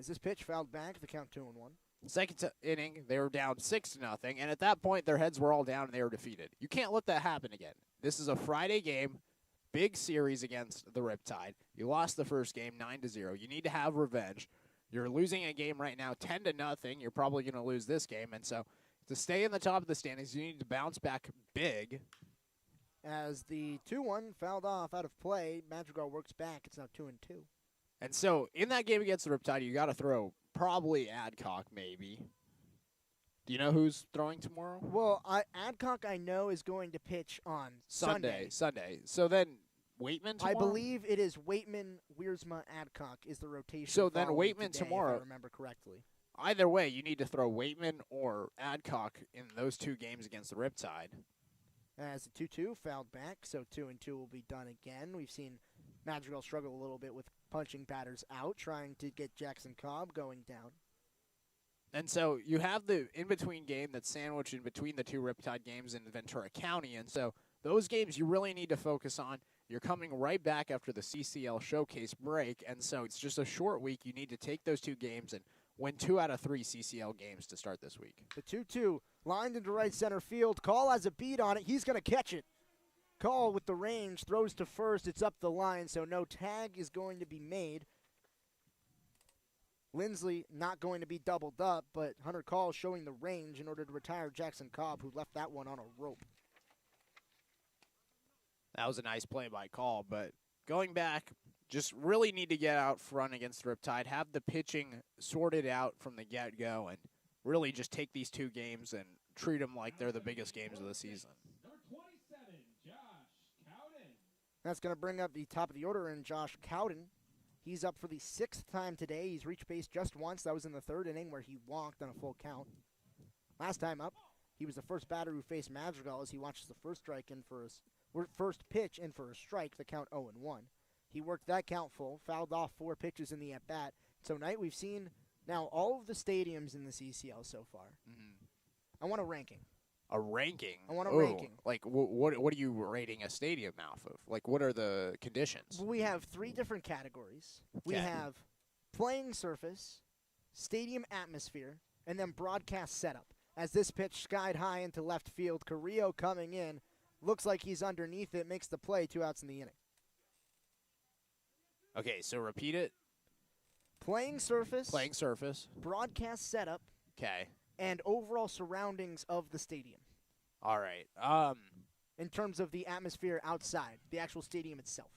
Is this pitch fouled back? The count 2-1. Second inning, they were down 6-0, and at that point, their heads were all down and they were defeated. You can't let that happen again. This is a Friday game, big series against the Riptide. You lost the first game 9-0. You need to have revenge. You're losing a game right now 10-0. You're probably going to lose this game, and so to stay in the top of the standings, you need to bounce back big. As the 2-1 fouled off out of play, Madrigal works back. It's now 2-2. And so in that game against the Riptide, you got to throw probably Adcock, maybe. Do you know who's throwing tomorrow? Well, Adcock, I know, is going to pitch on Sunday. So then Waitman tomorrow? I believe it is Waitman, Wiersma, Adcock is the rotation. So then following Waitman today, tomorrow. if I remember correctly. Either way, you need to throw Waitman or Adcock in those 2 games against the Riptide. As the 2-2 fouled back, so 2-2 will be done again. We've seen Madrigal struggle a little bit with punching batters out, trying to get Jackson Cobb going down. And so you have the in-between game that's sandwiched in between the 2 Riptide games in Ventura County, and so those games you really need to focus on You're coming right back after the CCL Showcase break, and so it's just a short week. You need to take those 2 games and win 2 out of 3 CCL games to start this week. The 2-2 lined into right center field. Call has a beat on it. He's going to catch it. Call with the range, throws to first. It's up the line, so no tag is going to be made. Lindsley not going to be doubled up, but Hunter Call showing the range in order to retire Jackson Cobb, who left that one on a rope. That was a nice play by Call, but going back, just really need to get out front against Riptide, have the pitching sorted out from the get-go, and really just take these 2 games and treat them like they're the biggest games of the season. Number 27, Josh Cowden. That's going to bring up the top of the order in Josh Cowden. He's up for the 6th time today. He's reached base just once. That was in the 3rd inning where he walked on a full count. Last time up, he was the first batter who faced Madrigal as he watches the first pitch in for a strike, the count 0-1. He worked that count full, fouled off 4 pitches in the at-bat. So tonight we've seen now all of the stadiums in the CCL so far. I want a ranking. A ranking? I want a ranking. Like, what are you rating a stadium off of? Like, what are the conditions? We have 3 different categories. We Okay. have playing surface, stadium atmosphere, and then broadcast setup. As this pitch skied high into left field, Carrillo coming in. Looks like he's underneath it, makes the play, 2 outs in the inning. Okay, so repeat it. Playing surface, broadcast setup, Okay. and overall surroundings of the stadium All right. in terms of the atmosphere outside, the actual stadium itself.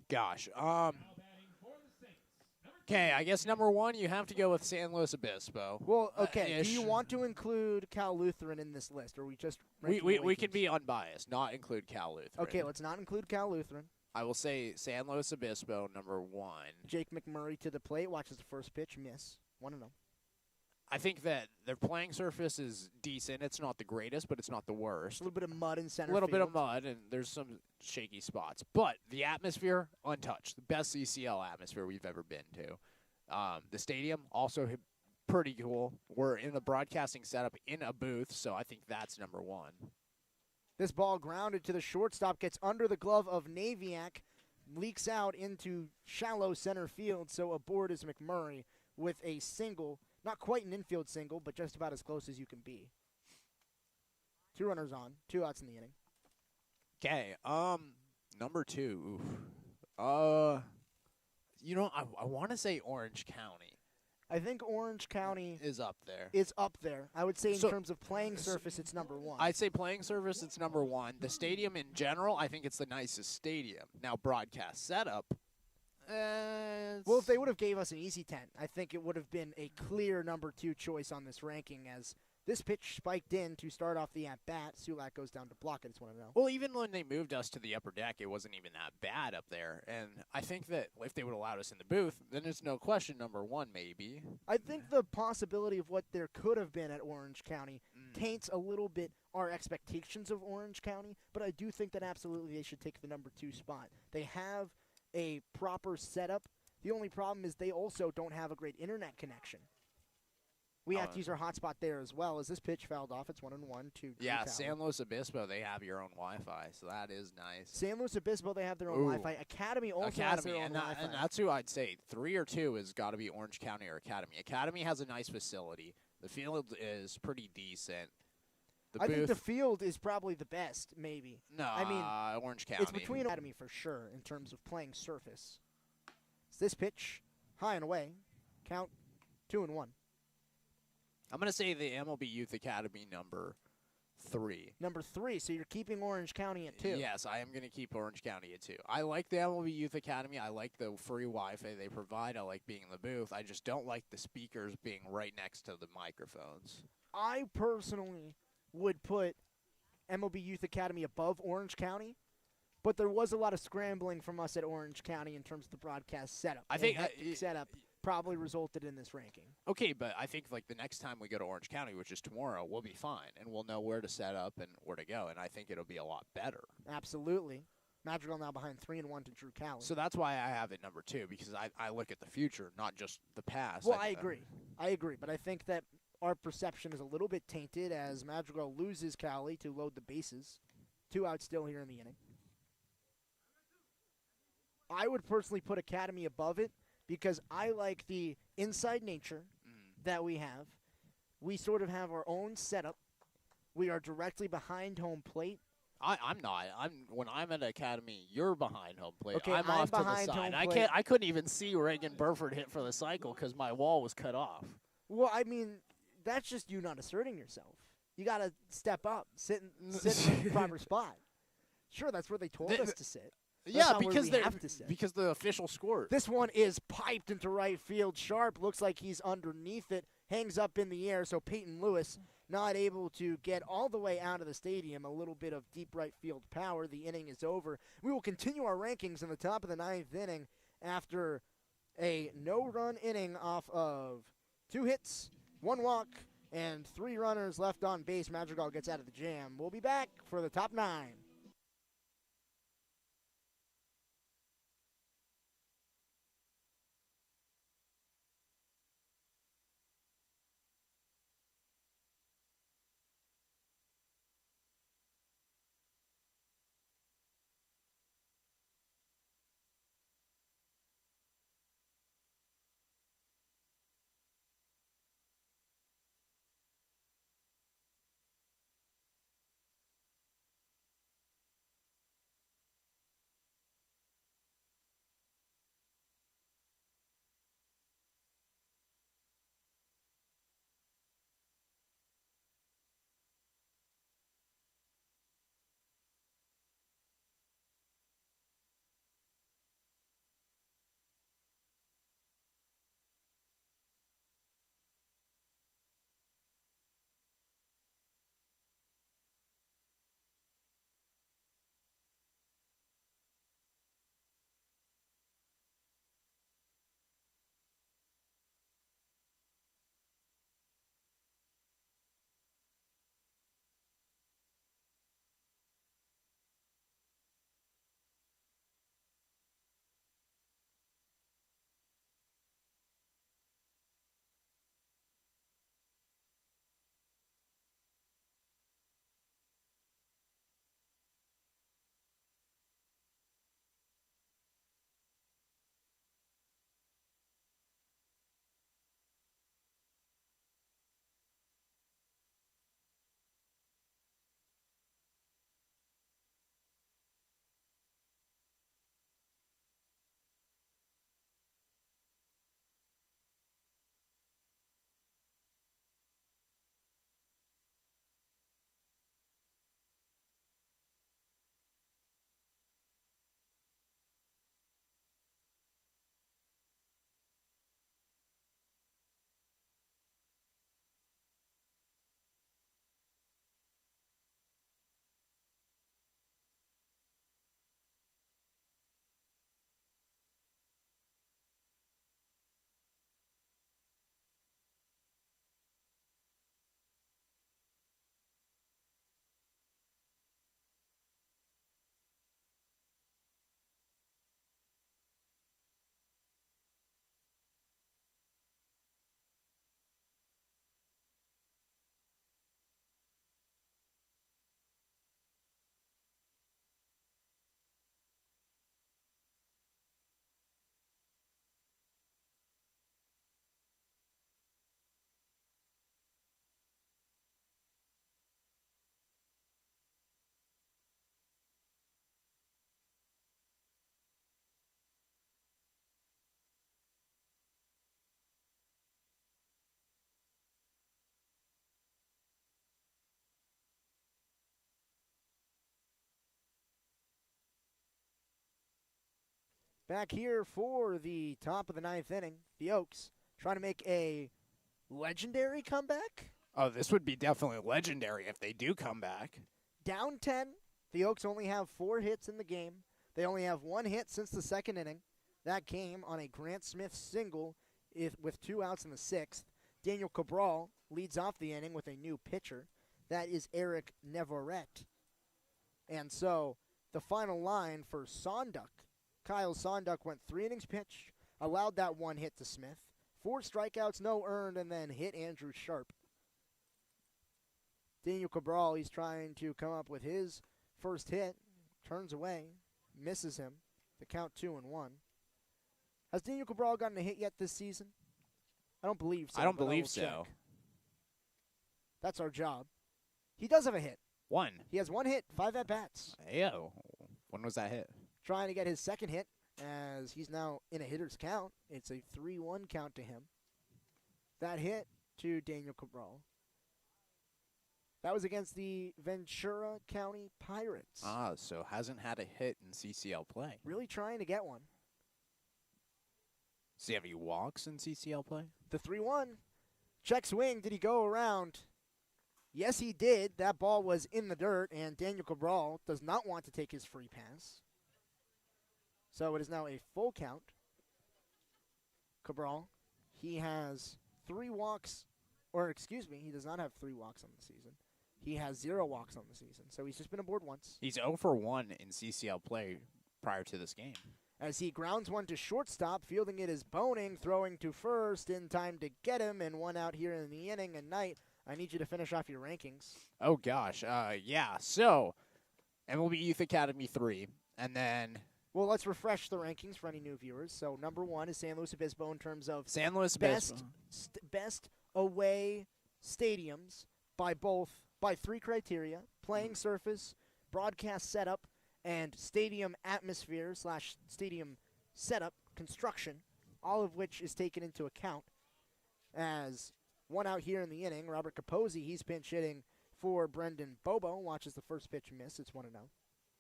Gosh. Now batting for the Saints. Number Okay, I guess number 1, you have to go with San Luis Obispo. Well, okay, do you ish. want to include Cal Lutheran in this list, or are we just We ranking away can teams? be unbiased, not include Cal Lutheran. Okay, let's not include Cal Lutheran. I will say San Luis Obispo, number 1. Jake McMurray to the plate, watches the first pitch, miss. 1-0. I think that their playing surface is decent. It's not the greatest, but it's not the worst. A little bit of mud in center A little bit of field. mud, and there's some shaky spots. But the atmosphere, untouched. The best CCL atmosphere we've ever been to. The stadium, also pretty cool. We're in the broadcasting setup in a booth, so I think that's number 1. This ball grounded to the shortstop, gets under the glove of Naviak, leaks out into shallow center field, so aboard is McMurray with a single. Not quite an infield single, but just about as close as you can be. 2 runners on, 2 outs in the inning. Okay, number 2. Oof. I want to say Orange County I think Orange County is up there. is up there. I would say in So- terms of playing surface, it's number 1. I'd say playing surface, it's number 1. The stadium in general, I think it's the nicest stadium. Now, broadcast setup. Well, if they would have gave us an easy 10, I think it would have been a clear number 2 choice on this ranking, as this pitch spiked in to start off the at-bat. Sulak goes down to block it. It's 1-0. Well, even when they moved us to the upper deck, it wasn't even that bad up there. And I think that if they would have allowed us in the booth, then there's no question number 1 maybe. I think the possibility of what there could have been at Orange County taints a little bit our expectations of Orange County, but I do think that absolutely they should take the number 2 spot. They have a proper setup. The only problem is they also don't have a great internet connection. We have to use our hotspot there as well. As this pitch fouled off, it's 1-1 to Drew Yeah, Talley. San Luis Obispo, they have your own Wi-Fi, so that is nice. San Luis Obispo, they have their own Ooh. Wi-Fi. Academy also has their own and Wi-Fi. that's who I'd say 3 or 2 has got to be Orange County or Academy. Academy has a nice facility. The field is pretty decent. The I booth, think the field is probably the best, maybe. no, I mean, Orange County. It's between Academy for sure in terms of playing surface. It's this pitch, high and away. Count 2-1. I'm going to say the MLB Youth Academy number 3. Number 3, so you're keeping Orange County at 2. Yes, I am going to keep Orange County at 2. I like the MLB Youth Academy. I like the free Wi-Fi they provide. I like being in the booth. I just don't like the speakers being right next to the microphones. I personally would put MLB Youth Academy above Orange County, but there was a lot of scrambling from us at Orange County in terms of the broadcast setup. I think, A hectic setup probably resulted in this ranking. Okay, but I think like the next time we go to Orange County, which is tomorrow, we'll be fine, and we'll know where to set up and where to go, and I think it'll be a lot better. Absolutely. Madrigal now behind 3-1 to Drew Calley. So that's why I have it number 2, because I look at the future, not just the past. Well, I agree, but I think that our perception is a little bit tainted as Madrigal loses Cali to load the bases. 2 outs still here in the inning. I would personally put Academy above it because I like the inside nature that we have. We sort of have our own setup. We are directly behind home plate. I'm not. When I'm at Academy, you're behind home plate. Okay, I'm I'm off to the behind side. home plate. I couldn't even see Reagan Burford hit for the cycle because my wall was cut off. Well, I mean, that's just you not asserting yourself. You got to step up, sit in the proper spot. Sure, that's where they told us to sit. That's Yeah, not where we have to sit. because the official scored. This one is piped into right field. Sharp looks like he's underneath it, hangs up in the air, so Peyton Lewis not able to get all the way out of the stadium. A little bit of deep right field power. The inning is over. We will continue our rankings in the top of the ninth inning after a no-run inning off of 2 hits, 1 walk, and 3 runners left on base. Madrigal gets out of the jam. We'll be back for the top 9. Back here for the top of the ninth inning, the Oaks trying to make a legendary comeback. Oh, this would be definitely legendary if they do come back. Down 10, the Oaks only have 4 hits in the game. They only have 1 hit since the second inning. That came on a Grant Smith single with 2 outs in the 6th. Daniel Cabral leads off the inning with a new pitcher. That is Eric Neverett. And so the final line for Sonduck. Kyle Sonduck went 3 innings pitched, allowed that 1 hit to Smith, 4 strikeouts, no earned, and then hit Andrew Sharp. Daniel Cabral, he's trying to come up with his first hit, turns away, misses him. The count 2-1. Has Daniel Cabral gotten a hit yet this season? I don't believe so. I don't but believe will so. check. That's our job. He does have a hit. One. He has 1 hit, 5 at-bats. Ayo. When was that hit? Trying to get his second hit as he's now in a hitter's count. It's a 3-1 count to him. That hit to Daniel Cabral. That was against the Ventura County Pirates. Ah, so hasn't had a hit in CCL play. Really trying to get one. Does he have any walks in CCL play? The 3-1. Check swing. Did he go around? Yes, he did. That ball was in the dirt, and Daniel Cabral does not want to take his free pass. So it is now a full count. Cabral, he has 3 walks, or excuse me, he does not have 3 walks on the season. He has 0 walks on the season, so he's just been aboard once. He's 0 for 1 in CCL play prior to this game. As he grounds one to shortstop, fielding it is Boning, throwing to first in time to get him, and 1 out here in the inning. And Knight, I need you to finish off your rankings. Oh, gosh. Yeah, so MLB Youth Academy 3, and then Well, let's refresh the rankings for any new viewers. So number 1 is San Luis Obispo in terms of San Luis best Obispo. best away stadiums by 3 criteria: playing surface, broadcast setup, and stadium atmosphere / stadium setup construction, all of which is taken into account. As 1 out here in the inning, Robert Capozzi, he's pinch hitting for Brendan Bobo. Watches the first pitch miss. It's 1-0.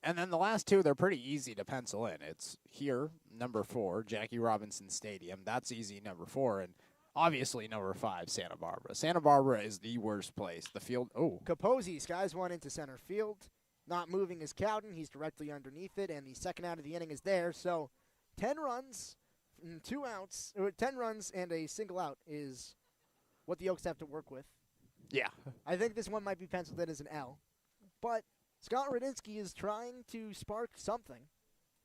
And then the last 2, they're pretty easy to pencil in. It's here, number 4, Jackie Robinson Stadium. That's easy, number 4. And obviously, number 5, Santa Barbara. Santa Barbara is the worst place. The field, Capozzi skies one into center field. Not moving is Cowden. He's directly underneath it, and the second out of the inning is there. So 10 runs, 2 outs, or 10 runs and a single out is what the Oaks have to work with. yeah. I think this one might be penciled in as an L. But Scott Radinsky is trying to spark something.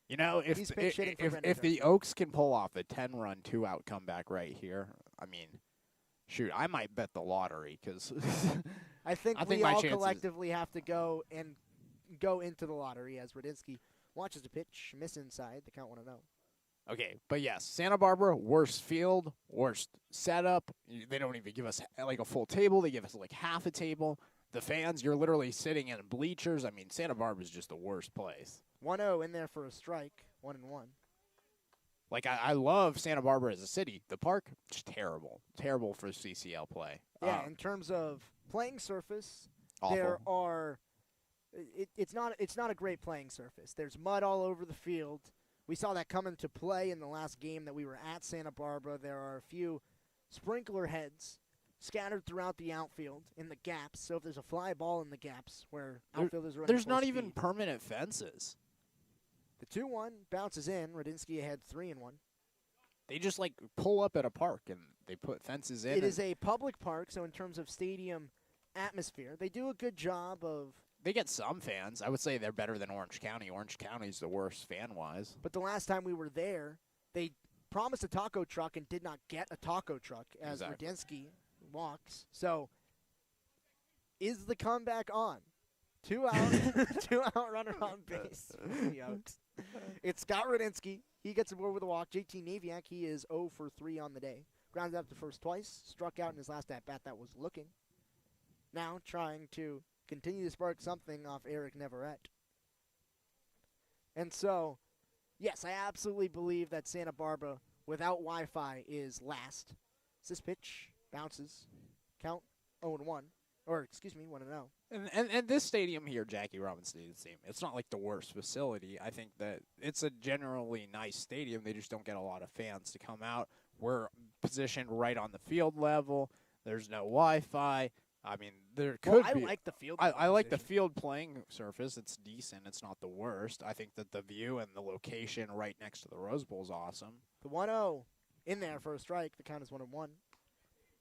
You know, if He's pinch hitting for Brendan if the Oaks can pull off a 10-run, 2-out comeback right here, I mean, shoot, I might bet the lottery because I think I we think my all chances- collectively have to go into the lottery as Radinsky watches the pitch, miss inside, the count 1-0. Okay, but yes, Santa Barbara, worst field, worst setup. They don't even give us like a full table. They give us like half a table. The fans, you're literally sitting in bleachers. I mean, Santa Barbara's just the worst place. 1-0 in there for a strike, 1-1. Like, I love Santa Barbara as a city. The park, just terrible. Terrible for CCL play. Yeah, in terms of playing surface, Awful. there are it's not a great playing surface. There's mud all over the field. We saw that come into play in the last game that we were at Santa Barbara. There are a few sprinkler heads scattered throughout the outfield in the gaps. So if there's a fly ball in the gaps where outfielders running There's full not even speed. permanent fences. The 2-1 bounces in. Radinsky ahead 3-1. They just, like, pull up at a park and they put fences in. It is a public park, so in terms of stadium atmosphere, they do a good job of. They get some fans. I would say they're better than Orange County. Orange County's the worst fan-wise. But the last time we were there, they promised a taco truck and did not get a taco truck as Exactly. Radinsky walks. So, is the comeback on? 2 out, 2-out runner on base. for the Oaks. It's Scott Radinsky. He gets aboard with a walk. JT Naviak, he is 0 for 3 on the day. Grounded up to first twice. Struck out in his last at-bat that was looking. Now trying to continue to spark something off Eric Neverett. And so, yes, I absolutely believe that Santa Barbara, without Wi-Fi, is last. This pitch bounces. Count 0-1. Or, excuse me, 1-0. And this stadium here, Jackie Robinson Stadium, it's not like the worst facility. I think that it's a generally nice stadium. They just don't get a lot of fans to come out. We're positioned right on the field level. There's no Wi-Fi. I mean, there could I be. like the field. I like the position. field playing surface. It's decent. It's not the worst. I think that the view and the location right next to the Rose Bowl is awesome. The 1-0 in there for a strike. The count is 1-1.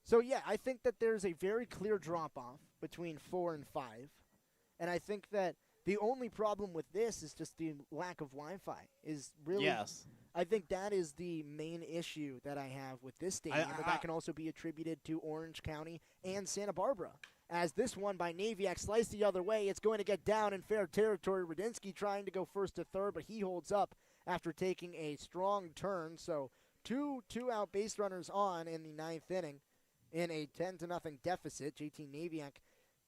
So, yeah, I think that there's a very clear drop-off between 4 and 5. And I think that the only problem with this is just the lack of Wi-Fi. Is really, Yes. I think that is the main issue that I have with this stadium. But that can also be attributed to Orange County and Santa Barbara. As this one by Naviak sliced the other way, it's going to get down in fair territory. Radinsky trying to go first to third, but he holds up after taking a strong turn. So two-out base runners on in the ninth inning in a 10-0 deficit. JT Naviak,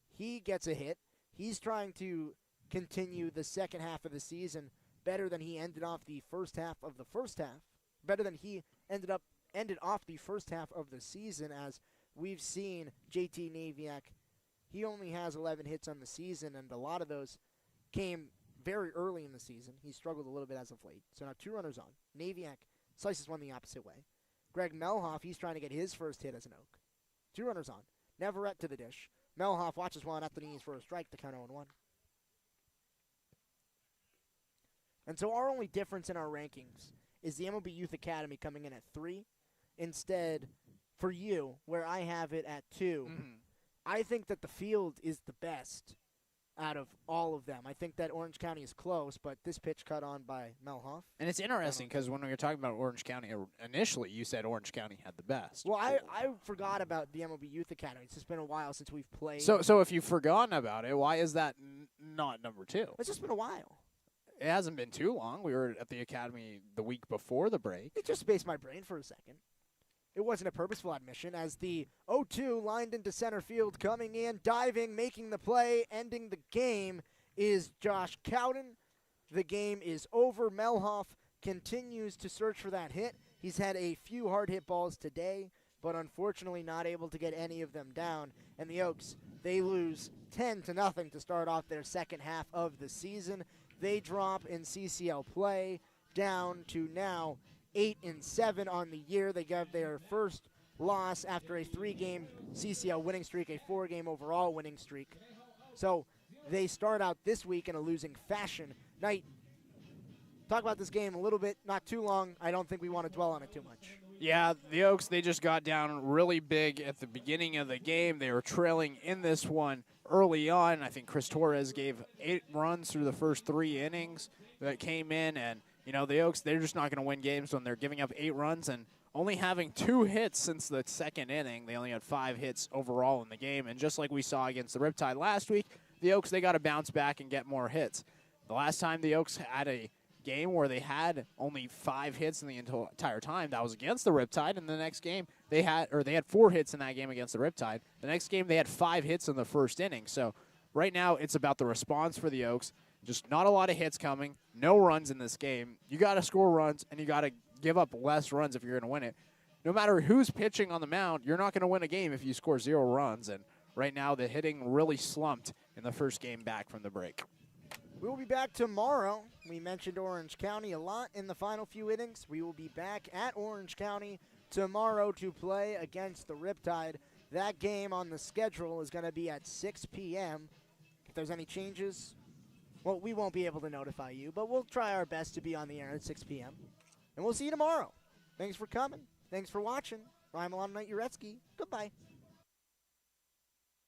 he gets a hit. He's trying to continue the second half of the season better than he ended off the first half of the first half. Better than he ended off the first half of the season, as we've seen JT Naviak. He only has 11 hits on the season, and a lot of those came very early in the season. He struggled a little bit as of late. So now 2 runners on. Naviak slices one the opposite way. Greg Melhoff, he's trying to get his first hit as an Oak. 2 runners on. Navarrete to the dish. Melhoff watches one at the knees for a strike to count 0-1. And so our only difference in our rankings is the MLB Youth Academy coming in at 3. Instead, for you, where I have it at 2, I think that the field is the best out of all of them. I think that Orange County is close, but this pitch cut on by Melhoff. And it's interesting because when we were talking about Orange County, initially you said Orange County had the best. Well, I forgot about the MLB Youth Academy. It's just been a while since we've played. So if you've forgotten about it, why is that not number 2? It's just been a while. It hasn't been too long. We were at the Academy the week before the break. It just spaced my brain for a second. It wasn't a purposeful admission, as the 0-2 lined into center field, coming in, diving, making the play, ending the game is Josh Cowden. The game is over. Melhoff continues to search for that hit. He's had a few hard hit balls today, but unfortunately not able to get any of them down. And the Oaks, they lose 10-0 to start off their second half of the season. They drop in CCL play down to now 8-7 on the year. They got their first loss after a 3-game CCL winning streak, a 4-game overall winning streak. So they start out this week in a losing fashion. Knight, talk about this game a little bit, not too long. I don't think we want to dwell on it too much. Yeah, the Oaks, they just got down really big at the beginning of the game. They were trailing in this one early on. I think Chris Torres gave 8 runs through the first 3 innings that came in, and the Oaks, they're just not going to win games when they're giving up 8 runs and only having 2 hits since the second inning. They only had 5 hits overall in the game. And just like we saw against the Riptide last week, the Oaks, they got to bounce back and get more hits. The last time the Oaks had a game where they had only 5 hits in the entire time, that was against the Riptide. And the next game, they had 4 hits in that game against the Riptide. The next game, they had 5 hits in the first inning. So right now, it's about the response for the Oaks. Just not a lot of hits coming, no runs in this game. You got to score runs, and you got to give up less runs if you're going to win it. No matter who's pitching on the mound, you're not going to win a game if you score 0 runs. And right now, the hitting really slumped in the first game back from the break. We will be back tomorrow. We mentioned Orange County a lot in the final few innings. We will be back at Orange County tomorrow to play against the Riptide. That game on the schedule is going to be at 6 p.m. If there's any changes, well, we won't be able to notify you, but we'll try our best to be on the air at 6 p.m. And we'll see you tomorrow. Thanks for coming. Thanks for watching. I'm Alon Knight Uretsky. Goodbye.